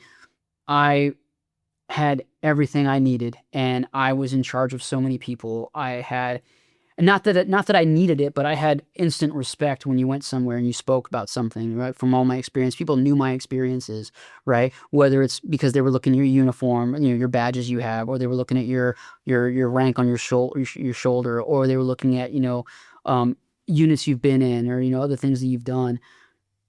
had everything I needed, and I was in charge of so many people. I had not that I needed it, but I had instant respect when you went somewhere and you spoke about something, right? From all my experience, people knew my experiences, right? Whether it's because they were looking at your uniform, your badges you have, or they were looking at your rank on your shoulder, or they were looking at units you've been in, or other things that you've done.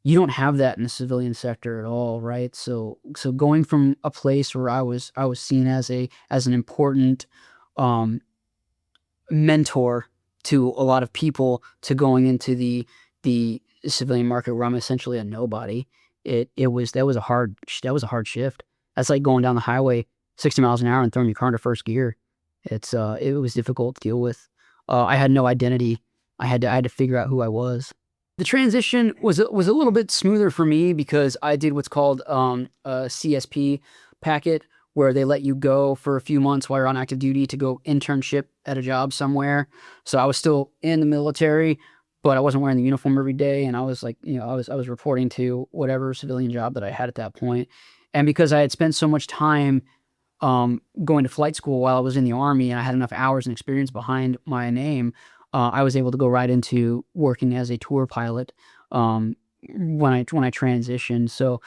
You don't have that in the civilian sector at all, right? So going from a place where I was seen as an important mentor to a lot of people to going into the civilian market where I'm essentially a nobody. That was a hard shift. That's like going down the highway 60 miles an hour and throwing your car into first gear. It was difficult to deal with. I had no identity. I had to figure out who I was. The transition was a little bit smoother for me because I did what's called a CSP packet, where they let you go for a few months while you're on active duty to go internship at a job somewhere. So I was still in the military, but I wasn't wearing the uniform every day. And I was like, I was reporting to whatever civilian job that I had at that point. And because I had spent so much time going to flight school while I was in the Army, and I had enough hours and experience behind my name, I was able to go right into working as a tour pilot when I transitioned.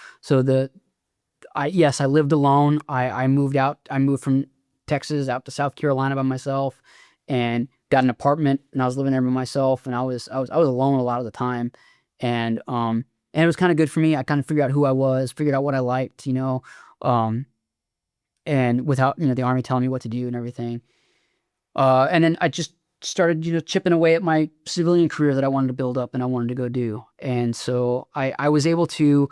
I lived alone. I moved out. I moved from Texas out to South Carolina by myself, and got an apartment. And I was living there by myself. And I was alone a lot of the time, and it was kind of good for me. I kind of figured out who I was, figured out what I liked, and without the Army telling me what to do and everything. And then I just started chipping away at my civilian career that I wanted to build up and I wanted to go do. And so I was able to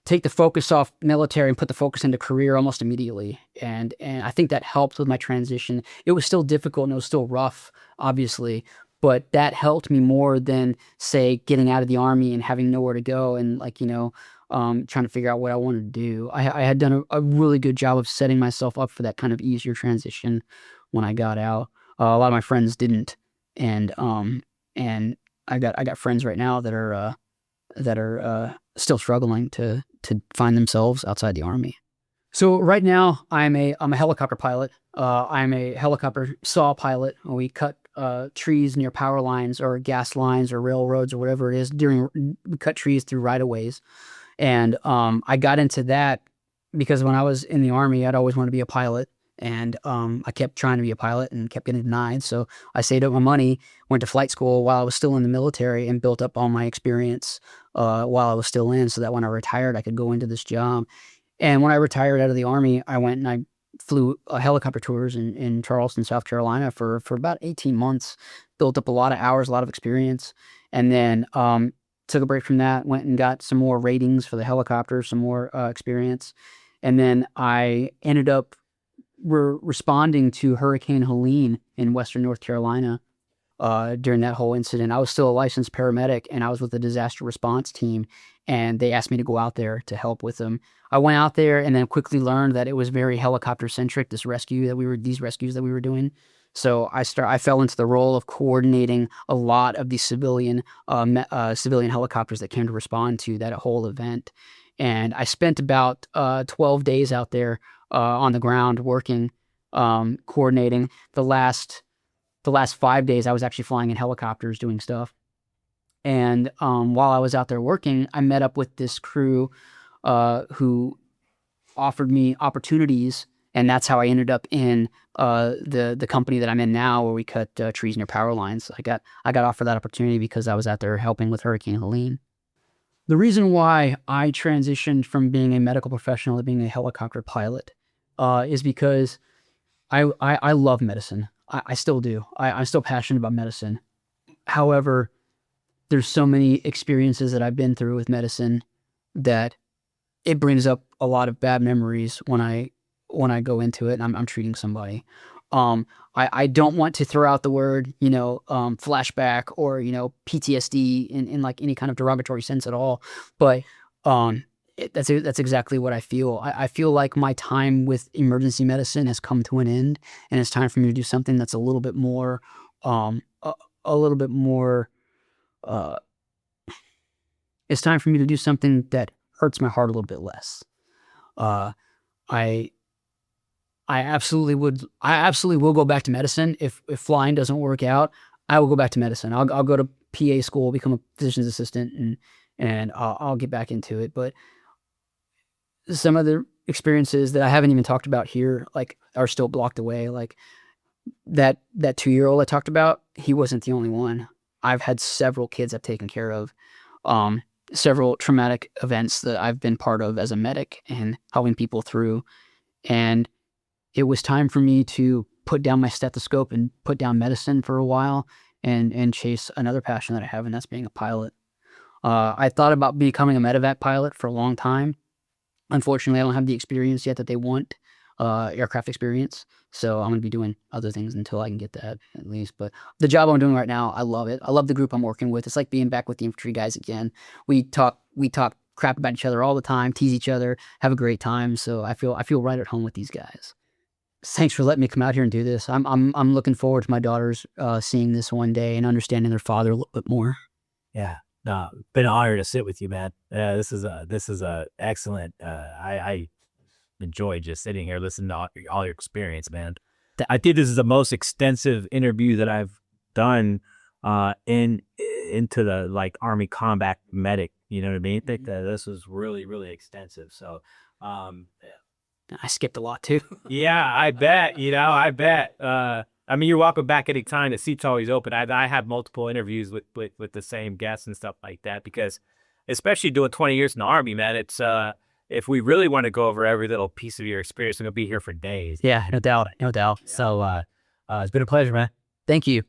take the focus off military and put the focus into career almost immediately. And I think that helped with my transition. It was still difficult and it was still rough, obviously, but that helped me more than, say, getting out of the Army and having nowhere to go and trying to figure out what I wanted to do. I had done a really good job of setting myself up for that kind of easier transition when I got out. A lot of my friends didn't. And I got friends right now that are still struggling to find themselves outside the Army. So right now I'm a helicopter pilot. I'm a helicopter saw pilot. We cut trees near power lines or gas lines or railroads or whatever it is. We cut trees through right of ways. And I got into that because when I was in the Army, I'd always wanted to be a pilot. And I kept trying to be a pilot and kept getting denied. So I saved up my money, went to flight school while I was still in the military, and built up all my experience while I was still in, so that when I retired, I could go into this job. And when I retired out of the Army, I went and I flew helicopter tours in Charleston, South Carolina for about 18 months, built up a lot of hours, a lot of experience. And then took a break from that, went and got some more ratings for the helicopter, some more experience. And then I ended up responding to Hurricane Helene in Western North Carolina during that whole incident. I was still a licensed paramedic, and I was with the disaster response team, and they asked me to go out there to help with them. I went out there and then quickly learned that it was very helicopter centric, these rescues that we were doing. So I fell into the role of coordinating a lot of the civilian helicopters that came to respond to that whole event. And I spent about 12 days out there on the ground working, coordinating. The last 5 days, I was actually flying in helicopters doing stuff. And while I was out there working, I met up with this crew who offered me opportunities, and that's how I ended up in the company that I'm in now, where we cut trees near power lines. I got offered that opportunity because I was out there helping with Hurricane Helene. The reason why I transitioned from being a medical professional to being a helicopter pilot is because I love medicine. I still do. I'm still passionate about medicine. However, there's so many experiences that I've been through with medicine that it brings up a lot of bad memories when I go into it and I'm treating somebody. I don't want to throw out the word, flashback or, PTSD in like any kind of derogatory sense at all. But that's exactly what I feel. I feel like my time with emergency medicine has come to an end, and it's time for me to do something that's a little bit more, it's time for me to do something that hurts my heart a little bit less. I absolutely will go back to medicine if flying doesn't work out. I will go back to medicine. I'll go to PA school, become a physician's assistant, and I'll get back into it. But some of the experiences that I haven't even talked about here, like, are still blocked away. Like that 2-year-old I talked about, he wasn't the only one. I've had several kids I've taken care of, several traumatic events that I've been part of as a medic and helping people through. And it was time for me to put down my stethoscope and put down medicine for a while and chase another passion that I have, and that's being a pilot. I thought about becoming a medevac pilot for a long time. Unfortunately, I don't have the experience yet that they want, aircraft experience. So I'm going to be doing other things until I can get that, at least. But the job I'm doing right now, I love it. I love the group I'm working with. It's like being back with the infantry guys again. We talk crap about each other all the time, tease each other, have a great time. So I feel right at home with these guys. Thanks for letting me come out here and do this. I'm looking forward to my daughters seeing this one day and understanding their father a little bit more. Yeah, no, been an honor to sit with you, man. This is a excellent. I enjoy just sitting here listening to all your experience, man. I think this is the most extensive interview that I've done into the like Army combat medic. You know what I mean? I think that this was really, really extensive. So, I skipped a lot too. yeah, I bet. I bet. I mean, you're welcome back any time. The seat's always open. I have multiple interviews with the same guests and stuff like that, because especially doing 20 years in the Army, man, it's if we really want to go over every little piece of your experience, we're gonna be here for days. Yeah, no doubt. Yeah. So it's been a pleasure, man. Thank you.